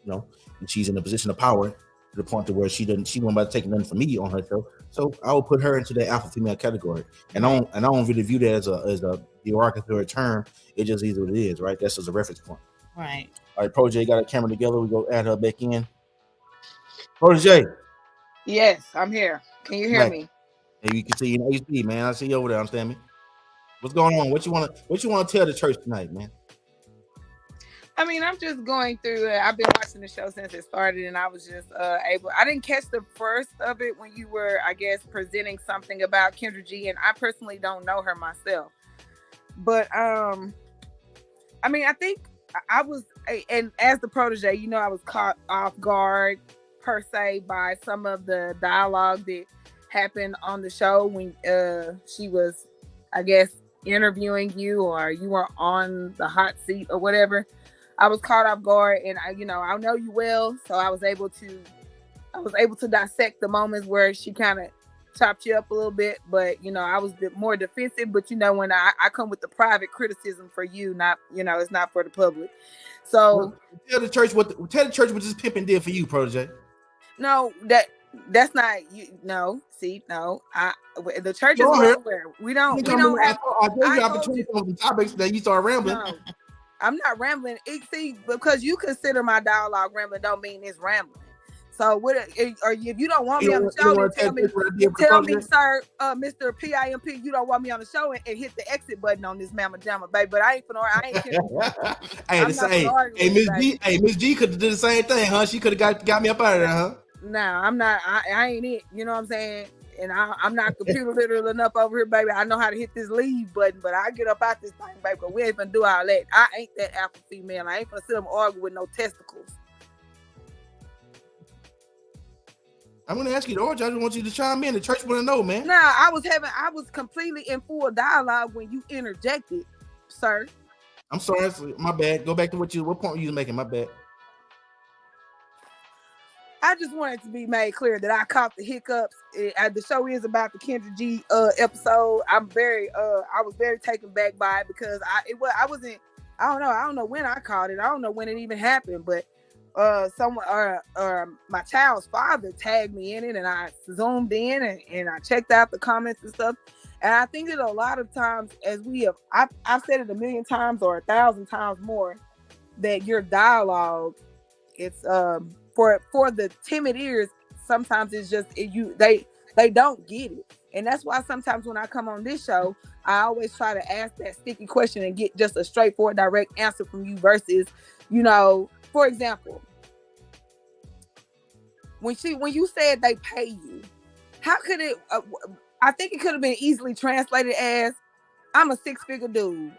Speaker 3: and she's in a position of power to the point to where she won't about to take nothing from me on her show. So I will put her into the alpha female category, and I don't really view that as a derogatory term. It just is what it is, right? That's just a reference point.
Speaker 4: Right.
Speaker 3: All right, Protege got a camera together. We go add her back in. Protege.
Speaker 6: Yes, I'm here. Can you hear me?
Speaker 3: Hey, you can see in HD, man. I see you over there. Understand me? What's going on? What you want to tell the church tonight, man?
Speaker 6: I mean, I'm just going through it. I've been watching the show since it started, and I was just I didn't catch the first of it when you were, I guess, presenting something about Kendra G, and I personally don't know her myself. But, I mean, I think I was, and as the protege, I was caught off guard, per se, by some of the dialogue that happened on the show when she was, I guess, interviewing you, or you were on the hot seat or whatever. I was caught off guard, and I know you well, so I was able to dissect the moments where she kind of chopped you up a little bit, but you know, I was more defensive. But you know, when I come with the private criticism for you, not, you know, it's not for the public. So
Speaker 3: well, tell the church what this pimping did for you, protege.
Speaker 6: No, that's not you. No, see, no, the church is well aware. We don't have.
Speaker 3: I gave you opportunity for the topics that you start rambling.
Speaker 6: No, I'm not rambling. See, because you consider my dialogue rambling, don't mean it's rambling. So what? Or if you don't want me on the show, then tell me, sir, Mr. P.I.M.P, you don't want me on the show and hit the exit button on this mamma jamma, baby. But I ain't
Speaker 3: Hey, Miss G could have did the same thing, huh? She could have got me up out of there, huh?
Speaker 6: No, I'm not. I ain't it. You know what I'm saying? And I'm not computer literate enough over here, baby. I know how to hit this leave button, but I get up out this thing, baby. But we ain't gonna do all that. I ain't that alpha female. I ain't gonna sit up and argue with no testicles.
Speaker 3: I'm gonna ask you, George. I just want you to chime in. The church want to know, man.
Speaker 6: Nah, I was completely in full dialogue when you interjected, sir.
Speaker 3: I'm sorry, my bad. Go back to what point you was making. My bad.
Speaker 6: I just wanted to be made clear that I caught the hiccups. The show is about the Kendra G episode. I was very taken back by it because I don't know when I caught it. I don't know when it even happened, but someone my child's father tagged me in it, and I zoomed in and I checked out the comments and stuff. And I think that a lot of times, as I've said it 1,000,000 times or 1,000 times more, that your dialogue, it's for the timid ears, sometimes it's just they don't get it. And that's why sometimes when I come on this show, I always try to ask that sticky question and get just a straightforward, direct answer from you versus, you know, for example, when you said they pay you, how could it, I think it could have been easily translated as, I'm a 6-figure dude.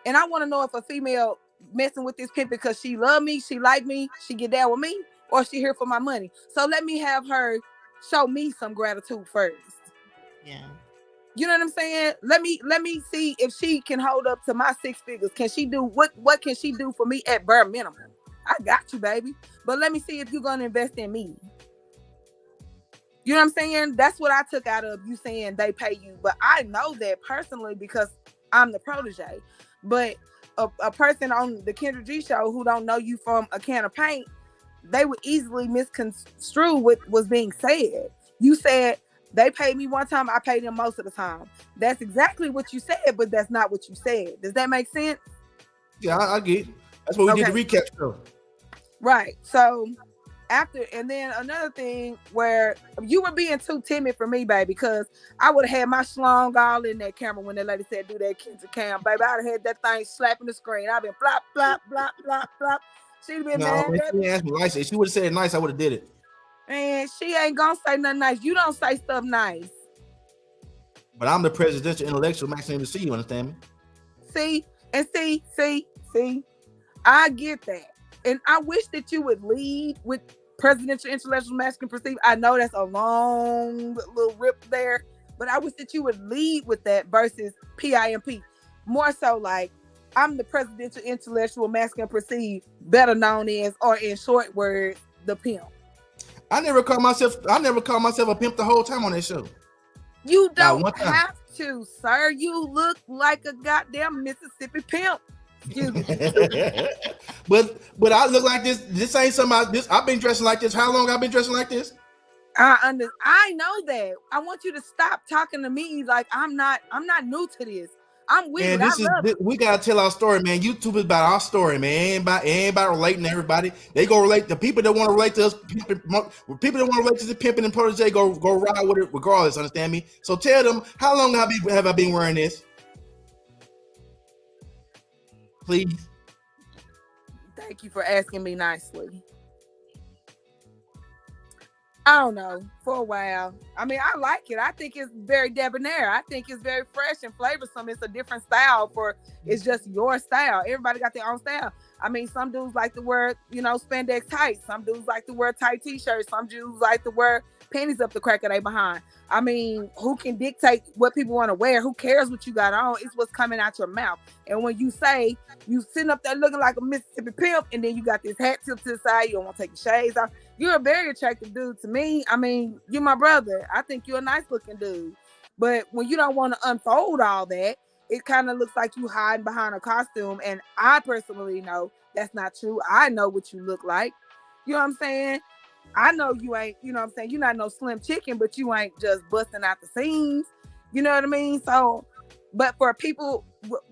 Speaker 6: And I want to know if a female messing with this pimp because she love me, she like me, she get down with me, or she here for my money. So let me have her show me some gratitude first.
Speaker 4: Yeah.
Speaker 6: You know what I'm saying? Let me see if she can hold up to my 6 figures. Can she do what can she do for me at bare minimum? I got you, baby. But let me see if you're gonna invest in me. You know what I'm saying? That's what I took out of you saying they pay you. But I know that personally because I'm the protege. But a person on the Kendra G show who don't know you from a can of paint, they would easily misconstrue what was being said. You said they paid me one time, I paid them most of the time. That's exactly what you said, but that's not what you said. Does that make sense?
Speaker 3: Yeah, I get it. That's what we did the recap show.
Speaker 6: Right. So and then another thing where you were being too timid for me, baby, because I would have had my schlong all in that camera when that lady said do that Kendra cam, baby. I'd have had that thing slapping the screen. I've been flop, flop, flop, flop, flop. She'd have been mad.
Speaker 3: She didn't ask me nice. If she would have said it nice, I would have did it.
Speaker 6: And she ain't gonna say nothing nice. You don't say stuff nice.
Speaker 3: But I'm the presidential intellectual masculinity perceived, you understand me?
Speaker 6: See, I get that. And I wish that you would lead with presidential intellectual masculinity perceived. I know that's a long little rip there, but I wish that you would lead with that versus P.I.M.P. More so like, I'm the presidential intellectual masculine perceived, better known as, or in short words, the pimp.
Speaker 3: I never called myself a pimp the whole time on that show.
Speaker 6: You don't have to, sir. You look like a goddamn Mississippi pimp. Excuse me.
Speaker 3: but I look like this. This ain't somebody. This I've been dressing like this. How long I've been dressing like this?
Speaker 6: I know that. I want you to stop talking to me like I'm not new to this. I'm with it.
Speaker 3: We gotta tell our story, man. YouTube is about our story, man. Ain't about relating to everybody. They go relate. The people that want to relate to us, people that want to relate to the pimping and protege, go ride with it regardless. Understand me? So tell them, how long have I been wearing this? Please.
Speaker 6: Thank you for asking me nicely. I don't know, for a while. I mean, I like it. I think it's very debonair. I think it's very fresh and flavorsome. It's a different style it's just your style. Everybody got their own style. I mean, some dudes like to wear, spandex tights. Some dudes like to wear tight t-shirts. Some dudes like to wear panties up the crack of their behind. I mean, who can dictate what people want to wear? Who cares what you got on? It's what's coming out your mouth. And when you say you sitting up there looking like a Mississippi pimp, and then you got this hat tipped to the side, you don't want to take your shades off. You're a very attractive dude to me. I mean, you're my brother. I think you're a nice looking dude. But when you don't want to unfold all that, it kind of looks like you hiding behind a costume. And I personally know that's not true. I know what you look like. You know what I'm saying? I know you ain't, you know what I'm saying? You're not no slim chicken, but you ain't just busting out the seams. You know what I mean? So, but for people,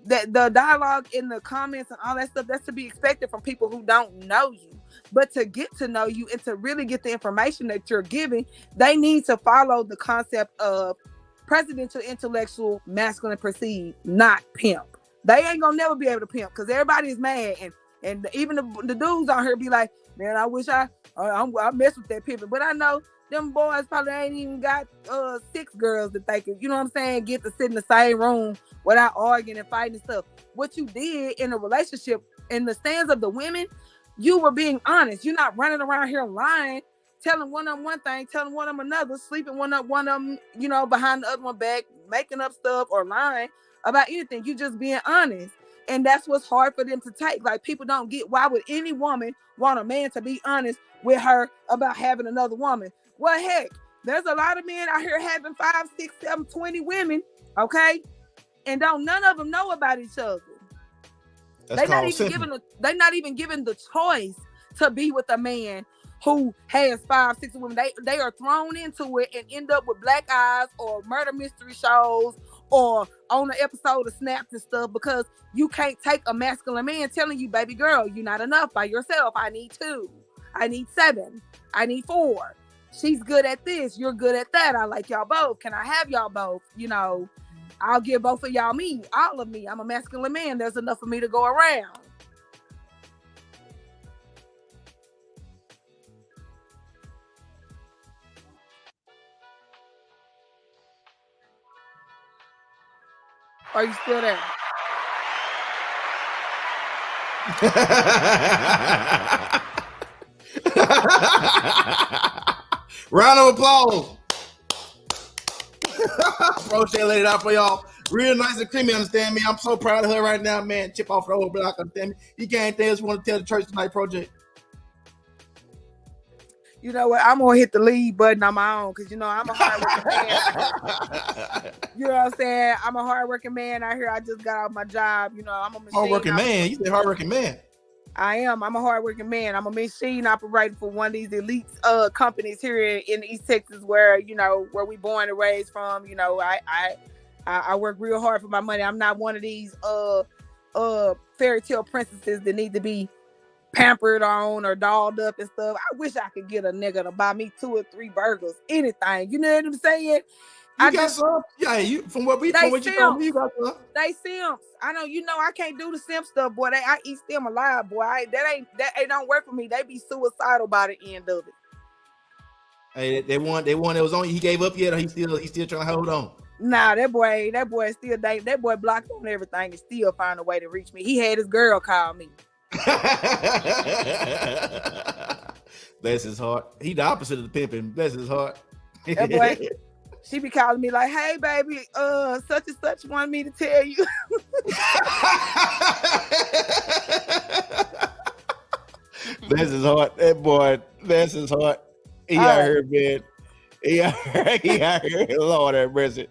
Speaker 6: that the dialogue in the comments and all that stuff, that's to be expected from people who don't know you. But to get to know you and to really get the information that you're giving, they need to follow the concept of presidential intellectual masculine perceived, not pimp. They ain't gonna never be able to pimp because everybody is mad, and even the dudes on here be like, man, I wish I mess with that pimping, but I know them boys probably ain't even got 6 girls that they could, you know what I'm saying, get to sit in the same room without arguing and fighting and stuff. What you did in a relationship, in the stands of the women, you were being honest. You're not running around here lying, telling one of them one thing, telling one of them another, sleeping one of them, behind the other one back, making up stuff or lying about anything. You just being honest. And that's what's hard for them to take. Like, people don't get, why would any woman want a man to be honest with her about having another woman? Well, heck, there's a lot of men out here having 5, 6, 7, 20 women, okay? And none of them know about each other. They're not even given the choice to be with a man who has 5, 6 women. They are thrown into it and end up with black eyes or murder mystery shows or on an episode of Snapped and stuff, because you can't take a masculine man telling you, baby girl, you're not enough by yourself. I need 2. I need 7. I need 4. She's good at this. You're good at that. I like y'all both. Can I have y'all both? I'll give both of y'all me, all of me. I'm a masculine man. There's enough for me to go around. Are you still there?
Speaker 3: Round of applause. Rochelle laid it out for y'all. Real nice and creamy, understand me? I'm so proud of her right now, man. Chip off the whole block, understand me? You got anything else you want to tell the Church Tonight project?
Speaker 6: You know what? I'm gonna hit the lead button on my own because I'm a hardworking man. You know what I'm saying? I'm a hardworking man out here. I just got out my job. I'm a machine.
Speaker 3: Hardworking man. You said hardworking man.
Speaker 6: I am. I'm a hardworking man. I'm a machine operator for one of these elite companies here in East Texas, where where we born and raised from. I work real hard for my money. I'm not one of these fairy tale princesses that need to be pampered on or dolled up and stuff. I wish I could get a nigga to buy me 2 or 3 burgers, anything. You know what I'm saying?
Speaker 3: You got some? Yeah, from what you told me, you got some.
Speaker 6: They simps. I know. I can't do the simp stuff, boy. I eat them alive, boy. That don't work for me. They be suicidal by the end of it.
Speaker 3: Hey, they one that was on you. He gave up yet, or he still trying to hold on?
Speaker 6: Nah, that boy still dating. That boy blocked on everything and still find a way to reach me. He had his girl call me.
Speaker 3: Bless his heart. He the opposite of the pimping. Bless his heart.
Speaker 6: That boy, she be calling me like, "Hey, baby, such and such wanted me to tell you."
Speaker 3: Bless his heart. That boy, bless his heart. He out here, man. He out here. Lord have mercy.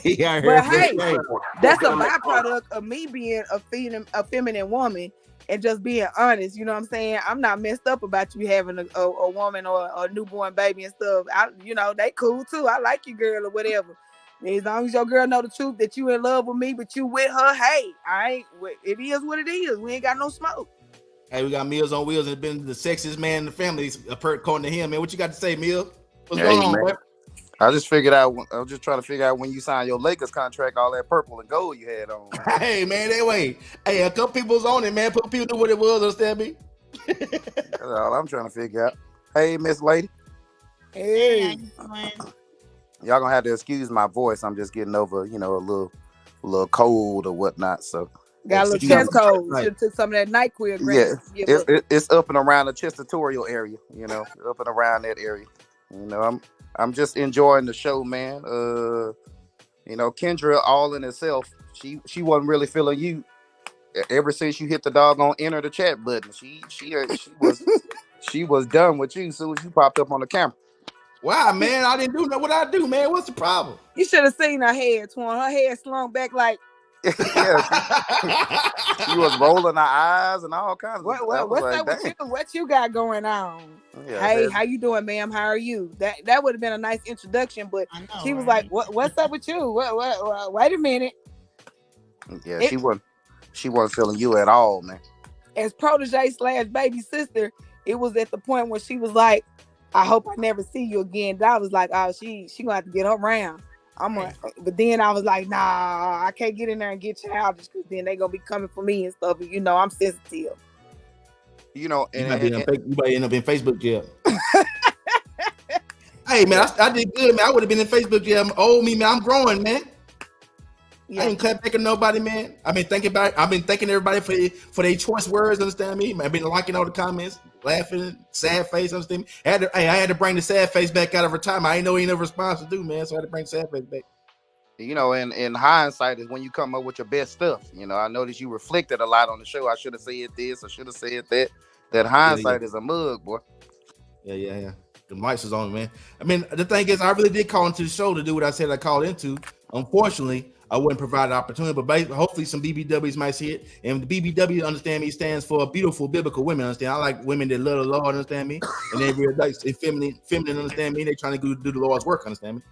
Speaker 3: He out here.
Speaker 6: But hey, that's a byproduct of me being a feminine woman. And just being honest, you know what I'm saying? I'm not messed up about you having a woman or a newborn baby and stuff. They cool too. I like your girl or whatever. As long as your girl know the truth that you in love with me, but you with her, hey, it is what it is. We ain't got no smoke.
Speaker 3: Hey, we got Meals on Wheels and been the sexiest man in the family, according to him, man. What you got to say, Meals? What's going on, man?
Speaker 7: I was just trying to figure out when you signed your Lakers contract, all that purple and gold you had on.
Speaker 3: Hey, man, Hey, a couple people's on it, man. Put people knew what it was, understand me?
Speaker 7: That's all I'm trying to figure out. Hey, Miss Lady.
Speaker 6: Hey.
Speaker 7: Y'all gonna have to excuse my voice. I'm just getting over, a little cold or whatnot. So
Speaker 6: Got a little chest cold. Should have took some of that NyQuil.
Speaker 7: Yeah, it's up and around the chestatorial area. Up and around that area. I'm just enjoying the show, man. Kendra, all in itself, she wasn't really feeling you ever since you hit the doggone enter the chat button. She was done with you as soon as you popped up on the camera.
Speaker 3: Wow, man, I didn't do what I do, man. What's the problem?
Speaker 6: You should have seen her head, Twan. Her head slung back like.
Speaker 7: Yeah, she was rolling her eyes and all kinds of
Speaker 6: stuff. What's up with you? What you got going on? Yeah, hey, how you doing, ma'am? How are you? That would have been a nice introduction, but she was like, "What's up with you? Wait a minute."
Speaker 7: Yeah, she wasn't feeling you at all, man.
Speaker 6: As protege / baby sister, it was at the point where she was like, "I hope I never see you again." And I was like, "Oh, she gonna have to get her round." But then I was like, nah, I can't get in there and get childish because then they gonna be coming for me and stuff. I'm sensitive.
Speaker 7: You might
Speaker 3: end up in Facebook jail. Hey man, I did good, man. I would have been in Facebook jail. Oh me, man, I'm growing, man. Yeah. I ain't clap back at nobody, man. I've been thanking everybody for their choice words. Understand me? I've been liking all the comments, laughing, sad face. Understand me? I had to bring the sad face back out of retirement. I ain't know any other response to do, man. So I had to bring the sad face back.
Speaker 7: In hindsight is when you come up with your best stuff. I noticed you reflected a lot on the show. I should have said this. I should have said that. That hindsight is a mug, boy.
Speaker 3: Yeah. The mics is on, man. I mean, the thing is, I really did call into the show to do what I said I called into. Unfortunately, I wouldn't provide the opportunity, but hopefully some BBWs might see it. And the BBW, understand me, stands for beautiful biblical women. Understand? I like women that love the Lord. Understand me? And they real nice, they feminine. Understand me? They trying to do the Lord's work. Understand me?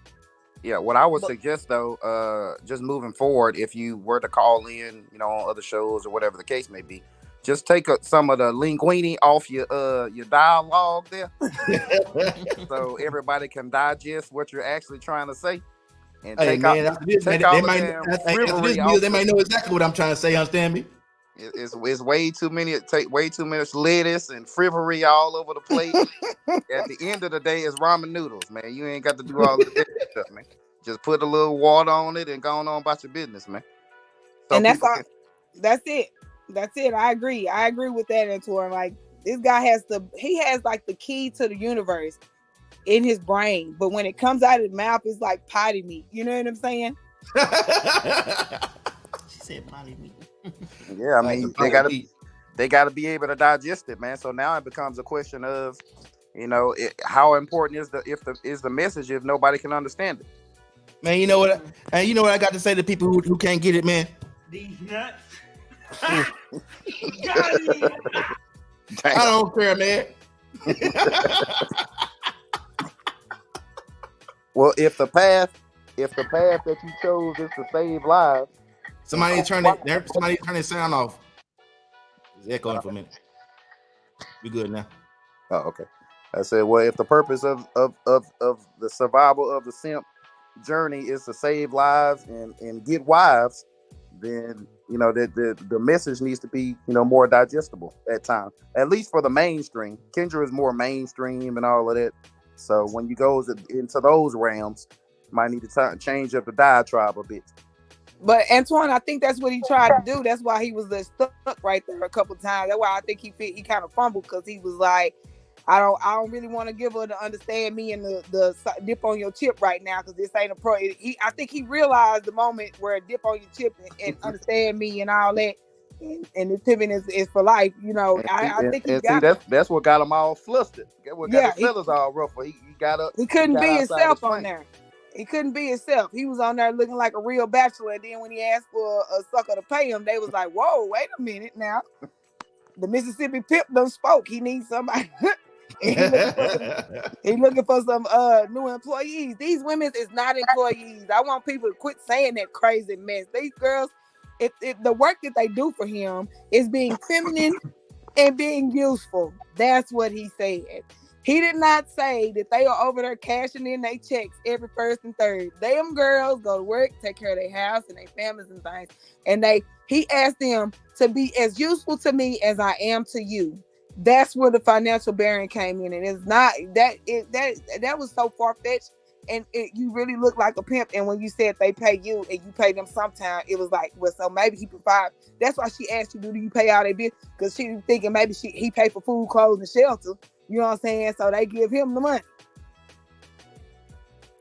Speaker 7: Yeah. What I would suggest though, just moving forward, if you were to call in, on other shows or whatever the case may be, just take some of the linguini off your dialogue there, so everybody can digest what you're actually trying to say. And they might know
Speaker 3: exactly what I'm trying to say. Understand me?
Speaker 7: It's way too many. Take way too much lettuce and frivolory all over the plate. At the end of the day, it's ramen noodles, man. You ain't got to do all of that stuff, man. Just put a little water on it and go on about your business, man.
Speaker 6: And that's all. That's it. That's it. I agree with that, Antoine. Like, this guy has like the key to the universe in his brain, but when it comes out of his mouth, it's like potty meat. You know what I'm saying?
Speaker 4: She said potty meat.
Speaker 7: Yeah, I mean, they gotta be able to digest it, man. So now it becomes a question of, how important is the message if nobody can understand it?
Speaker 3: Man, you know what I got to say to people who can't get it, man?
Speaker 4: These nuts.
Speaker 3: I don't care, man.
Speaker 7: Well, if the path that you chose is to save lives,
Speaker 3: somebody turn their sound off. It's echoing for a minute. We good now.
Speaker 7: Oh, okay. I said, well, if the purpose of the survival of the simp journey is to save lives and get wives, then the message needs to be more digestible at times, at least for the mainstream. Kendra is more mainstream and all of that, so when you go into those realms, you might need to change up the diatribe a bit.
Speaker 6: But Antoine, I think that's what he tried to do. That's why he was stuck right there a couple of times. That's why I think he kind of fumbled, because he was like, I don't really want to give her to understand me and the dip on your chip right now, because this ain't a pro. I think he realized the moment where dip on your chip and understand me and all that, and the tipping is for life. I think he got
Speaker 7: that's what got him all flustered. What got his feathers all ruffled. He got up.
Speaker 6: He couldn't be himself on there. He couldn't be himself. He was on there looking like a real bachelor. And then when he asked for a sucker to pay him, they was like, "Whoa, wait a minute now. The Mississippi Pimp done spoke. He needs somebody." He looking for some new employees. These women is not employees. I want people to quit saying that crazy mess. These girls, the work that they do for him is being feminine and being useful. That's what he said. He did not say that they are over there cashing in their checks every first and third. Them girls go to work, take care of their house and their families and things. And he asked them to be as useful to me as I am to you. That's where the financial bearing came in, and it's not that was so far-fetched you really look like a pimp. And when you said they pay you and you pay them sometime, it was like, well, so maybe he provide. That's why she asked you, do you pay all their bills? Because she was thinking maybe he pay for food, clothes, and shelter. You know what I'm saying? So they give him the money.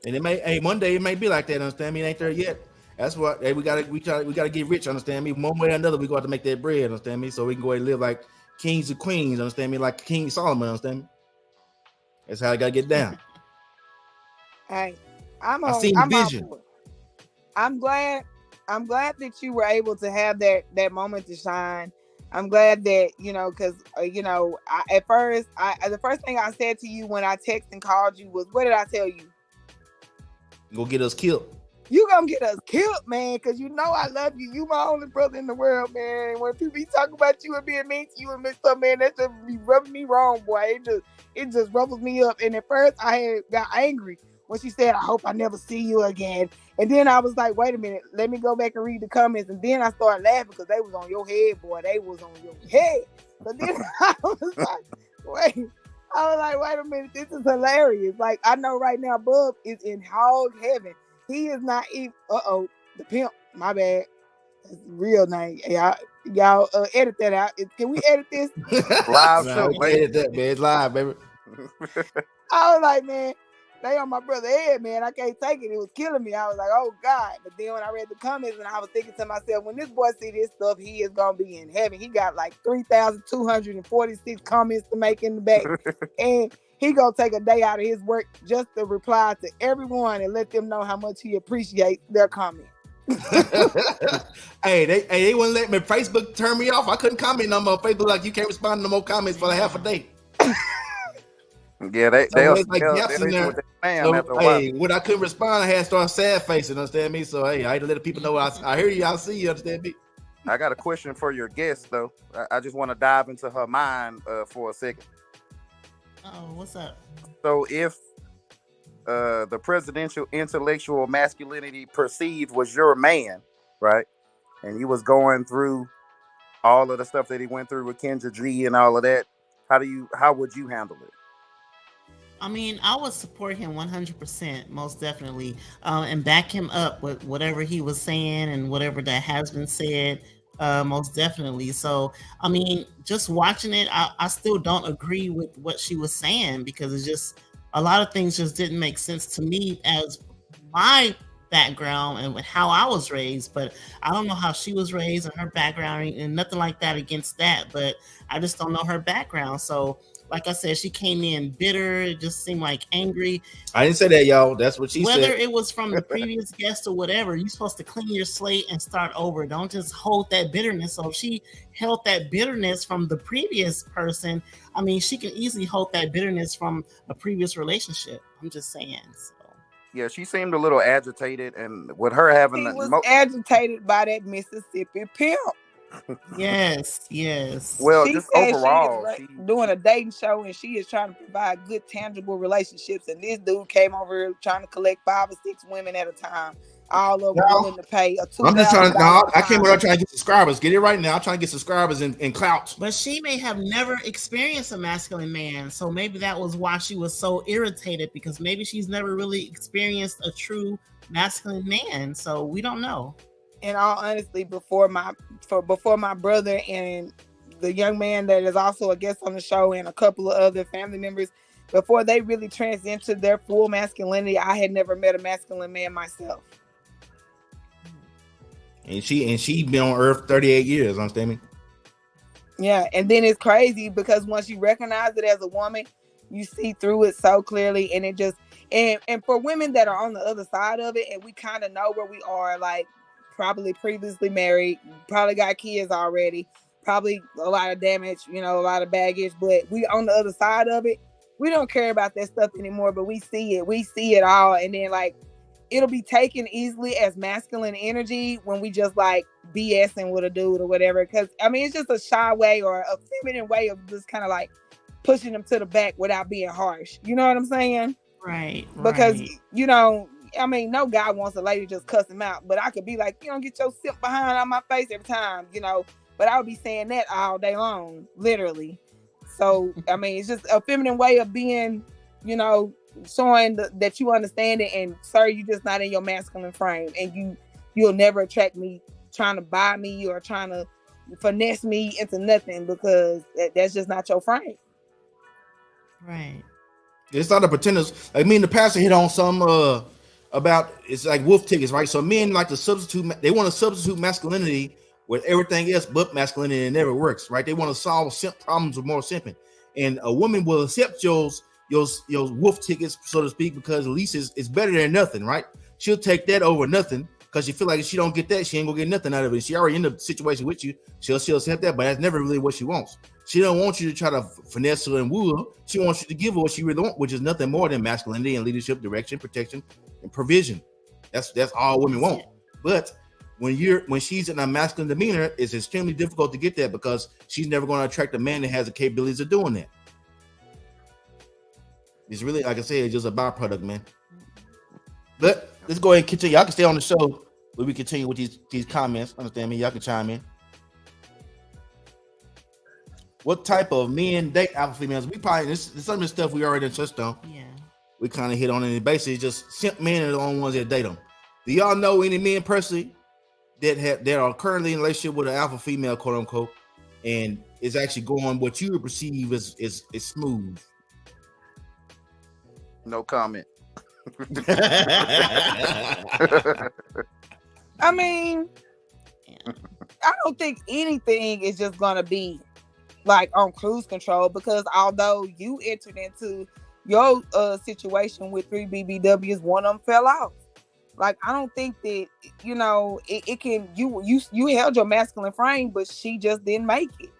Speaker 3: And it may, one day it may be like that. Understand me? It ain't there yet. That's what we gotta get rich. Understand me? One way or another, we got to make that bread. Understand me? So we can go and live like kings and queens. Understand me? Like King Solomon. Understand me? That's how I gotta get down.
Speaker 6: Hey, I'm
Speaker 3: vision.
Speaker 6: I'm glad that you were able to have that moment to shine. I'm glad that, because, at first, the first thing I said to you when I texted and called you was, what did I tell you?
Speaker 3: Go get us killed.
Speaker 6: You gonna get us killed, man, because you know I love you. You my only brother in the world, man. When people be talking about you and being mean to you and messed up, man, that just be rubbing me wrong, boy. It just ruffles me up. And at first, I got angry when she said, I hope I never see you again. And then I was like, wait a minute, let me go back and read the comments. And then I started laughing because they was on your head, boy. They was on your head. But then I was like, wait a minute, this is hilarious. Like, I know right now, Bub is in hog heaven. He is not even, the pimp, my bad. That's the real name. Y'all edit that out. Can we edit this?
Speaker 7: Live show,
Speaker 3: edit that, man. It's live, baby.
Speaker 6: I was like, man, they on my brother head, man. I can't take it. It was killing me. I was like, oh God. But then when I read the comments and I was thinking to myself, when this boy see this stuff, he is gonna be in heaven. He got like 3,246 comments to make in the back. And he gonna take a day out of his work just to reply to everyone and let them know how much he appreciates their comment.
Speaker 3: Hey, they wouldn't let me. Facebook turn me off. I couldn't comment no more. Facebook like, you can't respond to no more comments for half a day.
Speaker 7: Yeah,
Speaker 3: they'll when I couldn't respond, I had to start sad facing. Understand me? So hey, I had to let people know I hear you. I see you. Understand me?
Speaker 7: I got a question for your guest though. I just want to dive into her mind for a second.
Speaker 4: Oh, what's up?
Speaker 7: So if the presidential intellectual masculinity perceived was your man, right? And he was going through all of the stuff that he went through with Kendra G and all of that, how would you handle it?
Speaker 4: I mean, I would support him 100%, most definitely, and back him up with whatever he was saying and whatever that has been said, most definitely. So, I mean, just watching it, I still don't agree with what she was saying because it's just a lot of things just didn't make sense to me as my background and how I was raised. But I don't know how she was raised and her background and nothing like that against that. But I just don't know her background. So, like I said, she came in bitter. It just seemed like angry.
Speaker 3: I didn't say that, y'all. That's what she
Speaker 4: said.
Speaker 3: Whether
Speaker 4: it was from the previous guest or whatever, you're supposed to clean your slate and start over. Don't just hold that bitterness. So if she held that bitterness from the previous person, I mean, she can easily hold that bitterness from a previous relationship. I'm just saying. So.
Speaker 7: Yeah, she seemed a little agitated, and with her having
Speaker 6: she was agitated by that Mississippi pimp.
Speaker 4: Yes.
Speaker 7: Well,
Speaker 6: she
Speaker 7: just overall,
Speaker 6: she is doing a dating show and she is trying to provide good, tangible relationships. And this dude came over here trying to collect 5 or 6 women at a time. All of them willing to pay a $2,000.
Speaker 3: I'm just trying. No, I came over trying to get subscribers. Get it right now. I'm trying to get subscribers and clout.
Speaker 4: But she may have never experienced a masculine man, so maybe that was why she was so irritated because maybe she's never really experienced a true masculine man. So we don't know.
Speaker 6: In all honesty, before my brother and the young man that is also a guest on the show and a couple of other family members, before they really transcend to their full masculinity, I had never met a masculine man myself.
Speaker 3: And she been on Earth 38 years, understand me?
Speaker 6: Yeah, and then it's crazy because once you recognize it as a woman, you see through it so clearly, and it just and for women that are on the other side of it, and we kind of know where we are, like. Probably previously married, probably got kids already, probably a lot of damage, a lot of baggage, but we on the other side of it, we don't care about that stuff anymore, but we see it all. And then like, it'll be taken easily as masculine energy when we just like BSing with a dude or whatever. Cause I mean, it's just a shy way or a feminine way of just kind of like pushing them to the back without being harsh. You know what I'm saying?
Speaker 4: Right.
Speaker 6: Because, I mean, no guy wants a lady to just cuss him out, but I could be like, get your simp behind on my face every time, but I would be saying that all day long, literally. So, I mean, it's just a feminine way of being, showing that you understand it, and sir, you just not in your masculine frame, and you'll never attract me trying to buy me or trying to finesse me into nothing, because that's just not your frame.
Speaker 4: Right.
Speaker 3: It's not a pretenders. Like me and the pastor hit on some about, it's like wolf tickets, right? So men like to substitute, they want to substitute masculinity with everything else but masculinity, and it never works, right? They want to solve simp problems with more simping. And a woman will accept your wolf tickets, so to speak, because at least it's better than nothing, right? She'll take that over nothing, because she feel like if she don't get that, she ain't gonna get nothing out of it. She already in the situation with you. She'll accept that, but that's never really what she wants. She don't want you to try to finesse her and woo her. She wants you to give her what she really wants, which is nothing more than masculinity and leadership, direction, protection, and provision. That's all women want. But when she's in a masculine demeanor, it's extremely difficult to get that, because she's never going to attract a man that has the capabilities of doing that. It's really, like I said, it's just a byproduct, man. But let's go ahead and continue. Y'all can stay on the show, but we continue with these comments. Understand me? Y'all can chime in. What type of men date alpha females? We probably, this some of the stuff we already touched on.
Speaker 4: Yeah.
Speaker 3: We kind of hit on it. Basically, just simp men are the only ones that date them. Do y'all know any men personally that are currently in a relationship with an alpha female, quote unquote, and is actually going what you would perceive as smooth?
Speaker 7: No comment.
Speaker 6: I mean, I don't think anything is just gonna be like on cruise control, because although you entered into your situation with 3 BBWs, one of them fell off. Like, I don't think that, you know, it can, you held your masculine frame, but she just didn't make it.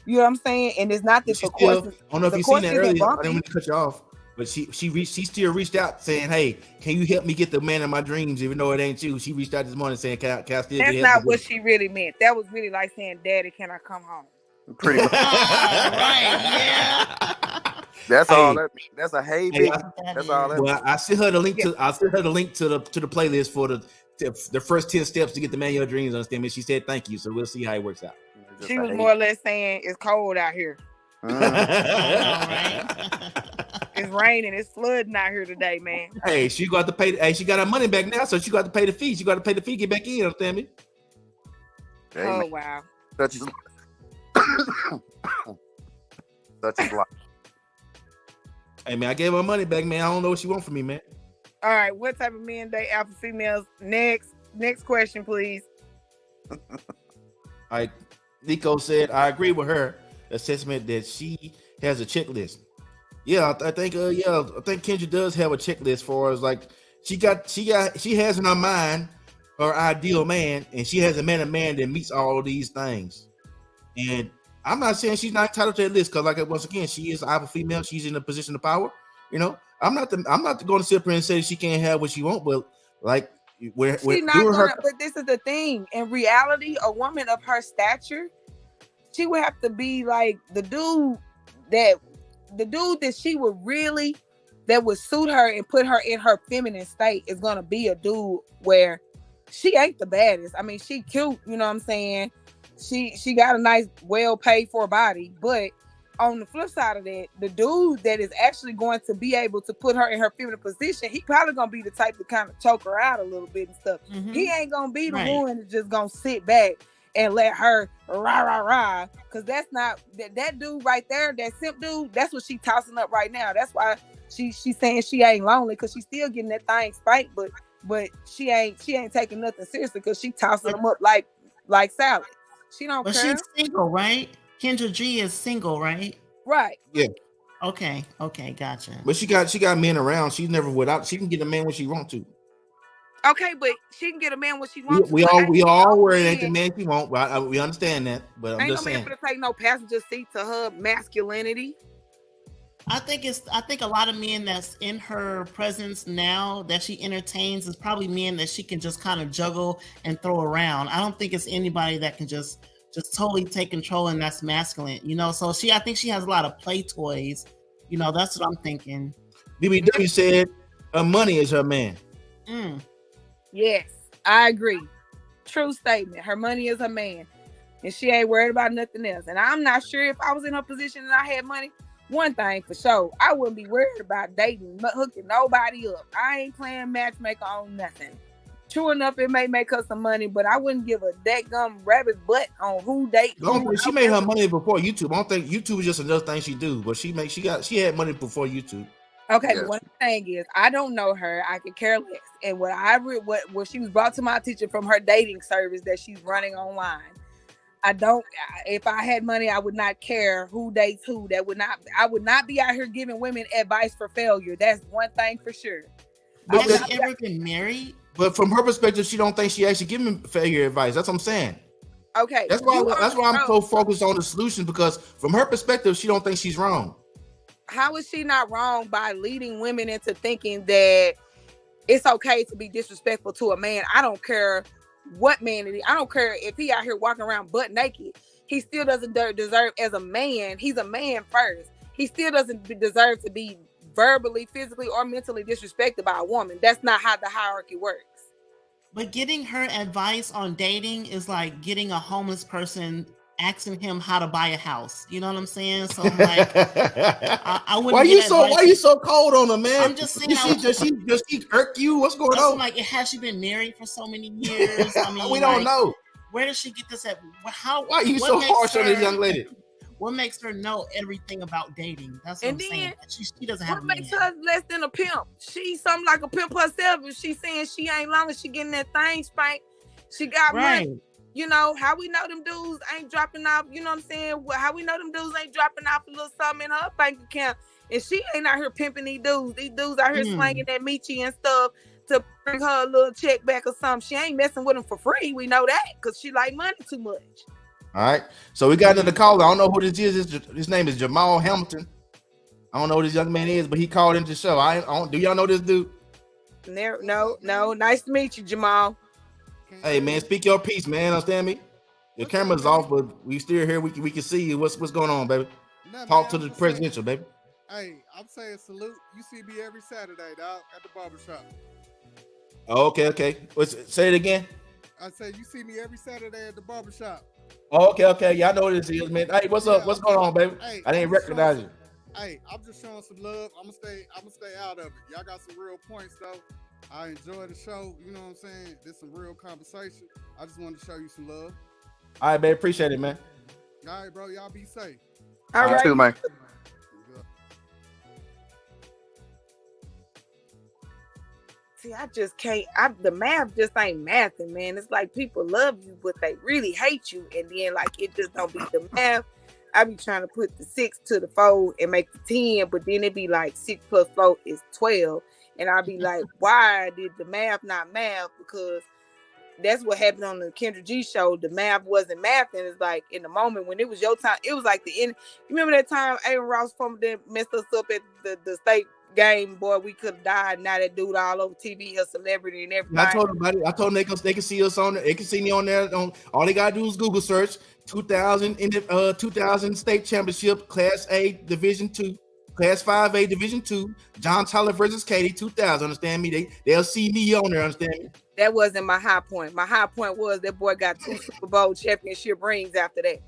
Speaker 6: You know what I'm saying? And it's not that the course. I
Speaker 3: don't know if you seen that earlier. I didn't want to cut you off, but she still reached out saying, "Hey, can you help me get the man of my dreams?" Even though it ain't you, she reached out this morning saying, "Can I still?"
Speaker 6: That's not what she really meant. That was really like saying, "Daddy, can I come home?"
Speaker 7: Pretty much.
Speaker 4: Right, yeah.
Speaker 7: That's all. That's a baby. That's all.
Speaker 3: Well, I sent her the link to. I sent her the link to the playlist for the first 10 steps to get the man of your dreams. Understand me? She said thank you. So we'll see how it works out.
Speaker 6: She was more or less saying it's cold out here. It's raining. It's flooding out here today, man.
Speaker 3: Hey, she got to pay. Hey, she got her money back now, so she got to pay the fee. She got to pay the fee, get back in. Understand me?
Speaker 7: Hey,
Speaker 6: oh
Speaker 7: man.
Speaker 6: wow.
Speaker 7: Such is life.
Speaker 3: Hey man, I gave her money back, man. I don't know what she want from me, man.
Speaker 6: All right, what type of men date alpha females? Next question, please.
Speaker 3: All right, Nico said, I agree with her assessment that she has a checklist. Yeah, I think Kendra does have a checklist for us. Like she has in her mind her ideal man, and she has a man that meets all of these things. And I'm not saying she's not entitled to that list, because, like, once again, she is an alpha female. She's in a position of power. You know, I'm not going to sit up here and say she can't have what she wants, but like, we're
Speaker 6: not gonna. But this is the thing. In reality, a woman of her stature, she would have to be like the dude that she would really, that would suit her and put her in her feminine state, is gonna be a dude where she ain't the baddest. I mean, she cute. You know what I'm saying? She got a nice, well paid for body, but on the flip side of that, the dude that is actually going to be able to put her in her feminine position, he probably gonna be the type to kind of choke her out a little bit and stuff. Mm-hmm. He ain't gonna be the one that's just gonna sit back and let her rah, because that's not that dude right there, that simp dude. That's what she tossing up right now. That's why she's saying she ain't lonely, because she's still getting that thing spanked, but she ain't taking nothing seriously, because she tossing them up like salad. She don't care. But
Speaker 4: she's single, right? Kendra G is single, right?
Speaker 6: Right.
Speaker 3: Yeah.
Speaker 4: Okay, gotcha.
Speaker 3: But she got men around. She's never without. She can get a man when she want to.
Speaker 6: Okay, but she can get a man when she wants to.
Speaker 3: We all worry ain't the man she want. We understand that, but I'm just saying.
Speaker 6: Ain't no man to take no passenger seat to her masculinity.
Speaker 4: I think a lot of men that's in her presence now that she entertains is probably men that she can just kind of juggle and throw around. I don't think it's anybody that can just totally take control and that's masculine, you know. So I think she has a lot of play toys, you know. That's what I'm thinking.
Speaker 3: BBW said her money is her man.
Speaker 6: Yes, I agree. True statement. Her money is her man, and she ain't worried about nothing else. And I'm not sure if I was in her position and I had money, one thing for sure, I wouldn't be worried about dating, hooking nobody up. I ain't playing matchmaker on nothing. True enough, it may make her some money, but I wouldn't give a dadgum rabbit butt on who date.
Speaker 3: She made her money before YouTube. I don't think YouTube is just another thing she do, but she had money before YouTube.
Speaker 6: Okay, yes. But one thing is, I don't know her. I could care less. And what she was brought to my attention from her dating service that she's running online. If I had money, I would not care who dates who. I would not be out here giving women advice for failure. That's one thing for sure.
Speaker 4: Has she ever been married?
Speaker 3: But from her perspective, she don't think she actually giving failure advice. That's what I'm saying.
Speaker 6: Okay.
Speaker 3: That's why I'm so focused on the solution, because from her perspective, she don't think she's wrong.
Speaker 6: How is she not wrong by leading women into thinking that it's okay to be disrespectful to a man? I don't care what man it is. I don't care if he out here walking around butt naked. He still doesn't deserve, as a man, he's a man first. He still doesn't deserve to be verbally, physically, or mentally disrespected by a woman. That's not how the hierarchy works.
Speaker 4: But getting her advice on dating is like getting a homeless person asking him how to buy a house. You know what I'm saying? So I'm like, I wouldn't.
Speaker 3: Why are you so cold on her, man?
Speaker 4: I'm just saying.
Speaker 3: Does she irk you? What's going on?
Speaker 4: Like, has she been married for so many years? I mean,
Speaker 3: we don't know.
Speaker 4: Where does she get this at?
Speaker 3: Why are you so harsh on this young lady?
Speaker 4: What makes her know everything about dating? That's what I'm saying. She doesn't have.
Speaker 6: What makes her less than a pimp? She's something like a pimp herself. If she's saying she ain't long as she getting that thing spanked, she got money. You know, how we know them dudes ain't dropping off, you know what I'm saying? How we know them dudes ain't dropping off a little something in her bank account. And she ain't out here pimping these dudes. These dudes out here slanging that Michi and stuff to bring her a little check back or something. She ain't messing with them for free. We know that because she like money too much.
Speaker 3: All right. So we got another caller. I don't know who this is. His name is Jamal Hamilton. I don't know who this young man is, but he called into the show. Do y'all know this dude?
Speaker 6: No. Nice to meet you, Jamal.
Speaker 3: Hey man, speak your piece, man. Understand me? Your camera's off, but we still here. We can see you. What's going on, baby? Talk to the presidential, baby.
Speaker 8: Hey, I'm saying salute. You see me every Saturday, dog, at the barbershop.
Speaker 3: Oh, okay. Say it again.
Speaker 8: I say you see me every Saturday at the barbershop.
Speaker 3: Oh, okay. Y'all know what this is, man. Hey, what's up? What's going on, baby?
Speaker 8: Hey,
Speaker 3: I didn't recognize you.
Speaker 8: Hey, I'm just showing some love. I'm gonna stay out of it. Y'all got some real points though. I enjoy the show. You know what I'm saying? This some real conversation. I just wanted to show you some love.
Speaker 3: All right, babe. Appreciate it, man.
Speaker 8: All right, bro. Y'all be safe.
Speaker 6: All right,
Speaker 7: too, man.
Speaker 6: See, I just can't. The math just ain't mathing, man. It's like people love you, but they really hate you, and then like it just don't be the math. I be trying to put the 6 to the 4 and make the 10, but then it be like 6 plus 4 is 12. And I'll be like, why did the math not math? Because that's what happened on the Kendra G show. The math wasn't math. And it's like in the moment when it was your time, it was like the end. You remember that time Aaron Ross from them messed us up at the state game? Boy, we could have died. Now that dude all over TV, a celebrity and everything.
Speaker 3: I told them they can see us on there. They can see me on there. All they gotta do is Google search 2000 in the 2000 state championship, Class A Division 2. Class 5A Division 2, John Tyler versus Katie 2000. Understand me? They'll see me on there. Understand me?
Speaker 6: That wasn't my high point. My high point was that boy got 2 Super Bowl championship rings after that.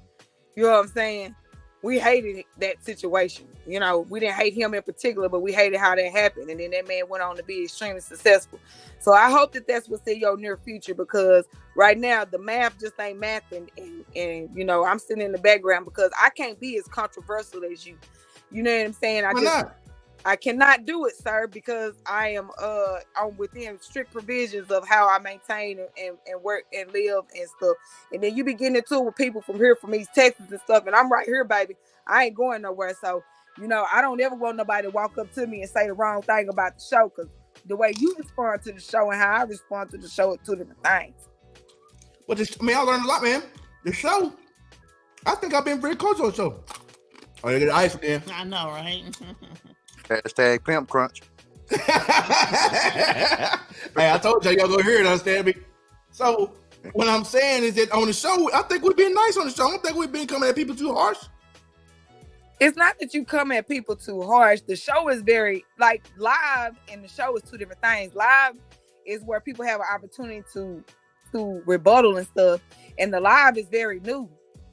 Speaker 6: You know what I'm saying? We hated that situation. You know, we didn't hate him in particular, but we hated how that happened. And then that man went on to be extremely successful. So I hope that that's what's in your near future, because right now the math just ain't mathing. And you know, I'm sitting in the background because I can't be as controversial as you. You know what I'm saying? I cannot do it, sir, because I am I'm within strict provisions of how I maintain and work and live and stuff. And then you be getting into it with people from here, from East Texas and stuff, and I'm right here, baby. I ain't going nowhere. So, you know, I don't ever want nobody to walk up to me and say the wrong thing about the show, because the way you respond to the show and how I respond to the show are 2 different things.
Speaker 3: Well, I learned a lot, man. The show, I think I've been very close on the show. Oh, you get the ice again.
Speaker 4: I know, right?
Speaker 7: Hashtag Pimp Crunch.
Speaker 3: Hey, I told y'all go hear it, understand me? So what I'm saying is that on the show, I think we've been nice on the show. I don't think we've been coming at people too harsh.
Speaker 6: It's not that you come at people too harsh. The show is very, like, live, and the show is 2 different things. Live is where people have an opportunity to rebuttal and stuff. And the live is very new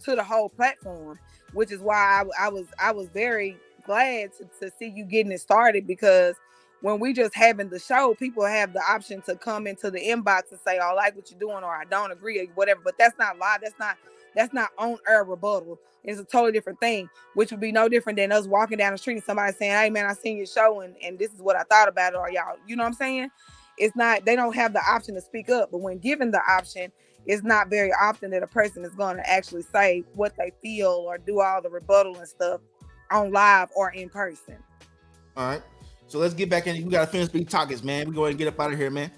Speaker 6: to the whole platform, which is why I was very glad to see you getting it started, because when we just having the show, people have the option to come into the inbox and say, I like what you're doing, or I don't agree, or whatever. But that's not live. That's not on air rebuttal. It's a totally different thing, which would be no different than us walking down the street and somebody saying, hey man, I seen your show and this is what I thought about it, or y'all, you know what I'm saying? It's not, they don't have the option to speak up, but when given the option, it's not very often that a person is going to actually say what they feel or do all the rebuttal and stuff on live or in person.
Speaker 3: All right. So let's get back in. We got to finish these topics, man. We go ahead and get up out of here, man.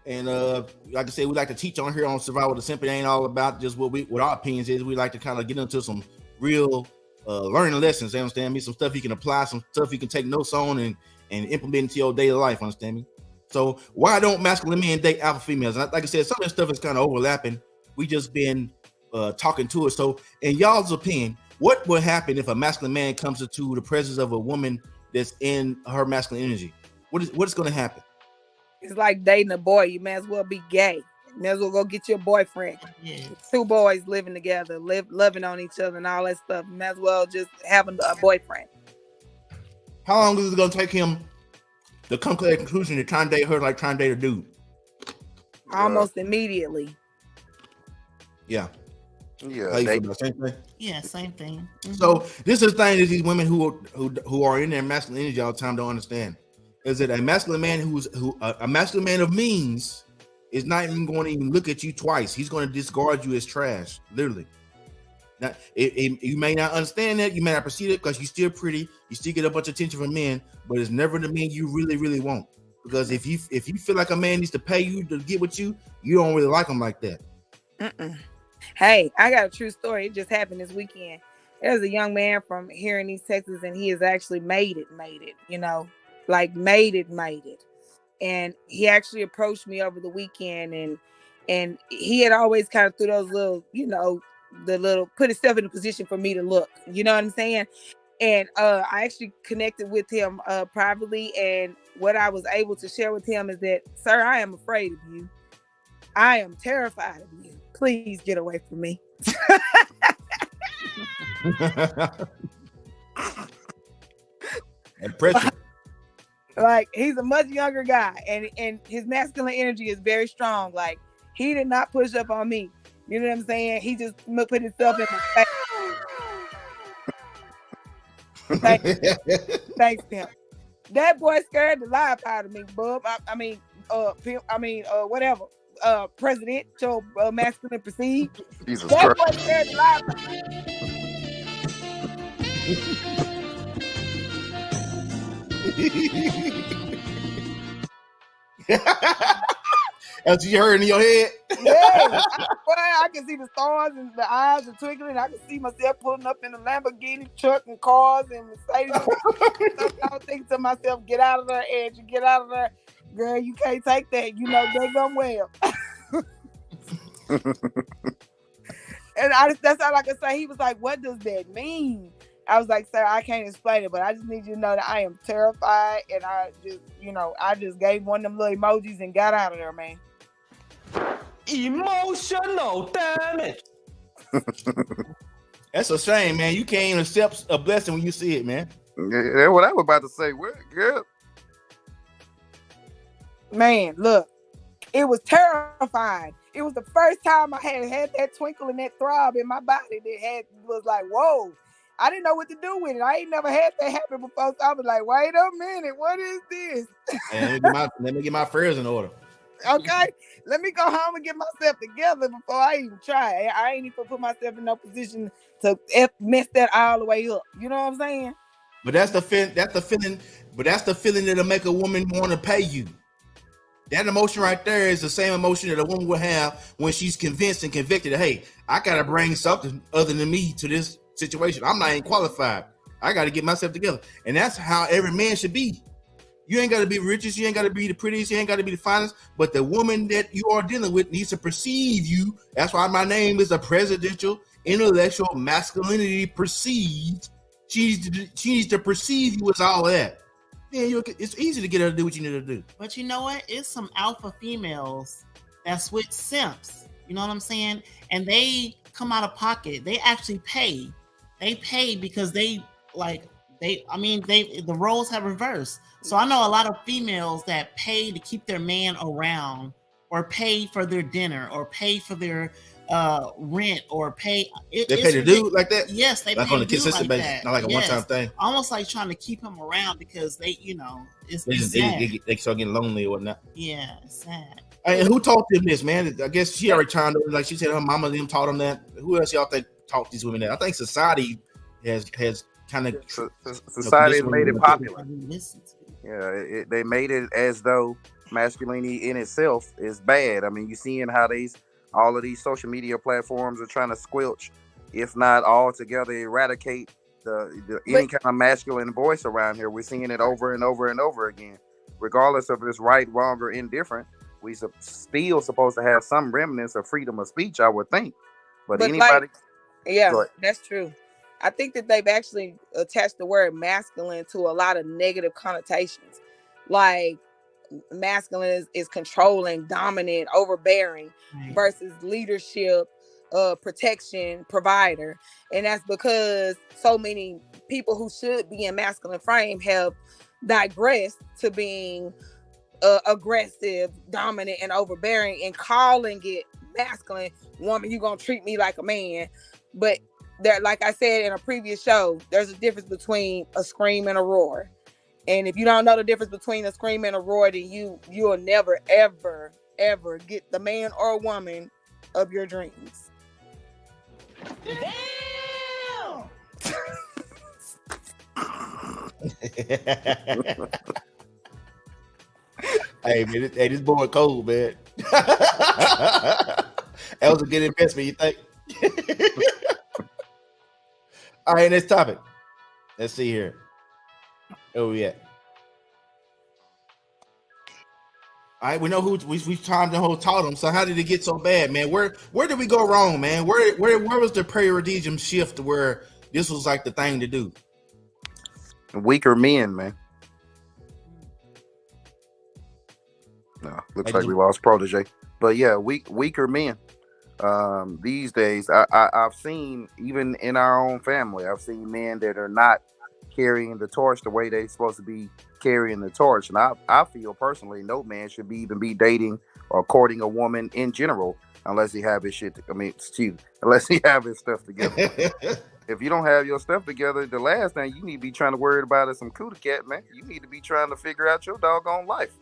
Speaker 3: And like I said, we like to teach on here on Survival of the Simp. It ain't all about just what our opinions is. We like to kind of get into some real learning lessons. You understand me? Some stuff you can apply, some stuff you can take notes on and implement into your daily life. Understand me? So why don't masculine men date alpha females? And like I said, some of this stuff is kind of overlapping. We just been talking to it. So in y'all's opinion, what will happen if a masculine man comes into the presence of a woman that's in her masculine energy? What is going to happen?
Speaker 6: It's like dating a boy. You may as well be gay. You may as well go get your boyfriend. Yes. Two boys living together, loving on each other and all that stuff. You may as well just have a boyfriend.
Speaker 3: How long is it going to take him to come to that conclusion to try and date her like trying to date a dude?
Speaker 6: Almost immediately.
Speaker 3: Yeah.
Speaker 7: Yeah.
Speaker 3: Same thing?
Speaker 4: Yeah, same thing. Mm-hmm.
Speaker 3: So this is the thing that these women who are in their masculine energy all the time don't understand. Is that a masculine man a masculine man of means is not even going to even look at you twice. He's going to discard you as trash, literally. Now, you may not understand that, you may not perceive it because you're still pretty, you still get a bunch of attention from men, but it's never the man you really, really want. Because if you feel like a man needs to pay you to get with you, you don't really like him like that.
Speaker 6: Hey, I got a true story. It just happened this weekend. There's a young man from here in East Texas, and he has actually made it, you know, like made it. And he actually approached me over the weekend, and he had always kind of threw those little, you know, put himself in a position for me to look, you know what I'm saying? And I actually connected with him privately, and what I was able to share with him is that, sir, I am afraid of you. I am terrified of you. Please get away from me.
Speaker 3: Impressive.
Speaker 6: Like, he's a much younger guy, and his masculine energy is very strong. Like, he did not push up on me. You know what I'm saying? He just put himself in my face. Thanks, Pimp. That boy scared the life out of me, bub. Whatever. Presidential Masculinity Perceived.
Speaker 7: Jesus
Speaker 6: that
Speaker 7: Christ.
Speaker 6: Boy scared the life out of me.
Speaker 3: As you heard in your head?
Speaker 6: Yeah. I can see the stars and the eyes are twinkling. I can see myself pulling up in a Lamborghini truck and cars and Mercedes. I was thinking to myself, get out of there, Edge. Get out of there. Girl, you can't take that. You know, they gone well. And that's all I can say. He was like, what does that mean? I was like, sir, I can't explain it, but I just need you to know that I am terrified. And I just gave one of them little emojis and got out of there, man.
Speaker 9: Emotional damage.
Speaker 3: That's a shame, man. You can't even accept a blessing when you see it, man.
Speaker 7: Yeah, what I was about to say. What, girl?
Speaker 6: Man, look, it was terrifying. It was the first time I had that twinkle and that throb in my body that was like, whoa. I didn't know what to do with it. I ain't never had that happen before. So I was like, wait a minute, what is this?
Speaker 3: Hey, let me get my affairs in order.
Speaker 6: Okay, let me go home and get myself together before I even try. I ain't even put myself in no position to mess that all the way up. You know what I'm saying?
Speaker 3: But that's the feeling. But that's the feeling that'll make a woman want to pay you. That emotion right there is the same emotion that a woman will have when she's convinced and convicted that, hey, I gotta bring something other than me to this situation. I'm not even qualified. I got to get myself together. And that's how every man should be. You ain't got to be the richest. You ain't got to be the prettiest. You ain't got to be the finest. But the woman that you are dealing with needs to perceive you. That's why my name is the Presidential Intellectual Masculinity Perceived. She needs to perceive you as all that. Yeah, it's easy to get her to do what you need to do.
Speaker 4: But you know what? It's some alpha females that's with simps. You know what I'm saying? And they come out of pocket. They actually pay. They pay because they the roles have reversed. So I know a lot of females that pay to keep their man around, or pay for their dinner, or pay for their rent, or pay.
Speaker 3: They pay the dude like that.
Speaker 4: Yes, they
Speaker 3: like
Speaker 4: pay
Speaker 3: on a consistent basis, not like a one-time thing.
Speaker 4: Almost like trying to keep him around because they, it's
Speaker 3: they start getting lonely or whatnot.
Speaker 4: Yeah, it's sad.
Speaker 3: Hey, who taught them this, man? I guess she already chimed in. Like she said, her mama them taught them that. Who else y'all think taught these women that? I think society has kind of
Speaker 7: society has made it popular. Yeah, they made it as though masculinity in itself is bad. I mean, you're seeing how all of these social media platforms are trying to squelch, if not altogether eradicate any kind of masculine voice around here. We're seeing it over and over and over again, regardless of if it's right, wrong, or indifferent. We still supposed to have some remnants of freedom of speech, I would think. But anybody,
Speaker 6: that's true. I think that they've actually attached the word masculine to a lot of negative connotations. Like masculine is controlling, dominant, overbearing, versus leadership, protection, provider. And that's because so many people who should be in masculine frame have digressed to being aggressive, dominant, and overbearing, and calling it masculine. Woman, you gonna treat me like a man. But there, like I said in a previous show, there's a difference between a scream and a roar. And if you don't know the difference between a scream and a roar, then you'll never, ever, ever get the man or woman of your dreams.
Speaker 4: Damn!
Speaker 3: Hey man, this boy cold, man. That was a good investment, you think? All right, next topic. Let's see here. Oh yeah. All right, we know who we timed the whole taught them. So how did it get so bad, man? Where did we go wrong, man? Where was the paradigm shift where this was like the thing to do?
Speaker 7: Weaker men, man. No, looks like we lost protege. But yeah, weaker men. These days, I've seen, even in our own family, I've seen men that are not carrying the torch the way they're supposed to be carrying the torch. And I feel personally, no man should even be dating or courting a woman in general unless he have his shit. Unless he have his stuff together. If you don't have your stuff together, the last thing you need to be trying to worry about is some cootie cat, man. You need to be trying to figure out your doggone life.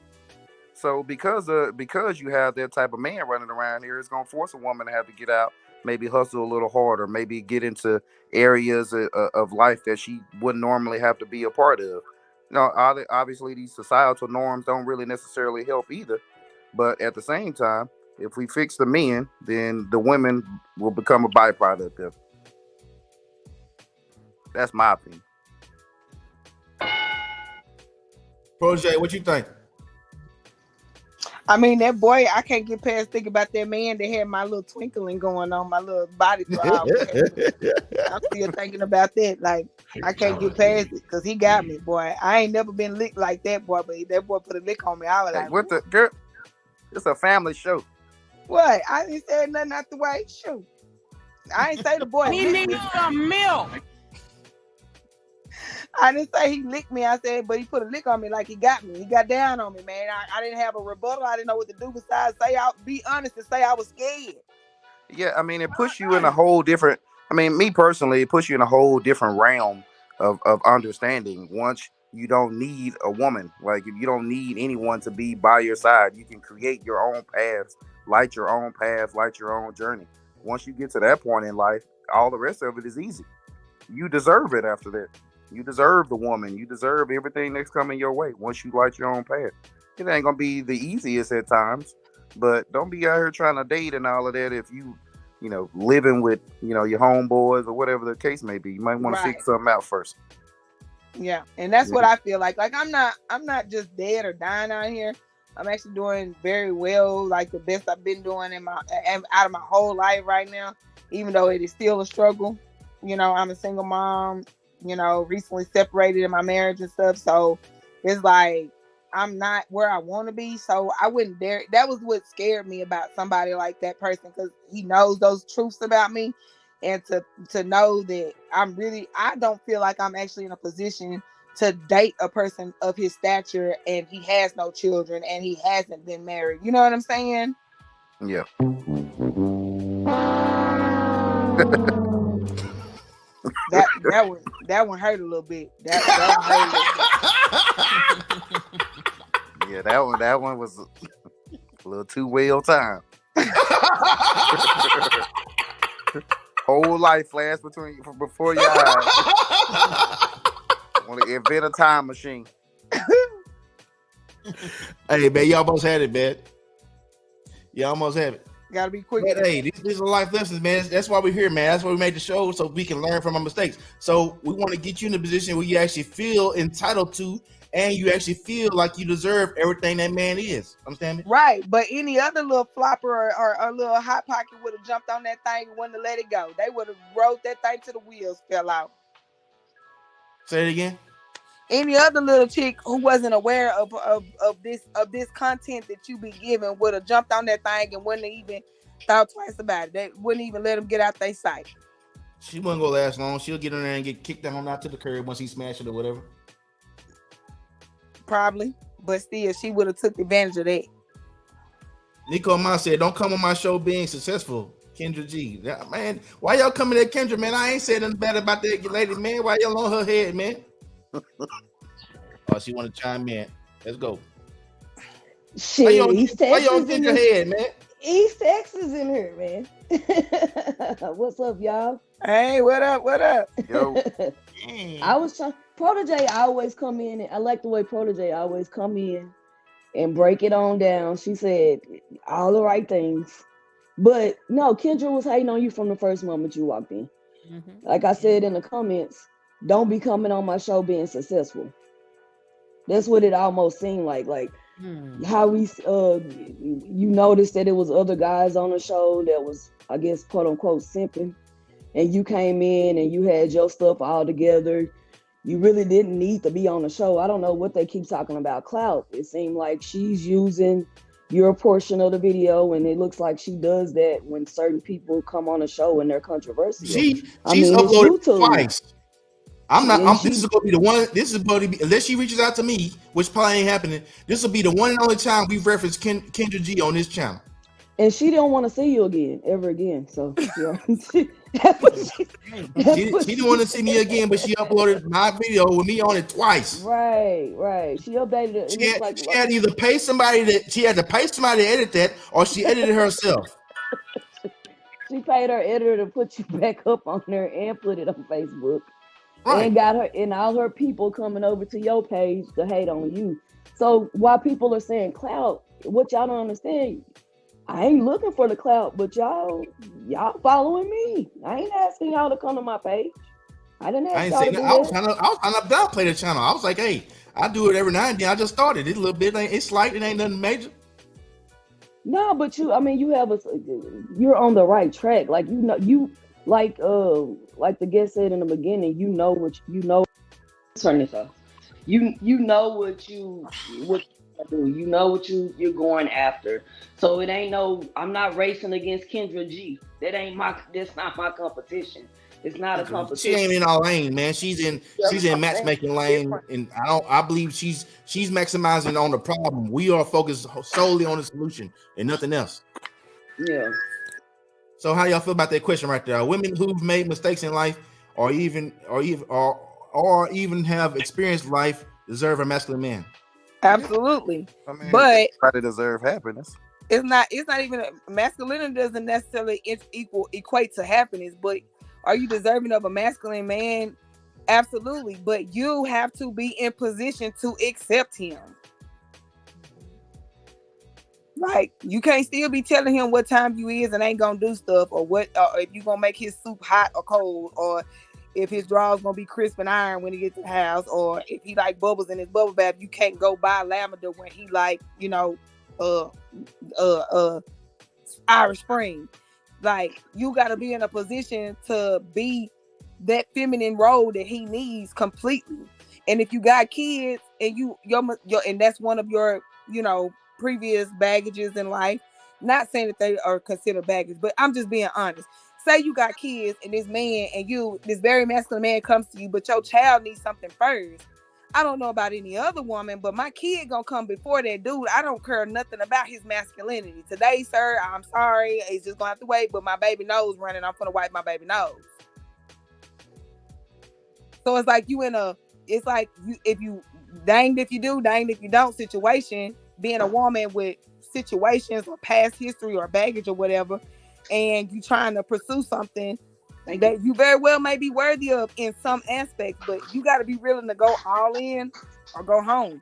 Speaker 7: So because you have that type of man running around here, it's gonna force a woman to have to get out, maybe hustle a little harder, maybe get into areas of life that she wouldn't normally have to be a part of. Obviously these societal norms don't really necessarily help either. But at the same time, if we fix the men, then the women will become a byproduct of it. That's my opinion.
Speaker 3: Protege, what you think?
Speaker 6: I mean, that boy, I can't get past thinking about that man that had my little twinkling going on, my little body throb. I'm still thinking about that. Like, I can't get past it because he got me, boy. I ain't never been licked like that, boy, but that boy put a lick on me. I was like,
Speaker 7: what the girl? It's a family show.
Speaker 6: What? I didn't say nothing out the way. Shoot. I ain't say the boy.
Speaker 9: He needs some milk.
Speaker 6: I didn't say he licked me. I said, but he put a lick on me like he got me. He got down on me, man. I didn't have a rebuttal. I didn't know what to do besides be honest and say I was scared.
Speaker 7: Yeah, I mean, it puts you in a whole different, me personally, it puts you in a whole different realm of understanding. Once you don't need a woman, like if you don't need anyone to be by your side, you can create your own paths, light your own path, light your own journey. Once you get to that point in life, all the rest of it is easy. You deserve it after that. You deserve the woman. You deserve everything that's coming your way once you light your own path. It ain't going to be the easiest at times, but don't be out here trying to date and all of that if you living with, your homeboys or whatever the case may be. You might want to figure something out first.
Speaker 6: Yeah, and that's what I feel like. Like, I'm not just dead or dying out here. I'm actually doing very well, like the best I've been doing out of my whole life right now, even though it is still a struggle. I'm a single mom, recently separated in my marriage and stuff. So it's like, I'm not where I want to be. So I wouldn't dare. That was what scared me about somebody like that person, because he knows those truths about me. and to know that I don't feel like I'm actually in a position to date a person of his stature and he has no children and he hasn't been married. You know what I'm saying?
Speaker 7: Yeah.
Speaker 6: that one hurt a little bit. That one hurt a little
Speaker 7: bit. Yeah, that one was a little too well timed. Whole life flashed before your eyes. Want to invent a time machine.
Speaker 3: Hey, man, you almost had it, man. You almost have it.
Speaker 6: Gotta be quick.
Speaker 3: But, hey, these are life lessons, man. That's why we're here, man. That's why we made the show, so we can learn from our mistakes. So we want to get you in a position where you actually feel entitled to, and you actually feel like you deserve everything that man is. Understand me?
Speaker 6: Right. But any other little flopper or a little hot pocket would have jumped on that thing and wouldn't have let it go. They would have rode that thing till the wheels fell out.
Speaker 3: Say it again.
Speaker 6: Any other little chick who wasn't aware of this content that you be giving would have jumped on that thing and wouldn't have even thought twice about it. They wouldn't even let them get out their sight.
Speaker 3: She wouldn't go last long. She'll get in there and get kicked on out to the curb once he smashed it or whatever.
Speaker 6: Probably, but still, she would have took advantage of that.
Speaker 3: Nico Ma said, "Don't come on my show being successful." Kendra G, man, why y'all coming at Kendra, man? I ain't said nothing bad about that lady, man. Why y'all on her head, man? Oh, she want to chime in. Let's go.
Speaker 10: Shit,
Speaker 3: why y'all on your head, man?
Speaker 10: East Texas in here, man. What's up, y'all?
Speaker 6: Hey, what up? What up?
Speaker 7: Yo.
Speaker 10: I was trying. Protege always come in, and I like the way Protege always come in and break it on down. She said all the right things. But no, Kendra was hating on you from the first moment you walked in. Mm-hmm. Like I said in the comments, don't be coming on my show being successful. That's what it almost seemed like. How we, you noticed that it was other guys on the show that was, I guess, quote unquote, simping. And you came in and you had your stuff all together. You really didn't need to be on the show. I don't know what they keep talking about clout. It seemed like she's using your portion of the video, and it looks like she does that when certain people come on the show and they're controversial.
Speaker 3: She's uploaded twice. This is gonna be the one. This is going to be, unless she reaches out to me, which probably ain't happening. This will be the one and only time we've referenced Kendra G on this channel.
Speaker 10: And she don't want to see you again, ever again. So she
Speaker 3: didn't want to see me again, but she uploaded my video with me on it twice.
Speaker 10: Right. She updated it.
Speaker 3: She had to either pay somebody to edit that, or she edited it herself.
Speaker 10: She paid her editor to put you back up on there and put it on Facebook.
Speaker 3: Right.
Speaker 10: And got her and all her people coming over to your page to hate on you. So while people are saying clout, what y'all don't understand, I ain't looking for the clout, but y'all following me. I ain't asking y'all to come to my page. I didn't ask y'all to do that. I was trying
Speaker 3: to downplay the channel. I was like, hey, I do it every now and then. I just started it a little bit. It's slight. It ain't nothing major.
Speaker 10: No, but you're on the right track. Like, like the guest said in the beginning, you know what you know. Turn this off. You know what you do. You know what you're going after. So it ain't I'm not racing against Kendra G. That's not my competition. It's not a competition.
Speaker 3: She ain't in our lane, man. She's in matchmaking lane, and I believe she's maximizing on the problem. We are focused solely on the solution and nothing else.
Speaker 10: Yeah.
Speaker 3: So how y'all feel about that question right there? Are women who've made mistakes in life, or even have experienced life, deserve a masculine man?
Speaker 6: Absolutely.
Speaker 7: I mean,
Speaker 6: but
Speaker 7: everybody deserve happiness.
Speaker 6: It's not even masculinity doesn't necessarily equate to happiness, but are you deserving of a masculine man? Absolutely. But you have to be in position to accept him. Like, you can't still be telling him what time you is and ain't gonna do stuff, or if you gonna make his soup hot or cold, or if his drawers gonna be crisp and iron when he gets to the house, or if he like bubbles in his bubble bath, you can't go buy lavender when he like, Irish Spring. Like, you gotta be in a position to be that feminine role that he needs completely. And if you got kids and and that's one of your, previous baggages in life, not saying that they are considered baggage, but I'm just being honest. say you got kids and this man and this very masculine man comes to you, but your child needs something first. I don't know about any other woman, but my kid gonna come before that dude. I don't care nothing about his masculinity. Today, sir, I'm sorry. He's just gonna have to wait, but my baby nose running. I'm gonna wipe my baby nose. So it's like it's like if you danged if you do, danged if you don't situation, being a woman with situations or past history or baggage or whatever, and you trying to pursue something that you very well may be worthy of in some aspects, but you got to be willing to go all in or go home.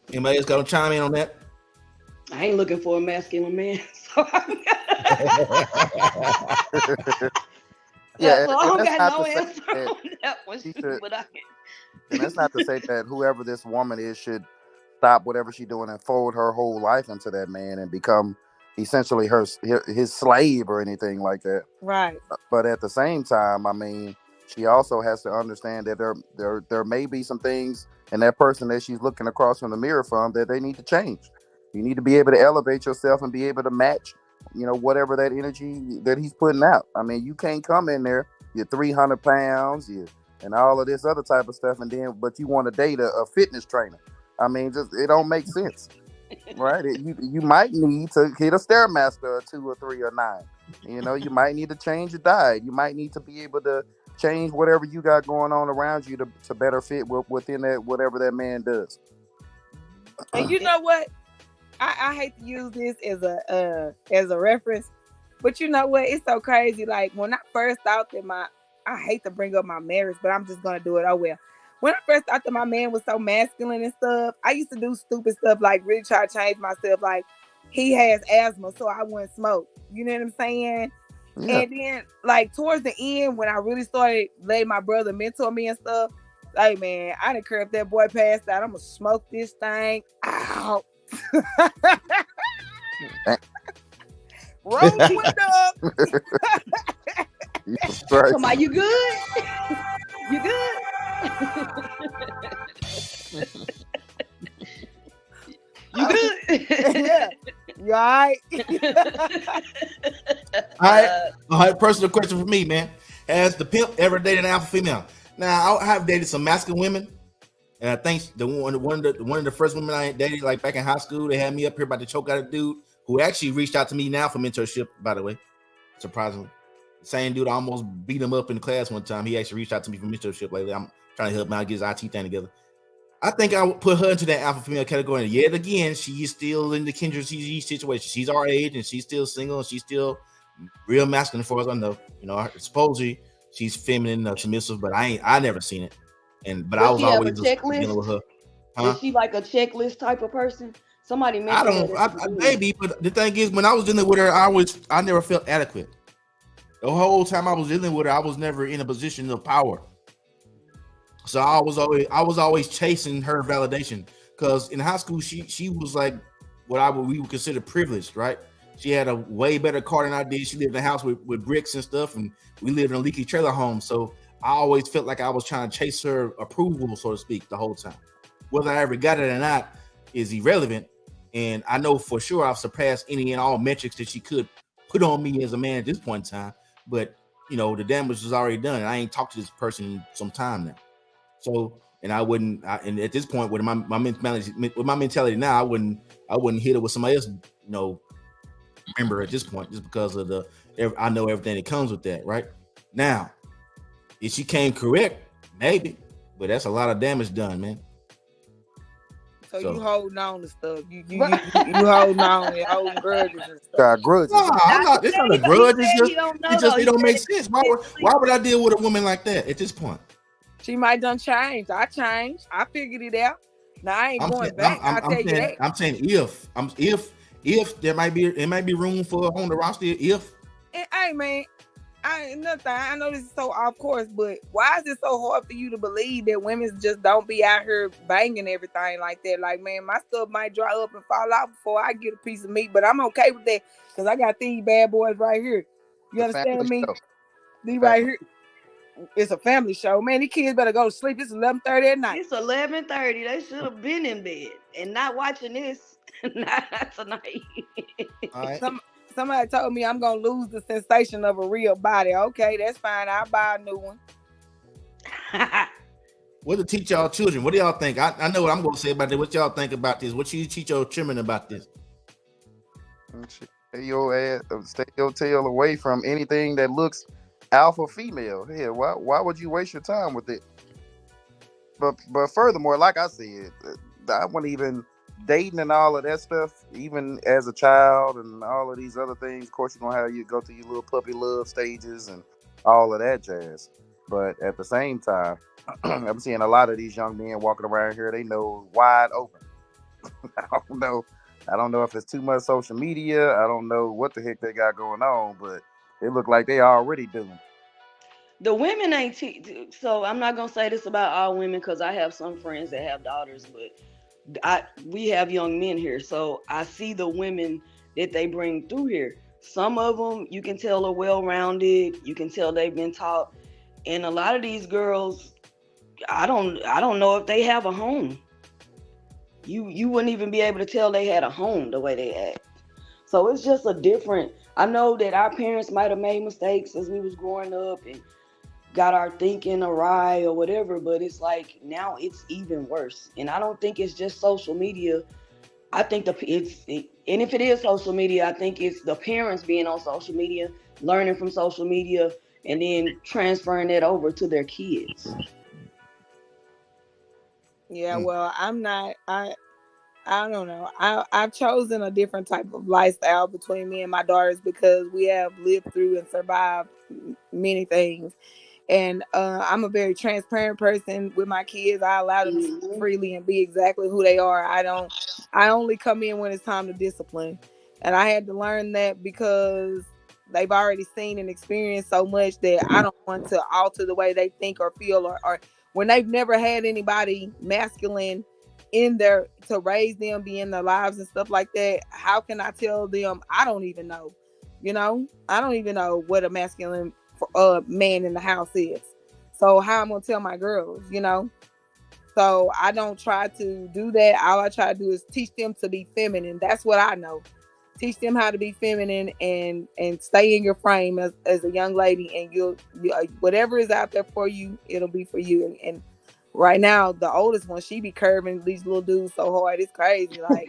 Speaker 3: Anybody else got to chime in on that?
Speaker 10: I ain't looking for a masculine man. So
Speaker 7: yeah,
Speaker 10: so I don't got no answer on that one.
Speaker 7: And that's not to say that whoever this woman is should stop whatever she's doing and forward her whole life into that man and become essentially his slave or anything like that.
Speaker 6: Right.
Speaker 7: But at the same time, I mean, she also has to understand that there may be some things in that person that she's looking across from the mirror from that they need to change. You need to be able to elevate yourself and be able to match, whatever that energy that he's putting out. I mean, you can't come in there, you're 300 pounds, and all of this other type of stuff, but you want to date a fitness trainer. I mean, it don't make sense, right? You might need to hit a Stairmaster or 2 or 3 or 9. You might need to change your diet. You might need to be able to change whatever you got going on around you to better fit within that whatever that man does.
Speaker 6: And you know what? I hate to use this as a reference, but you know what? It's so crazy. Like when I first thought that I hate to bring up my marriage, but I'm just gonna do it. Oh well. When I first thought that my man was so masculine and stuff, I used to do stupid stuff like really try to change myself. Like he has asthma, so I wouldn't smoke. You know what I'm saying? Yeah. And then like towards the end, when I really started letting my brother mentor me and stuff, like man, I didn't care if that boy passed out. I'm gonna smoke this thing out. Roll the window up.
Speaker 10: Come on, you good? You good? You good?
Speaker 6: Yeah. You all right?
Speaker 3: All right. Personal question for me, man. Has the pimp ever dated an alpha female? Now, I have dated some masculine women, and I think one of the first women I dated, like back in high school, they had me up here about to choke out a dude who actually reached out to me now for mentorship. By the way, surprisingly, the same dude I almost beat him up in the class one time. He actually reached out to me for mentorship lately. I'm trying to help him out get his IT thing together. I think I would put her into that alpha female category. And yet again, she is still in the Kendra situation. She's our age and she's still single and she's still real masculine as far as I know. Supposedly she's feminine, submissive, but I never seen it. But I was always dealing with her.
Speaker 10: Huh? Is she like a checklist type of person? Somebody mentioned
Speaker 3: maybe, but the thing is, when I was dealing with her, I never felt adequate. The whole time I was dealing with her, I was never in a position of power. So I was always chasing her validation, because in high school she was like what we would consider privileged, right? She had a way better car than I did. She lived in a house with bricks and stuff, and we lived in a leaky trailer home. So I always felt like I was trying to chase her approval, so to speak, the whole time. Whether I ever got it or not is irrelevant. And I know for sure I've surpassed any and all metrics that she could put on me as a man at this point in time. But the damage was already done, and I ain't talked to this person in some time now. So, and at this point, with my mentality now, I wouldn't hit it with somebody else, member at this point, just because of I know everything that comes with that, right? Now, if she came correct, maybe, but that's a lot of damage done, man.
Speaker 6: So you holding on to stuff. You holding on, you holding grudges and stuff.
Speaker 7: Got grudges.
Speaker 3: No, I'm not. It's not a grudge. It don't make sense. Why would I deal with a woman like that at this point?
Speaker 6: She might done change. I changed. I figured it out. Now I ain't going back. I'll tell you that.
Speaker 3: I'm saying if there might be room for on the roster. If
Speaker 6: hey man, I ain't nothing. I know this is so off course, but why is it so hard for you to believe that women just don't be out here banging everything like that? Like, man, my stuff might dry up and fall out before I get a piece of meat, but I'm okay with that because I got these bad boys right here. You understand me? These right here. It's a family show, man. These kids better go to sleep. It's 11:30 at night.
Speaker 10: It's 11:30. They should have been in bed and not watching this. Not tonight.
Speaker 6: All right. somebody told me I'm gonna lose the sensation of a real body. Okay, that's fine. I'll buy a new one.
Speaker 3: What to teach y'all children? What do y'all think? I know what I'm gonna say about this. What y'all think about this? What you teach your children about this?
Speaker 7: Stay your tail away from anything that looks alpha female. Yeah, why would you waste your time with it? But furthermore, like I said, I wasn't even dating and all of that stuff, even as a child and all of these other things. Of course, you're gonna have you go through your little puppy love stages and all of that jazz. But at the same time, I'm seeing a lot of these young men walking around here, they know wide open. I don't know if it's too much social media. I don't know what the heck they got going on, but it look like they already doomed.
Speaker 10: The women ain't so I'm not gonna say this about all women because I have some friends that have daughters, but we have young men here, so I see the women that they bring through here. Some of them you can tell are well-rounded. You can tell they've been taught, and a lot of these girls, I don't know if they have a home. You wouldn't even be able to tell they had a home the way they act. So it's just a different. I know that our parents might have made mistakes as we was growing up and got our thinking awry or whatever, but it's like now it's even worse. And I don't think it's just social media. I think and if it is social media, I think it's the parents being on social media, learning from social media, and then transferring that over to their kids.
Speaker 6: Yeah, well, I don't know. I've chosen a different type of lifestyle between me and my daughters because we have lived through and survived many things. And I'm a very transparent person with my kids. I allow them to speak freely and be exactly who they are. I only come in when it's time to discipline. And I had to learn that because they've already seen and experienced so much that I don't want to alter the way they think or feel or when they've never had anybody masculine in there to raise them, be in their lives and stuff like that. How can I tell them? I don't even know. I don't even know what a masculine man in the house is. So how I'm gonna tell my girls, So I don't try to do that. All I try to do is teach them to be feminine. That's what I know. Teach them how to be feminine and stay in your frame as a young lady, and you whatever is out there for you, it'll be for you. And right now, the oldest one, she be curving these little dudes so hard, it's crazy. Like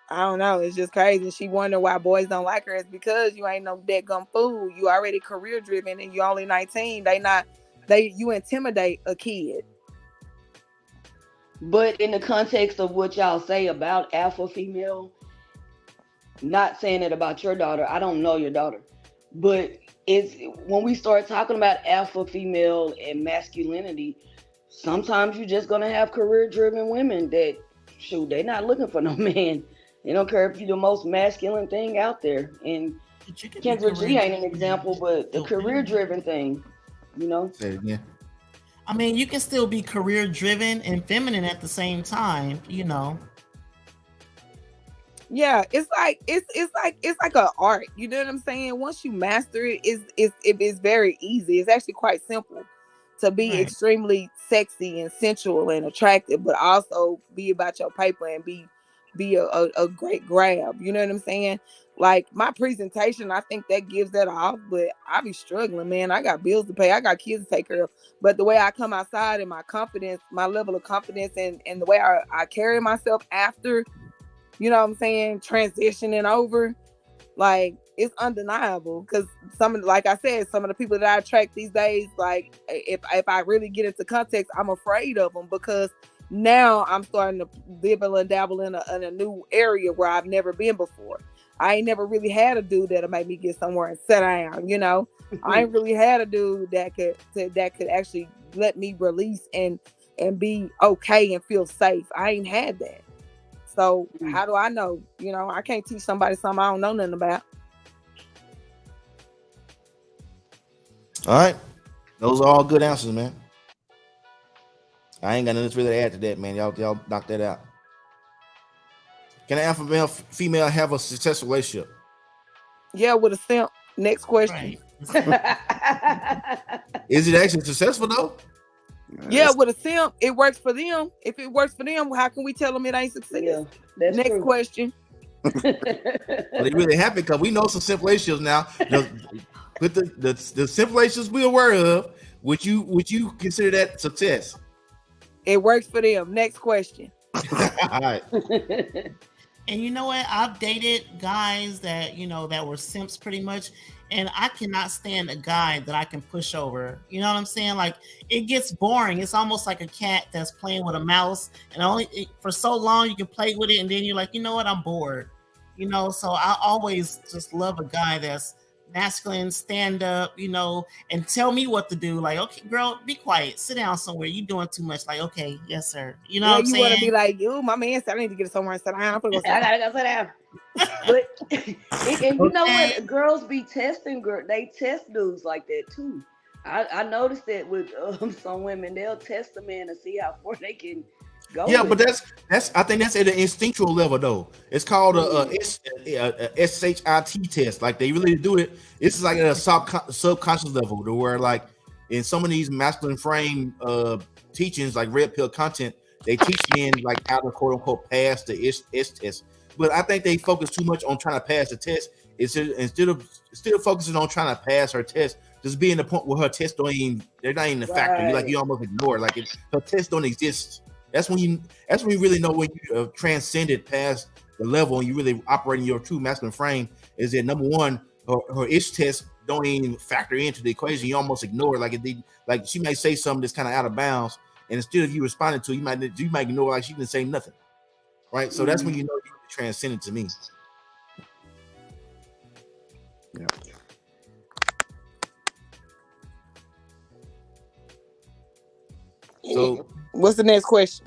Speaker 6: I don't know, it's just crazy. She wonder why boys don't like her. It's because you ain't no deadgum fool. You already career driven, and you only 19. You intimidate a kid.
Speaker 10: But in the context of what y'all say about alpha female, not saying it about your daughter, I don't know your daughter, but it's when we start talking about alpha female and masculinity, sometimes you're just gonna have career driven women that they're not looking for no man. They don't care if you're the most masculine thing out there. And Kendra G ain't an example, but the career driven thing,
Speaker 3: Say it again.
Speaker 4: I mean, you can still be career driven and feminine at the same time,
Speaker 6: Yeah, it's like an art. You know what I'm saying? Once you master it, it's very easy. It's actually quite simple to be extremely sexy and sensual and attractive, but also be about your paper and be a great grab. You know what I'm saying? Like my presentation, I think that gives that off, but I be struggling, man. I got bills to pay. I got kids to take care of. But the way I come outside and my confidence, my level of confidence and the way I carry myself after, you know what I'm saying, transitioning over, like it's undeniable. Because like I said, some of the people that I attract these days, like if I really get into context, I'm afraid of them because now I'm starting to dibble and dabble in a new area where I've never been before. I ain't never really had a dude that'll make me get somewhere and sit down, I ain't really had a dude that could actually let me release and be okay and feel safe. I ain't had that. So how do I know? I can't teach somebody something I don't know nothing about.
Speaker 3: All right. Those are all good answers, man. I ain't got nothing to really add to that, man. Y'all knock that out. Can an alpha male female have a successful relationship?
Speaker 6: Yeah, with a simp. Next question.
Speaker 3: Right. Is it actually successful though?
Speaker 6: Yeah, with a simp, it works for them. If it works for them, how can we tell them it ain't success?
Speaker 10: Yeah, that's
Speaker 6: next
Speaker 10: true.
Speaker 6: question.
Speaker 3: Well, they really happy because we know some simple relationships now. With the simple relationships we're aware of, would you consider that success?
Speaker 6: It works for them. Next question.
Speaker 3: All right.
Speaker 4: And you know what? I've dated guys that, that were simps pretty much. And I cannot stand a guy that I can push over. You know what I'm saying? Like, it gets boring. It's almost like a cat that's playing with a mouse. And for so long you can play with it. And then you're like, you know what? I'm bored. So I always just love a guy that's masculine, stand up, and tell me what to do. Like, okay, girl, be quiet, sit down somewhere. You doing too much. Like, okay, yes, sir. You know what I'm saying? You want
Speaker 6: to be like, my man said I need to get somewhere and sit down. I gotta go sit down.
Speaker 10: But and you know what? Girls be testing. They test dudes like that too. I noticed that with some women, they'll test a man to see how far they can go.
Speaker 3: Yeah, but that's I think that's at an instinctual level though. It's called a SHIT test. Like they really do it. This is like at a subconscious level to where like in some of these masculine frame teachings, like red pill content, they teach men like how to quote unquote pass the S test. But I think they focus too much on trying to pass the test. Instead of focusing on trying to pass her test, just being the point where her test they're not even a factor. You almost ignore it. Her test don't exist. That's when you really know when you transcended past the level and you really operating your true masculine frame. Is that number one, her itch test don't even factor into the equation. You almost ignore it. Like she might say something that's kind of out of bounds, and instead of you responding to it, you might ignore like she didn't say nothing. Right, so that's when you know you transcended to me.
Speaker 7: Yeah.
Speaker 3: So,
Speaker 6: what's the next question?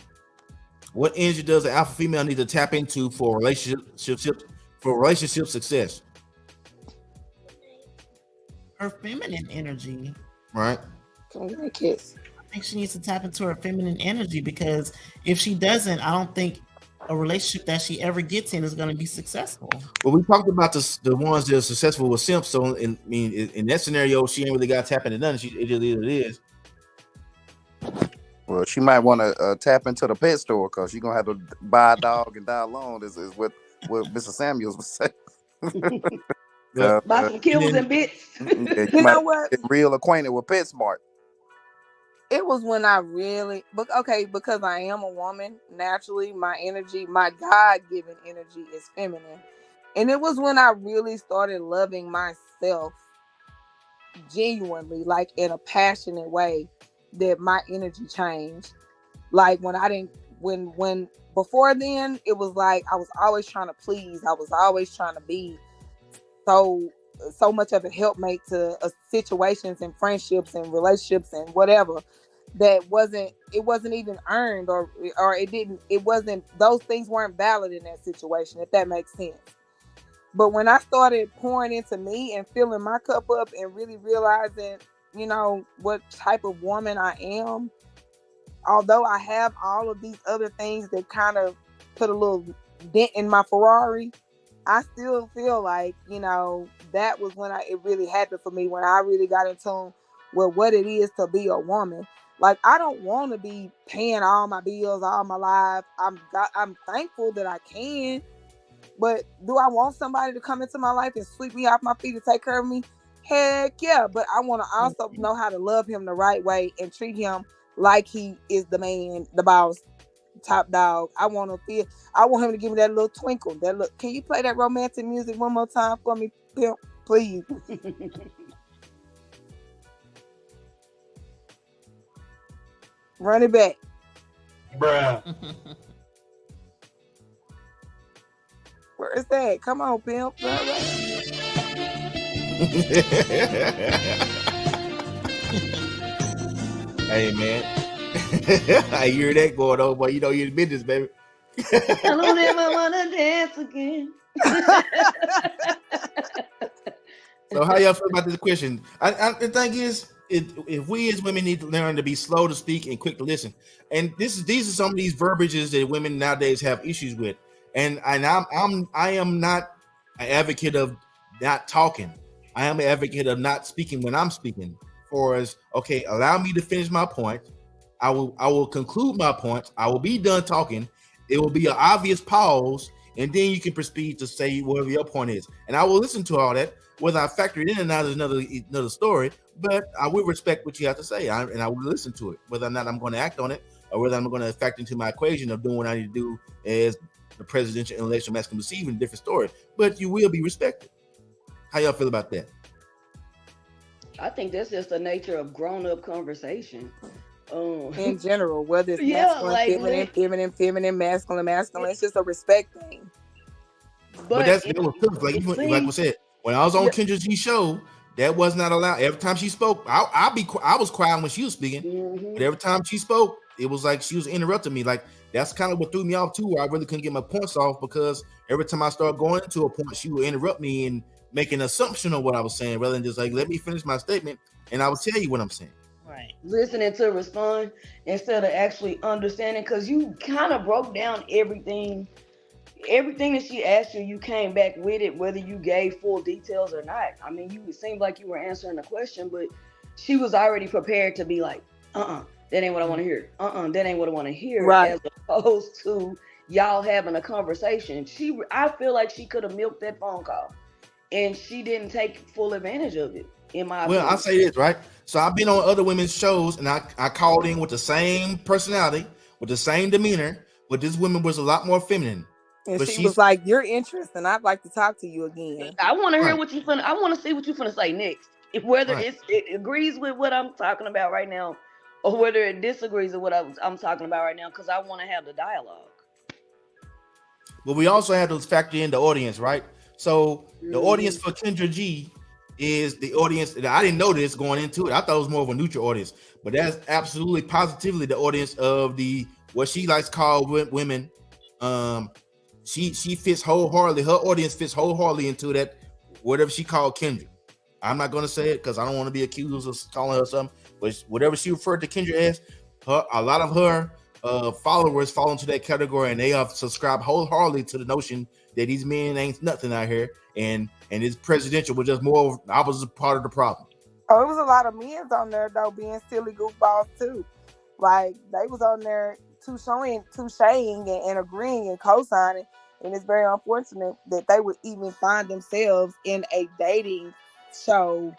Speaker 3: What energy does an alpha female need to tap into for relationship success?
Speaker 4: Her feminine energy.
Speaker 3: Right.
Speaker 6: Come give me a kiss.
Speaker 4: I think she needs to tap into her feminine energy because if she doesn't, I don't think a relationship that she ever gets in is going to be successful.
Speaker 3: Well, we talked about the ones that are successful with simps. So, in that scenario, she ain't really got to tap into nothing. It is.
Speaker 7: Well, she might want to tap into the pet store because she's gonna have to buy a dog and die alone. Is what Mr. Samuels was saying.
Speaker 10: Buy some kills and bits.
Speaker 7: You know what? Get real acquainted with PetSmart.
Speaker 6: It was when I really, because I am a woman, naturally, my energy, my God-given energy is feminine. And it was when I really started loving myself genuinely, like in a passionate way, that my energy changed. Like when before then, it was like I was always trying to please. I was always trying to be so much of a helpmate to situations and friendships and relationships and whatever that wasn't even earned or those things weren't valid in that situation, if that makes sense. But when I started pouring into me and filling my cup up and really realizing, what type of woman I am, although I have all of these other things that kind of put a little dent in my Ferrari, I still feel like, that was when it really happened for me, when I really got in tune with what it is to be a woman. Like, I don't want to be paying all my bills all my life. I'm thankful that I can, but do I want somebody to come into my life and sweep me off my feet and take care of me? Heck yeah, but I want to also know how to love him the right way and treat him like he is the man, the boss, top dog. I want him to give me that little twinkle. Can you play that romantic music one more time for me, P.I.M.P, please? Run it back.
Speaker 9: Bruh.
Speaker 6: Where is that? Come on, P.I.M.P.
Speaker 3: Hey, man. I hear that going on, but you're in business, baby.
Speaker 10: I don't ever want to dance again.
Speaker 3: So how y'all feel about this question? The thing is, if we as women need to learn to be slow to speak and quick to listen, and these are some of these verbiages that women nowadays have issues with, and I am not an advocate of not talking. I am an advocate of not speaking when I'm speaking. Okay, allow me to finish my point. I will conclude my point. I will be done talking. It will be an obvious pause, and then you can proceed to say whatever your point is. And I will listen to all that. Whether I factor it in or not is another story, but I will respect what you have to say, and I will listen to it. Whether or not I'm going to act on it, or whether I'm going to factor into my equation of doing what I need to do as the presidential intellectual masculinity perceived, a different story. But you will be respected. How y'all feel about that?
Speaker 10: I think that's just the nature of grown-up conversation.
Speaker 6: In general, whether it's masculine, feminine, masculine, it's just a respect thing.
Speaker 3: But that's like we said, when I was on Kendra G's show, that was not allowed. Every time she spoke, I was quiet when she was speaking, but every time she spoke, it was like she was interrupting me. Like that's kind of what threw me off too. Where I really couldn't get my points off because every time I started going into a point, she would interrupt me and make an assumption of what I was saying, rather than just like let me finish my statement and I will tell you what I'm saying.
Speaker 10: Right. Listening to respond instead of actually understanding, because you kind of broke down everything that she asked you. You came back with it, whether you gave full details or not. I mean, it seemed like you were answering the question, but she was already prepared to be like, that ain't what I want to hear. That ain't what I want to hear. Right. As opposed to y'all having a conversation. I feel like she could have milked that phone call, and she didn't take full advantage of it.
Speaker 3: Well, I say this, right? So I've been on other women's shows, and I called in with the same personality, with the same demeanor, but this woman was a lot more feminine.
Speaker 6: And she was like, "You're interesting. I'd like to talk to you again."
Speaker 10: I want to hear what you finna. I want to see what you finna say next. Whether it agrees with what I'm talking about right now, or whether it disagrees with what I'm talking about right now, because I want to have the dialogue.
Speaker 3: But we also have to factor in the audience, right? So the audience for Kendra G is the audience that I didn't know this going into it. I thought it was more of a neutral audience, but that's absolutely positively the audience of the what she likes to call women. She fits wholeheartedly. Her audience fits wholeheartedly into that whatever she called Kendra. I'm not going to say it because I don't want to be accused of calling her something, but whatever she referred to Kendra as, a lot of her followers fall into that category, and they have subscribed wholeheartedly to the notion that these men ain't nothing out here, and it's presidential was just more. I was a part of the problem.
Speaker 6: Oh, it was a lot of men on there though, being silly goofballs too. Like they was on there touching and agreeing and co-signing, and it's very unfortunate that they would even find themselves in a dating show.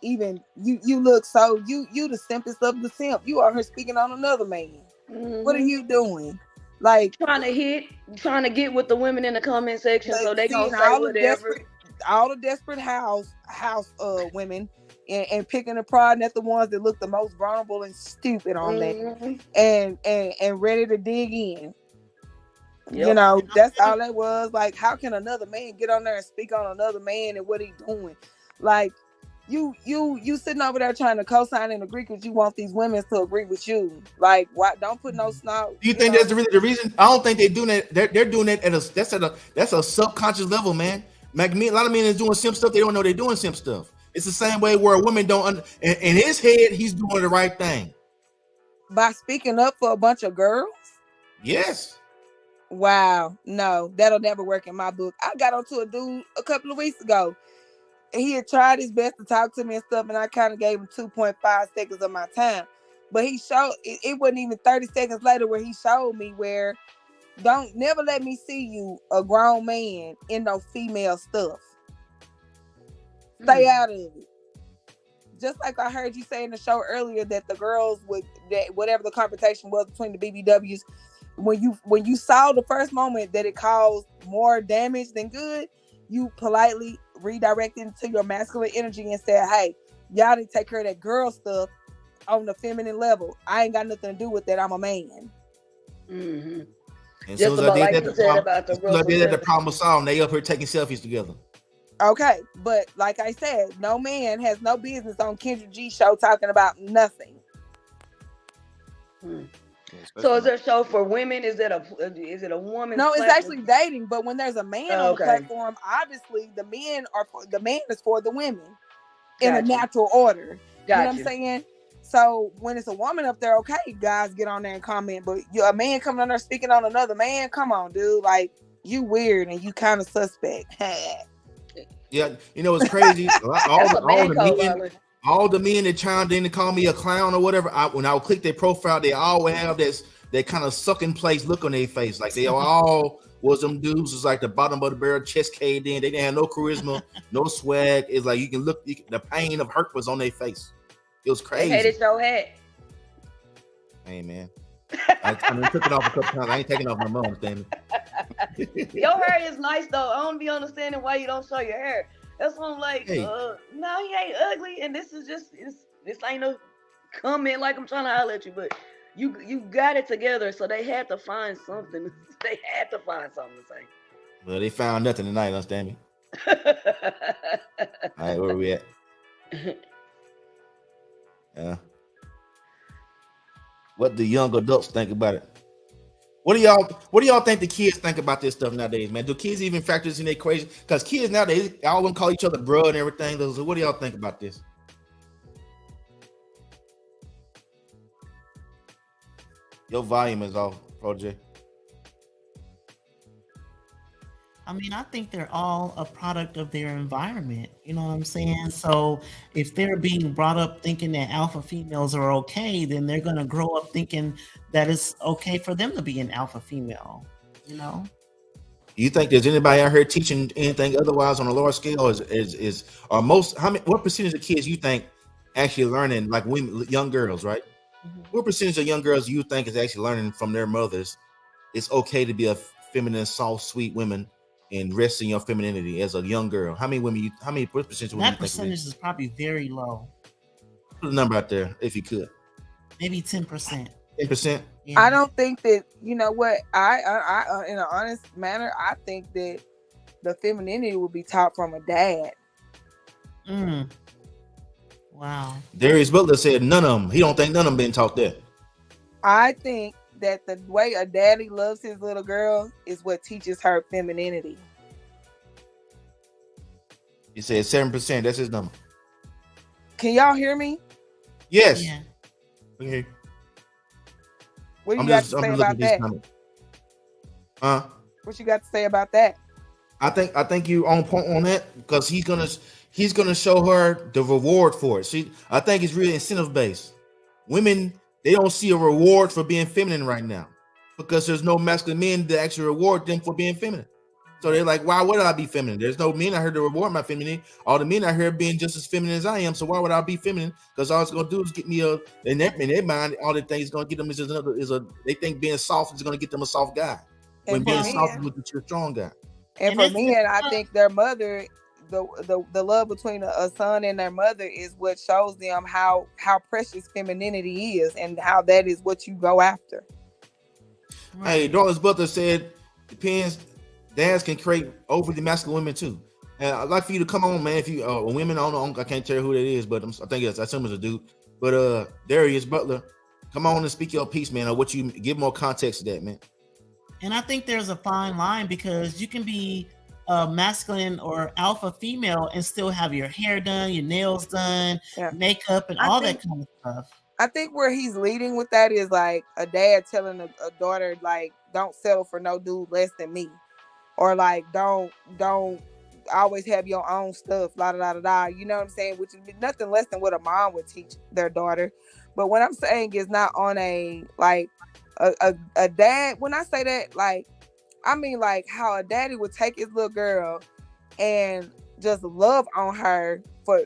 Speaker 6: Even you look so you the simplest of the simp. You are here speaking on another man. What are you doing? Like
Speaker 10: trying to get with the women in the comment section, so they gonna say whatever.
Speaker 6: All the desperate house women and picking apart at the ones that look the most vulnerable and stupid on there, and ready to dig in. Yep. You know, that's all that was. Like, how can another man get on there and speak on another man and what he doing? Like, you sitting over there trying to co-sign and agree because you want these women to agree with you. Like, why don't put no snout?
Speaker 3: Do you think that's really the reason? I don't think they're doing that. They're doing that that's a subconscious level, man. Like a lot of men is doing simp stuff. They don't know they're doing simp stuff. It's the same way where a woman don't. In his head, he's doing the right thing
Speaker 6: by speaking up for a bunch of girls.
Speaker 3: Yes.
Speaker 6: Wow. No, that'll never work in my book. I got onto a dude a couple of weeks ago. He had tried his best to talk to me and stuff, and I kind of gave him 2.5 seconds of my time. But he showed it wasn't even 30 seconds later where he showed me where don't never let me see you, a grown man, in no female stuff. Stay out of it. Just like I heard you say in the show earlier that the girls that whatever the confrontation was between the BBWs, when you saw the first moment that it caused more damage than good, you politely redirected into your masculine energy and said, "Hey, y'all need to take care of that girl stuff on the feminine level. I ain't got nothing to do with that. I'm a man."
Speaker 10: Mm-hmm.
Speaker 3: And so the problem was solved. They up here taking selfies together.
Speaker 6: Okay, but like I said, no man has no business on Kendra G show talking about nothing.
Speaker 10: So is there a show for women? Is it a woman?
Speaker 6: No, it's actually dating. But when there's a man on the platform, obviously the man is for the women in a natural order. You know what I'm saying? So when it's a woman up there, okay, guys get on there and comment. But a man coming on there speaking on another man, come on, dude. Like, you weird and you kind of suspect.
Speaker 3: Yeah, you know it's crazy. all the men that chimed in to call me a clown or whatever, when I would click their profile, they always have that kind of sucking place look on their face. Like they are all was them dudes was like the bottom of the barrel, chest caved in. They didn't have no charisma, no swag. It's like you can look, the pain of hurt was on their face. It was crazy.
Speaker 10: They hated your hat.
Speaker 3: Hey man, I took it off a couple times. I ain't taking off my mom, understand me?
Speaker 10: Your hair is nice though. I don't be understanding why you don't show your hair. That's why I'm like,
Speaker 3: Hey.
Speaker 10: no, he ain't ugly, and this is just this ain't no comment like I'm trying to holler at you, but you got it together. So they had to find something. They had to find something to say.
Speaker 3: Well, they found nothing tonight, understand me? All right, where we at? What do young adults think about it? What do y'all think the kids think about this stuff nowadays, man? Do kids even factor this in the equation? Because kids nowadays, all of them call each other bro and everything. So what do y'all think about this? Your volume is off, Protege.
Speaker 4: I mean, I think they're all a product of their environment. You know what I'm saying? So if they're being brought up thinking that alpha females are okay, then they're going to grow up thinking that it's okay for them to be an alpha female, you know?
Speaker 3: You think there's anybody out here teaching anything otherwise on a large scale? What percentage of kids you think actually learning, like women, young girls, right? Mm-hmm. What percentage of young girls you think is actually learning from their mothers it's okay to be a feminine, soft, sweet woman and rest in your femininity as a young girl? What percentage of women?
Speaker 4: That percentage is probably very low.
Speaker 3: Put a number out there if you could.
Speaker 4: Maybe 10%.
Speaker 3: 10%.
Speaker 6: Yeah. I don't think that, you know what, I in an honest manner, I think that the femininity would be taught from a dad.
Speaker 4: Wow.
Speaker 3: Darius Butler said none of them. He don't think none of them been taught that.
Speaker 6: I think that the way a daddy loves his little girl is what teaches her femininity.
Speaker 3: He said 7%. That's his number.
Speaker 6: Can y'all hear me?
Speaker 3: Yes.
Speaker 4: Yeah.
Speaker 3: Okay.
Speaker 6: What you got to say about that? What you got to say about that?
Speaker 3: I think you're on point on that because he's gonna show her the reward for it. I think it's really incentive based. Women, they don't see a reward for being feminine right now because there's no masculine men that actually reward them for being feminine. So they're like, why would I be feminine? There's no men out here to reward my femininity. All the men out here being just as feminine as I am. So why would I be feminine? Because all it's gonna do is get me in their mind, all the things gonna get them they think being soft is gonna get them a soft guy. When being soft is get you a strong guy.
Speaker 6: And for men, I think their mother, the love between a son and their mother is what shows them how precious femininity is and how that is what you go after.
Speaker 3: Hey, Darla's Butler said, depends. Dads can create overly masculine women too. And I'd like for you to come on, man. If you women, I can't tell you who that is, but I assume it's a dude. But Darius Butler, come on and speak your piece, man. Or what you give more context to that, man.
Speaker 4: And I think there's a fine line because you can be masculine or alpha female and still have your hair done, your nails done, makeup, and all that kind of stuff.
Speaker 6: I think where he's leading with that is like a dad telling a daughter, like, don't settle for no dude less than me. Or like, don't always have your own stuff, la da da da da. You know what I'm saying? Which is nothing less than what a mom would teach their daughter. But what I'm saying is not on a like a dad. When I say that, like, I mean like how a daddy would take his little girl and just love on her for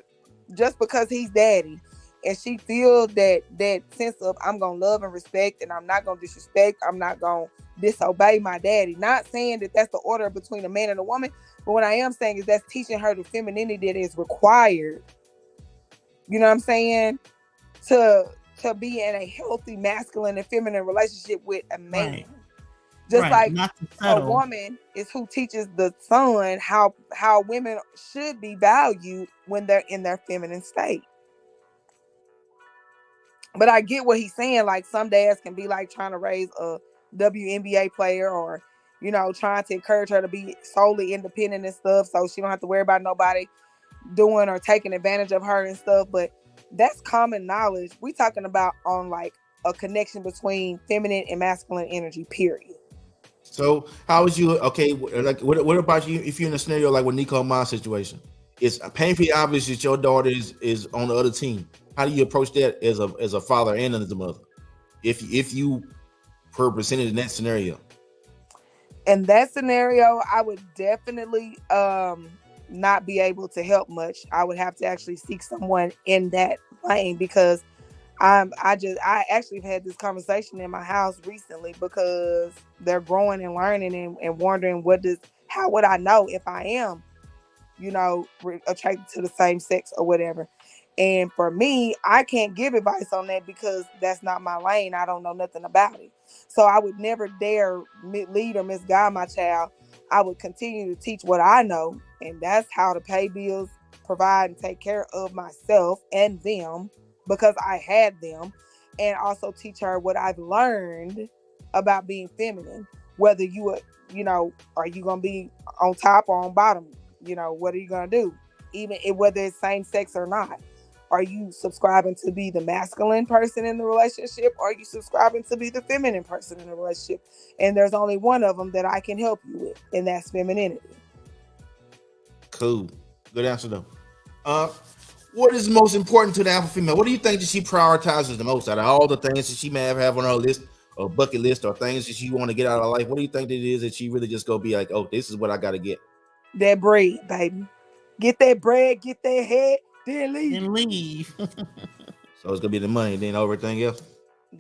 Speaker 6: just because he's daddy, and she feels that sense of I'm gonna love and respect, and I'm not gonna disrespect. I'm not gonna disobey my daddy. Not saying that that's the order between a man and a woman, but what I am saying is that's teaching her the femininity that is required. You know what I'm saying? To be in a healthy masculine and feminine relationship with a man. Right. Just like a woman is who teaches the son how women should be valued when they're in their feminine state. But I get what he's saying. Like some dads can be like trying to raise a WNBA player, or, you know, trying to encourage her to be solely independent and stuff, so she don't have to worry about nobody doing or taking advantage of her and stuff. But that's common knowledge. We talking about on like a connection between feminine and masculine energy, period.
Speaker 3: So how would you, okay, like what about you if you're in a scenario like with Nico Ma's situation? It's painfully obvious that your daughter is on the other team. How do you approach that as a father and as a mother? If you were presented in that scenario?
Speaker 6: In that scenario, I would definitely not be able to help much. I would have to actually seek someone in that lane, because I actually have had this conversation in my house recently, because they're growing and learning and wondering how would I know if I am, attracted to the same sex or whatever. And for me, I can't give advice on that because that's not my lane. I don't know nothing about it. So I would never dare lead or misguide my child. I would continue to teach what I know, and that's how to pay bills, provide and take care of myself and them, because I had them, and also teach her what I've learned about being feminine. Whether are you going to be on top or on bottom? What are you going to do? Whether it's same sex or not. Are you subscribing to be the masculine person in the relationship, or are you subscribing to be the feminine person in the relationship? And there's only one of them that I can help you with, and that's femininity.
Speaker 3: Cool. Good answer, though. What is most important to the alpha female? What do you think that she prioritizes the most out of all the things that she may have on her list or bucket list, or things that she want to get out of life? What do you think that it is that she really just go be like, oh, this is what I got to get?
Speaker 6: That bread, baby. Get that bread, get that head, then leave.
Speaker 3: So it's gonna be the money, then everything else.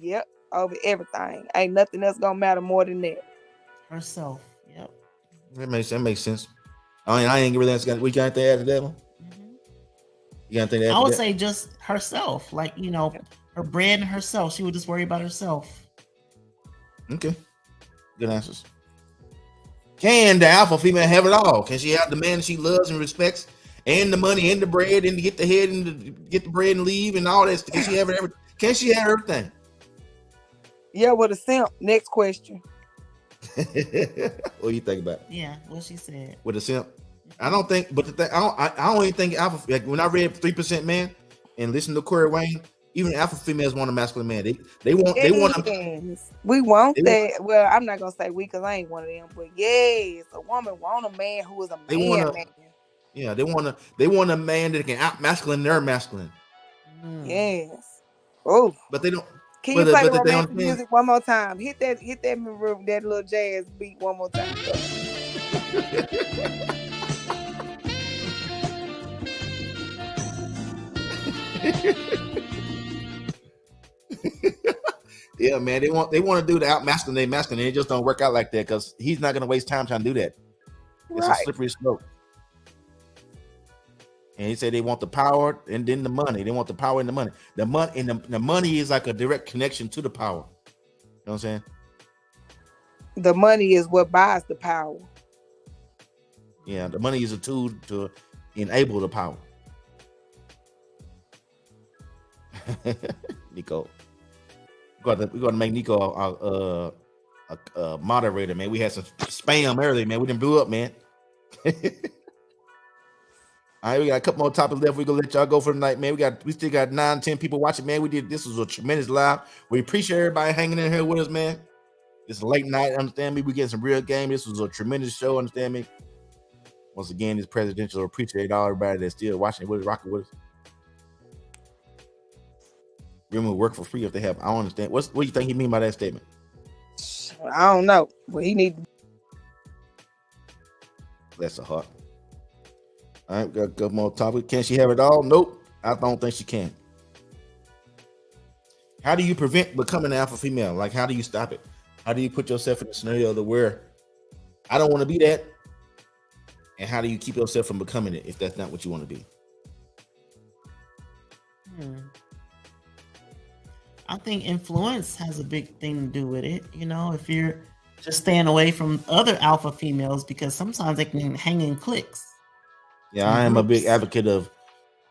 Speaker 6: Yep, over everything. Ain't nothing else gonna matter more than that.
Speaker 4: Herself. Yep.
Speaker 3: That makes sense. I ain't really answering. We got to add to that one.
Speaker 4: Mm-hmm.
Speaker 3: You got to think that?
Speaker 4: I would say just herself, like her bread and herself. She would just worry about herself.
Speaker 3: Okay, good answers. Can the alpha female have it all? Can she have the man she loves and respects, and the money and the bread, and to get the head and get the bread and leave and all that? Can she have everything? Can she have everything?
Speaker 6: Yeah, with a simp. Next question.
Speaker 3: What do you think about it?
Speaker 4: Yeah, what she said.
Speaker 3: With a simp, I don't think. But the thing, I don't even think alpha. Like when I read 3% Man and listened to Corey Wayne, even alpha females want a masculine man. They want.
Speaker 6: We want that. Well, I'm not gonna say we, because I ain't one of them. But yes, a woman want a man who is a man.
Speaker 3: Yeah, they want a man that can out masculine their masculine.
Speaker 6: Yes. Oh,
Speaker 3: but they don't.
Speaker 6: Can you play the romantic music one more time? Hit that little jazz beat one more time.
Speaker 3: Yeah, man, they want to do the out masculine. It just don't work out like that, because he's not gonna waste time trying to do that. It's a slippery slope. And he said they want the power and then the money. They want the power and the money. The money is like a direct connection to the power. You know what I'm saying?
Speaker 6: The money is what buys the power.
Speaker 3: Yeah, the money is a tool to enable the power. Nico, we're gonna make Nico a moderator, man. We had some spam earlier, man. We didn't blew up, man. All right, we got a couple more topics left. We're gonna let y'all go for the night, man. We still got 9-10 people watching, man. This was a tremendous live. We appreciate everybody hanging in here with us, man. It's a late night, understand me. We getting some real game. This was a tremendous show, understand me. Once again, this presidential, appreciate all everybody that's still watching with us, rocking with us. Women work for free if they have. I don't understand. What do you think he mean by that statement?
Speaker 6: I don't know. Well, he need.
Speaker 3: Bless her heart. All right, got a couple more topics. Can she have it all? Nope. I don't think she can. How do you prevent becoming an alpha female? Like, how do you stop it? How do you put yourself in a scenario to where I don't want to be that? And how do you keep yourself from becoming it if that's not what you want to be?
Speaker 4: I think influence has a big thing to do with it. If you're just staying away from other alpha females, because sometimes they can hang in cliques.
Speaker 3: Yeah, I am a big advocate of,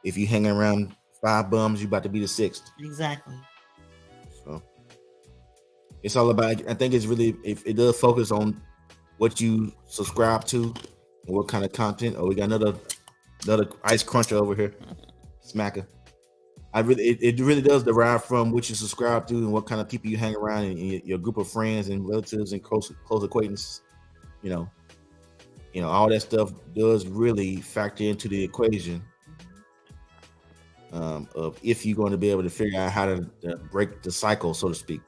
Speaker 3: if you hang around 5 bums, you about to be the 6th.
Speaker 4: Exactly.
Speaker 3: So it's all about, I think it's really, if it does focus on what you subscribe to and what kind of content. Oh, we got another ice cruncher over here. Smacker. It really does derive from what you subscribe to and what kind of people you hang around and your group of friends and relatives and close acquaintances. All that stuff does really factor into the equation of if you're going to be able to figure out how to break the cycle, so to speak.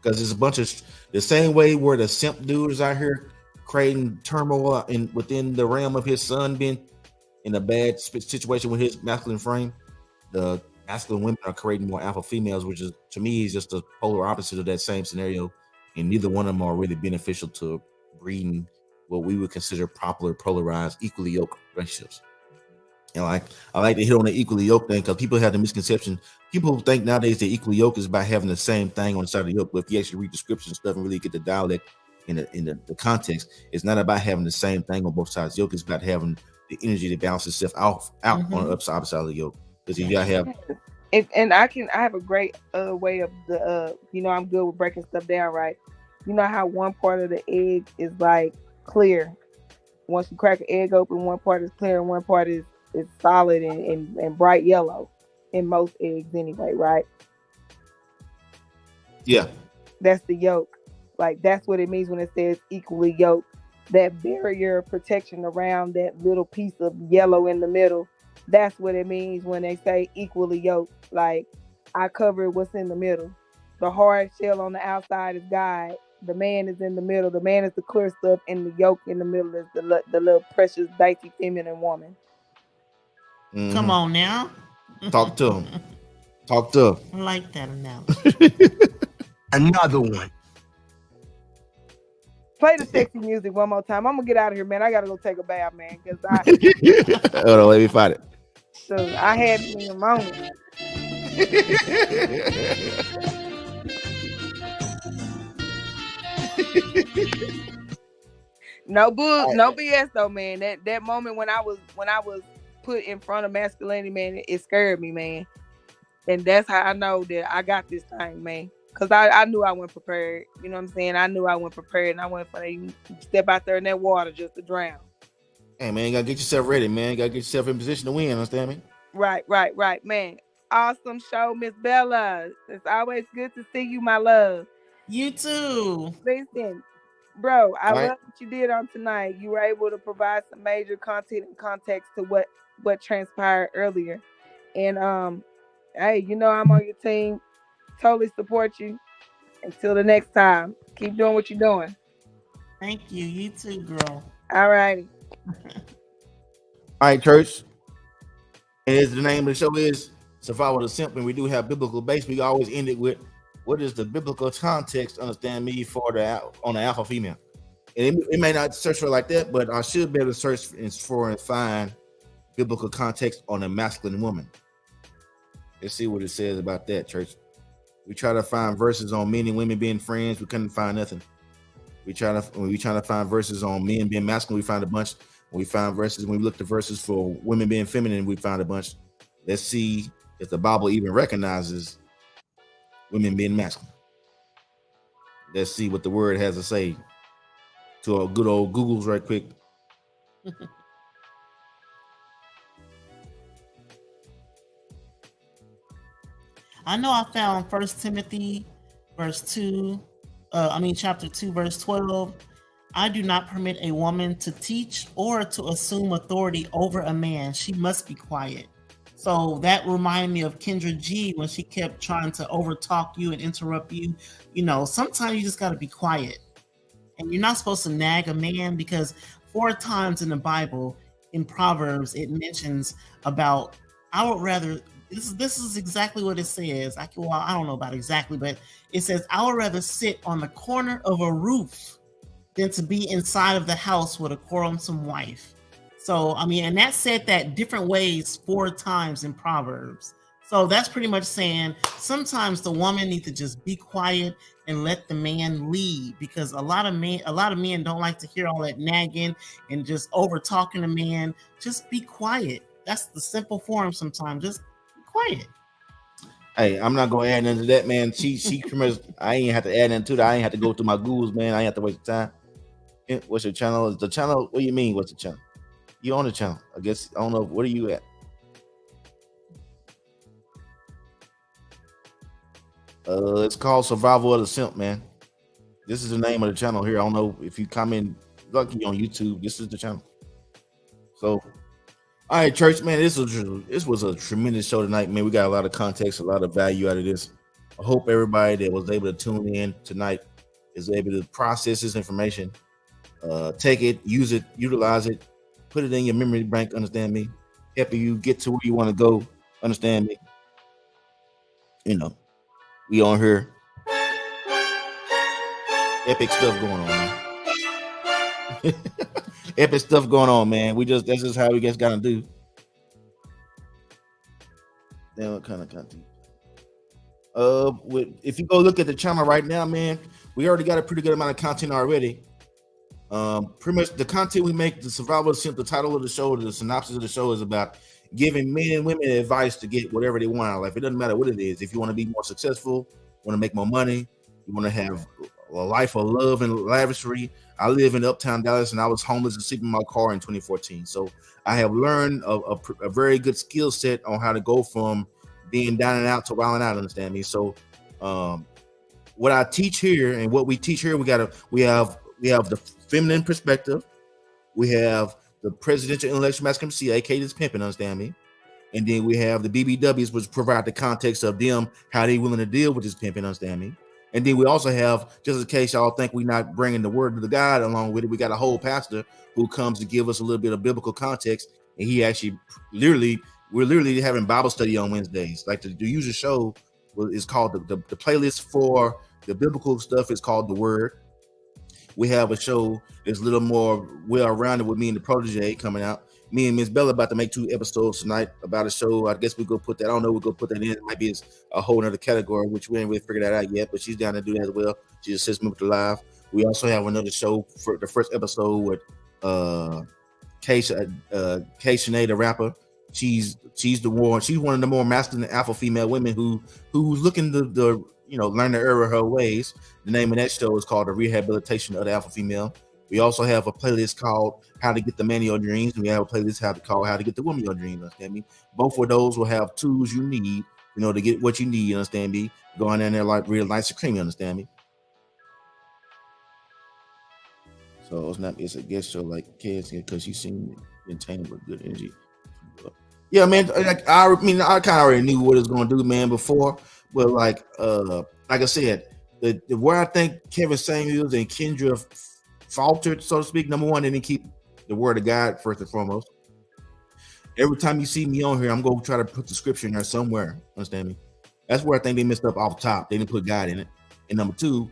Speaker 3: Because there's a bunch of the same way where the simp dudes out here creating turmoil within the realm of his son being in a bad situation with his masculine frame. The masculine women are creating more alpha females, which is to me is just the polar opposite of that same scenario, and neither one of them are really beneficial to breeding what we would consider proper polarized, equally yoked relationships. And I like to hit on the equally yoked thing because people have the misconception. People think nowadays the equally yoked is by having the same thing on the side of the yoke. But if you actually read the scriptures and stuff and really get the dialect in the context, it's not about having the same thing on both sides of the yoke. It's about having the energy that balances itself out on the opposite side of the yoke. Because you gotta have.
Speaker 6: I have a great way of the I'm good with breaking stuff down, right? You know how one part of the egg is like clear. Once you crack an egg open, one part is clear and one part is solid and bright yellow in most eggs anyway, right?
Speaker 3: Yeah.
Speaker 6: That's the yolk. Like that's what it means when it says equally yoked. That barrier of protection around that little piece of yellow in the middle. That's what it means when they say equally yoked. Like I cover what's in the middle. The hard shell on the outside is God. The man is in the middle. The man is the clear stuff, and the yolk in the middle is the little precious, dainty, feminine woman.
Speaker 4: Mm-hmm. Come on now.
Speaker 3: Talk to him. Talk to him.
Speaker 4: I like that analogy.
Speaker 9: Another one.
Speaker 6: Play the sexy music one more time. I'm gonna get out of here, man. I gotta go take a bath, man. Cause
Speaker 3: hold on, let me find it.
Speaker 6: So I had me a moment. No BS though, man. That moment when I was put in front of masculinity, man, it scared me, man. And that's how I know that I got this thing, man. Cause I knew I wasn't prepared. You know what I'm saying? I knew I wasn't prepared, and I went for you step out there in that water just to drown.
Speaker 3: Hey man, you gotta get yourself ready, man. You gotta get yourself in position to win, understand me?
Speaker 6: Right, man. Awesome show, Miss Bella. It's always good to see you, my love.
Speaker 4: You too.
Speaker 6: Listen, bro, I love what you did on tonight. You were able to provide some major content and context to what transpired earlier. And hey, I'm on your team. Totally support you. Until the next time, keep doing what you're doing.
Speaker 4: Thank you. You too, girl.
Speaker 6: All righty.
Speaker 3: All right, church. And as the name of the show is Survival of the Simp, and we do have biblical base. We always end it with what is the biblical context, understand me, on the alpha female. And it may not search for like that, but I should be able to search for and find biblical context on a masculine woman. Let's see what it says about that, church. We try to find verses on men and women being friends. We couldn't find nothing. When we try to find verses on men being masculine, we find a bunch. When we find verses, when we look to verses for women being feminine, we found a bunch. Let's see if the Bible even recognizes women being masculine. Let's see what the word has to say to our good old Googles right quick.
Speaker 4: I know I found 1 Timothy chapter 2, verse 12. I do not permit a woman to teach or to assume authority over a man. She must be quiet. So that reminded me of Kendra G when she kept trying to overtalk you and interrupt you. Sometimes you just got to be quiet. And you're not supposed to nag a man because 4 times in the Bible, in Proverbs, it mentions about, I would rather, this is exactly what it says. I don't know about exactly, but it says, I would rather sit on the corner of a roof than to be inside of the house with a quarrelsome wife. So, and that said that different ways 4 times in Proverbs. So that's pretty much saying sometimes the woman needs to just be quiet and let the man lead, because a lot of men don't like to hear all that nagging and just over talking the man. Just be quiet. That's the simple form sometimes. Just be quiet.
Speaker 3: Hey, I'm not gonna add nothing to that, man. She I ain't have to add nothing to that. I ain't have to go through my Googles, man. I ain't have to waste time. What's your channel? Is the channel? What do you mean? What's the channel? You on the channel? I guess I don't know. What are you at? It's called Survival of the Simp, man. This is the name of the channel here. I don't know if you comment lucky on YouTube. This is the channel. So, all right, church, man. This was a tremendous show tonight, man. We got a lot of context, a lot of value out of this. I hope everybody that was able to tune in tonight is able to process this information. take it, use it, utilize it, put it in your memory bank, understand me? Helping you get to where you want to go, understand me? You know, we on here. Epic stuff going on, man. Epic stuff going on, man. That's just how we just gotta do. Then what kind of content? If you go look at the channel right now, man, we already got a pretty good amount of content already. Pretty much the content we make, the survival of simp, the title of the show, the synopsis of the show is about giving men and women advice to get whatever they want out of life. It doesn't matter what it is. If you want to be more successful, want to make more money, you want to have a life of love and lavishry. I live in Uptown Dallas, and I was homeless and sleeping in my car in 2014. So I have learned a very good skill set on how to go from being down and out to wilding out. Understand me? So, what I teach here and what we teach here, we have the feminine perspective, we have the presidential intellectual masculinity, aka this pimping. Understand me? And then we have the BBWs, which provide the context of them, how they willing to deal with this pimping. Understand me? And then we also have, just in case y'all think we're not bringing the word of the God along with it, we got a whole pastor who comes to give us a little bit of biblical context. And he actually we're literally having Bible study on Wednesdays. Like the usual show is called the playlist for the biblical stuff is called The Word. We have a show that's a little more well-rounded with me and the protege coming out. Me and Miss Bella about to make 2 episodes tonight about a show. I guess we go put that. I don't know. We'll go put that in. It might be a whole other category, which we ain't really figured that out yet. But she's down to do that as well. She assists me with the live. We also have another show for the first episode with K Sinead, the rapper. She's one of the more masculine alpha female women who's looking to learn the error of her ways. The name of that show is called The Rehabilitation of the Alpha Female. We also have a playlist called How to Get the Man of Your Dreams, and we have a playlist called How to Get the Woman of Your Dreams. Understand me? Both of those will have tools you need, to get what you need. Understand me? Going in there like real nice and creamy. Understand me? So it's a guest show like kids because you seem entertaining with good energy. Yeah, man. I kind of already knew what it was going to do, man, before. But like I said, where I think Kevin Samuels and Kendra faltered, so to speak, number one, they didn't keep the word of God first and foremost. Every time you see me on here, I'm going to try to put the scripture in there somewhere. Understand me? That's where I think they messed up off top. They didn't put God in it. And number two,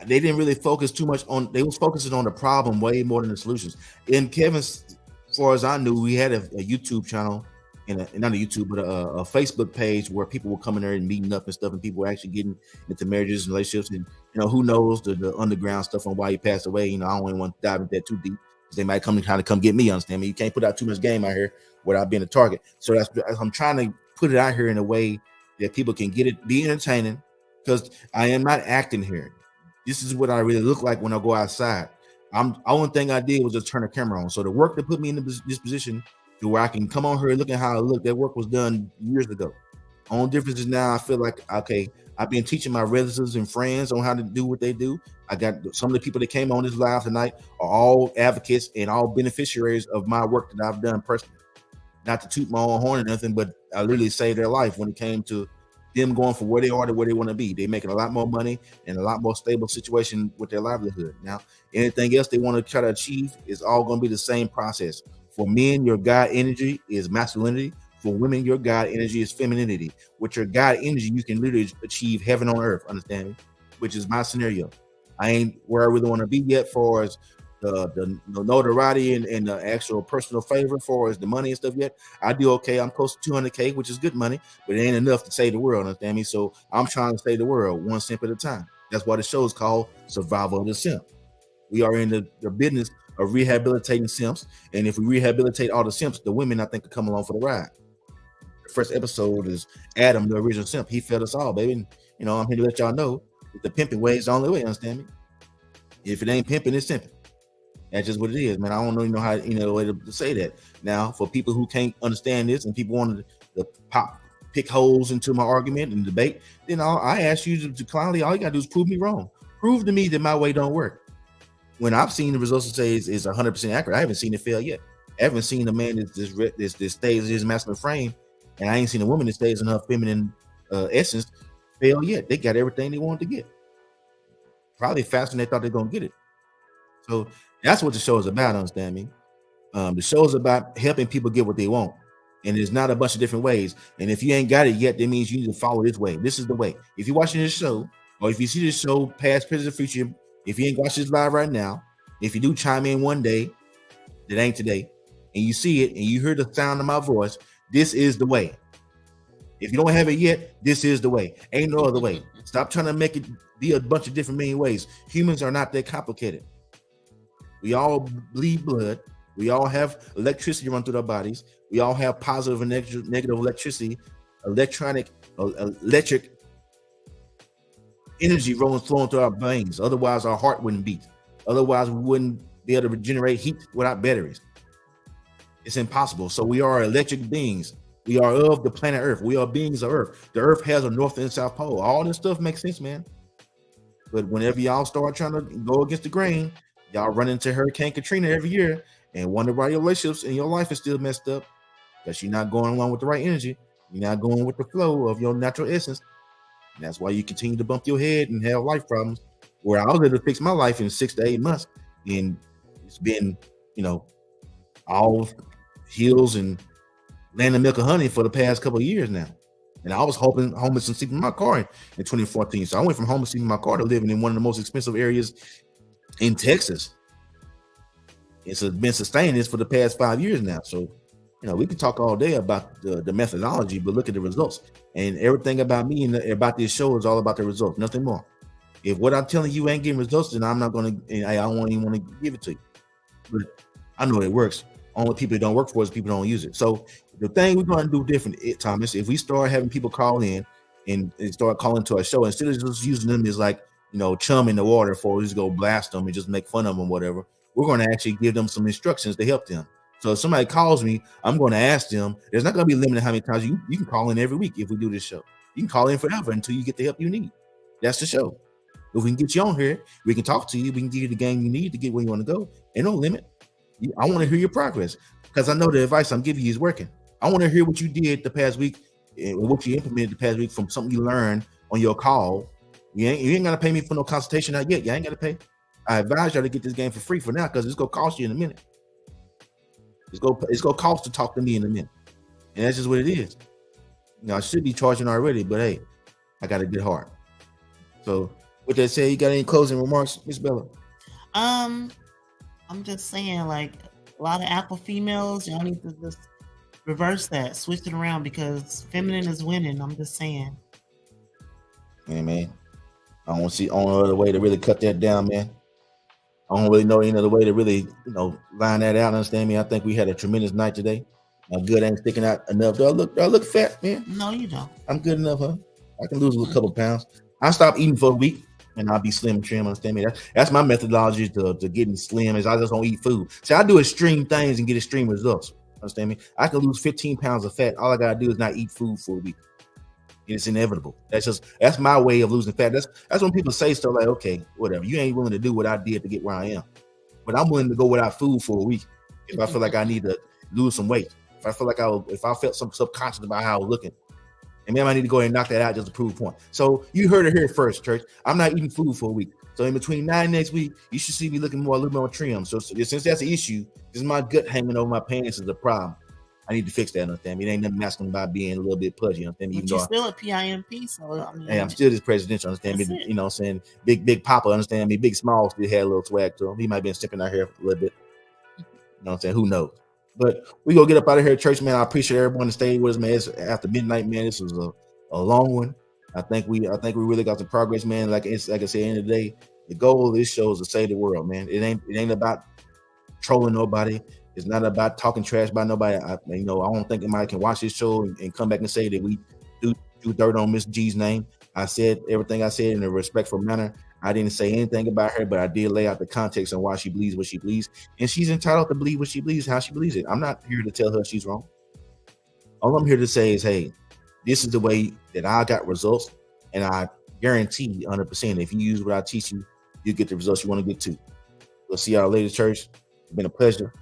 Speaker 3: they didn't really focus too much on. They was focusing on the problem way more than the solutions. And Kevin, as far as I knew, he had a YouTube channel. Not a YouTube, but a Facebook page where people were coming there and meeting up and stuff, and people were actually getting into marriages and relationships. And who knows the underground stuff on why he passed away. I don't even want to dive into that too deep because they might come get me. Understand me? You can't put out too much game out here without being a target. So I'm trying to put it out here in a way that people can get it, be entertaining, because I am not acting here. This is what I really look like when I go outside. Only thing I did was just turn the camera on. So the work that put me in this position to where I can come on here and look at how I look, that work was done years ago. Only difference is now I feel like, okay, I've been teaching my relatives and friends on how to do what they do. I got some of the people that came on this live tonight are all advocates and all beneficiaries of my work that I've done personally. Not to toot my own horn or nothing, but I literally saved their life when it came to them going from where they are to where they want to be. They're making a lot more money and a lot more stable situation with their livelihood. Now, anything else they want to try to achieve is all going to be the same process. For men, your God energy is masculinity. For women, your God energy is femininity. With your God energy, you can literally achieve heaven on earth, understand me? Which is my scenario. I ain't where I really want to be yet for as the notoriety and the actual personal favor for as the money and stuff yet. I do okay. I'm close to 200K, which is good money, but it ain't enough to save the world, understand me? So I'm trying to save the world one simp at a time. That's why the show is called Survival of the Simp. We are in the business of rehabilitating simps, and if we rehabilitate all the simps, the women I think will come along for the ride. The first episode is Adam, the original simp. He fed us all, baby. And, I'm here to let y'all know that the pimping way is the only way, understand me? If it ain't pimping, it's simping. That's just what it is, man. I don't know how way to say that. Now, for people who can't understand this and people want to pick holes into my argument and debate, then I ask you to kindly, all you gotta do is prove me wrong. Prove to me that my way don't work. When I've seen the results say is 100% accurate, I haven't seen it fail yet. I haven't seen a man that stays in his masculine frame, and I ain't seen a woman that stays in her feminine essence fail yet. They got everything they wanted to get. Probably faster than they thought they're gonna get it. So that's what the show is about, understand me? The show is about helping people get what they want. And there's not a bunch of different ways. And if you ain't got it yet, that means you need to follow this way. This is the way. If you're watching this show, or if you see this show, past, present, future, if you ain't watching this live right now, if you do chime in one day, that ain't today, and you see it and you hear the sound of my voice, this is the way. If you don't have it yet, this is the way. Ain't no other way. Stop trying to make it be a bunch of different million ways. Humans are not that complicated. We all bleed blood. We all have electricity run through our bodies. We all have positive and negative electricity, electric energy flowing through our veins. Otherwise, our heart wouldn't beat. Otherwise, we wouldn't be able to generate heat without batteries. It's impossible. So we are electric beings. We are of the planet Earth. We are beings of Earth. The Earth has a north and south pole. All this stuff makes sense, man. But whenever y'all start trying to go against the grain, y'all run into Hurricane Katrina every year and wonder why your relationships and your life is still messed up because you're not going along with the right energy. You're not going with the flow of your natural essence. And that's why you continue to bump your head and have life problems. Where I was able to fix my life in 6 to 8 months. And it's been, all hills and land of milk and honey for the past couple of years now. And I was homeless and sleeping in my car in 2014. So I went from homeless sleeping in my car to living in one of the most expensive areas in Texas. It's been sustaining this for the past 5 years now. So, we can talk all day about the methodology, but look at the results. And everything about me and about this show is all about the results, nothing more. If what I'm telling you ain't getting results, then I'm not going to, I don't even want to give it to you. But I know it works. Only people that don't work for us, people don't use it. So the thing we're going to do different, Thomas, if we start having people call in and start calling to our show, instead of just using them as like, chum in the water for just go blast them and just make fun of them, whatever, we're going to actually give them some instructions to help them. So if somebody calls me, I'm going to ask them, there's not going to be limited how many times you can call in every week if we do this show. You can call in forever until you get the help you need. That's the show. If we can get you on here, we can talk to you. We can give you the game you need to get where you want to go. Ain't no limit. I want to hear your progress because I know the advice I'm giving you is working. I want to hear what you did the past week and what you implemented the past week from something you learned on your call. You ain't got to pay me for no consultation out yet. You ain't got to pay. I advise y'all to get this game for free for now because it's going to cost you in a minute. It's going to cost to talk to me in a minute. And that's just what it is. I should be charging already, but hey, I got a good heart. So with that said, you got any closing remarks, Miss Bella?
Speaker 4: I'm just saying, like, a lot of alpha females, y'all need to just reverse that, switch it around because feminine is winning. I'm just saying.
Speaker 3: Yeah, man. I don't see any other way to really cut that down, man. I don't really know any other way to really, line that out. Understand me? I think we had a tremendous night today. My good ain't sticking out enough. Do I look fat, man?
Speaker 4: No, you don't.
Speaker 3: I'm good enough, huh? I can lose a couple pounds. I'll stop eating for a week. And I'll be slim and trim, understand me? That's my methodology to getting slim is I just don't eat food. See, I do extreme things and get extreme results. Understand me? I can lose 15 pounds of fat. All I gotta do is not eat food for a week. And it's inevitable. That's my way of losing fat. That's when people say stuff like, okay, whatever. You ain't willing to do what I did to get where I am. But I'm willing to go without food for a week if I feel like I need to lose some weight. If I feel like if I felt some subconscious about how I was looking. And maybe I need to go ahead and knock that out just to prove a point. So you heard it here first, church. I'm not eating food for a week. So in between 9 next week, you should see me looking a little more trim. So since that's an issue, this is my gut hanging over my pants is a problem. I need to fix that, understand me? It ain't nothing masculine about being a little bit pudgy, understand me?
Speaker 4: But you're still a P.I.M.P, so I mean,
Speaker 3: hey, I'm still this presidential, understand me? You know what I'm saying? Big Papa, understand me? Big Small still had a little swag to him. He might have been sipping out here a little bit. You know what I'm saying? Who knows? But we gonna get up out of here, church, man. I appreciate everyone that stayed with us, man. It's after midnight, man. This was a long one. I think we really got some progress, man. Like I said, at the end of the day, the goal of this show is to save the world, man. It ain't about trolling nobody. It's not about talking trash about nobody. I don't think anybody can watch this show and come back and say that we do dirt on Miss G's name. I said everything I said in a respectful manner. I didn't say anything about her, but I did lay out the context on why she believes what she believes, and she's entitled to believe what she believes, how she believes it. I'm not here to tell her she's wrong. All I'm here to say is, hey, this is the way that I got results, and I guarantee 100% if you use what I teach you, you get the results you want to get to. We'll see y'all later, church. It's been a pleasure.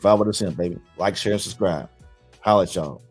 Speaker 3: Follow the Simp, baby. Like, share, and subscribe. Holla at y'all.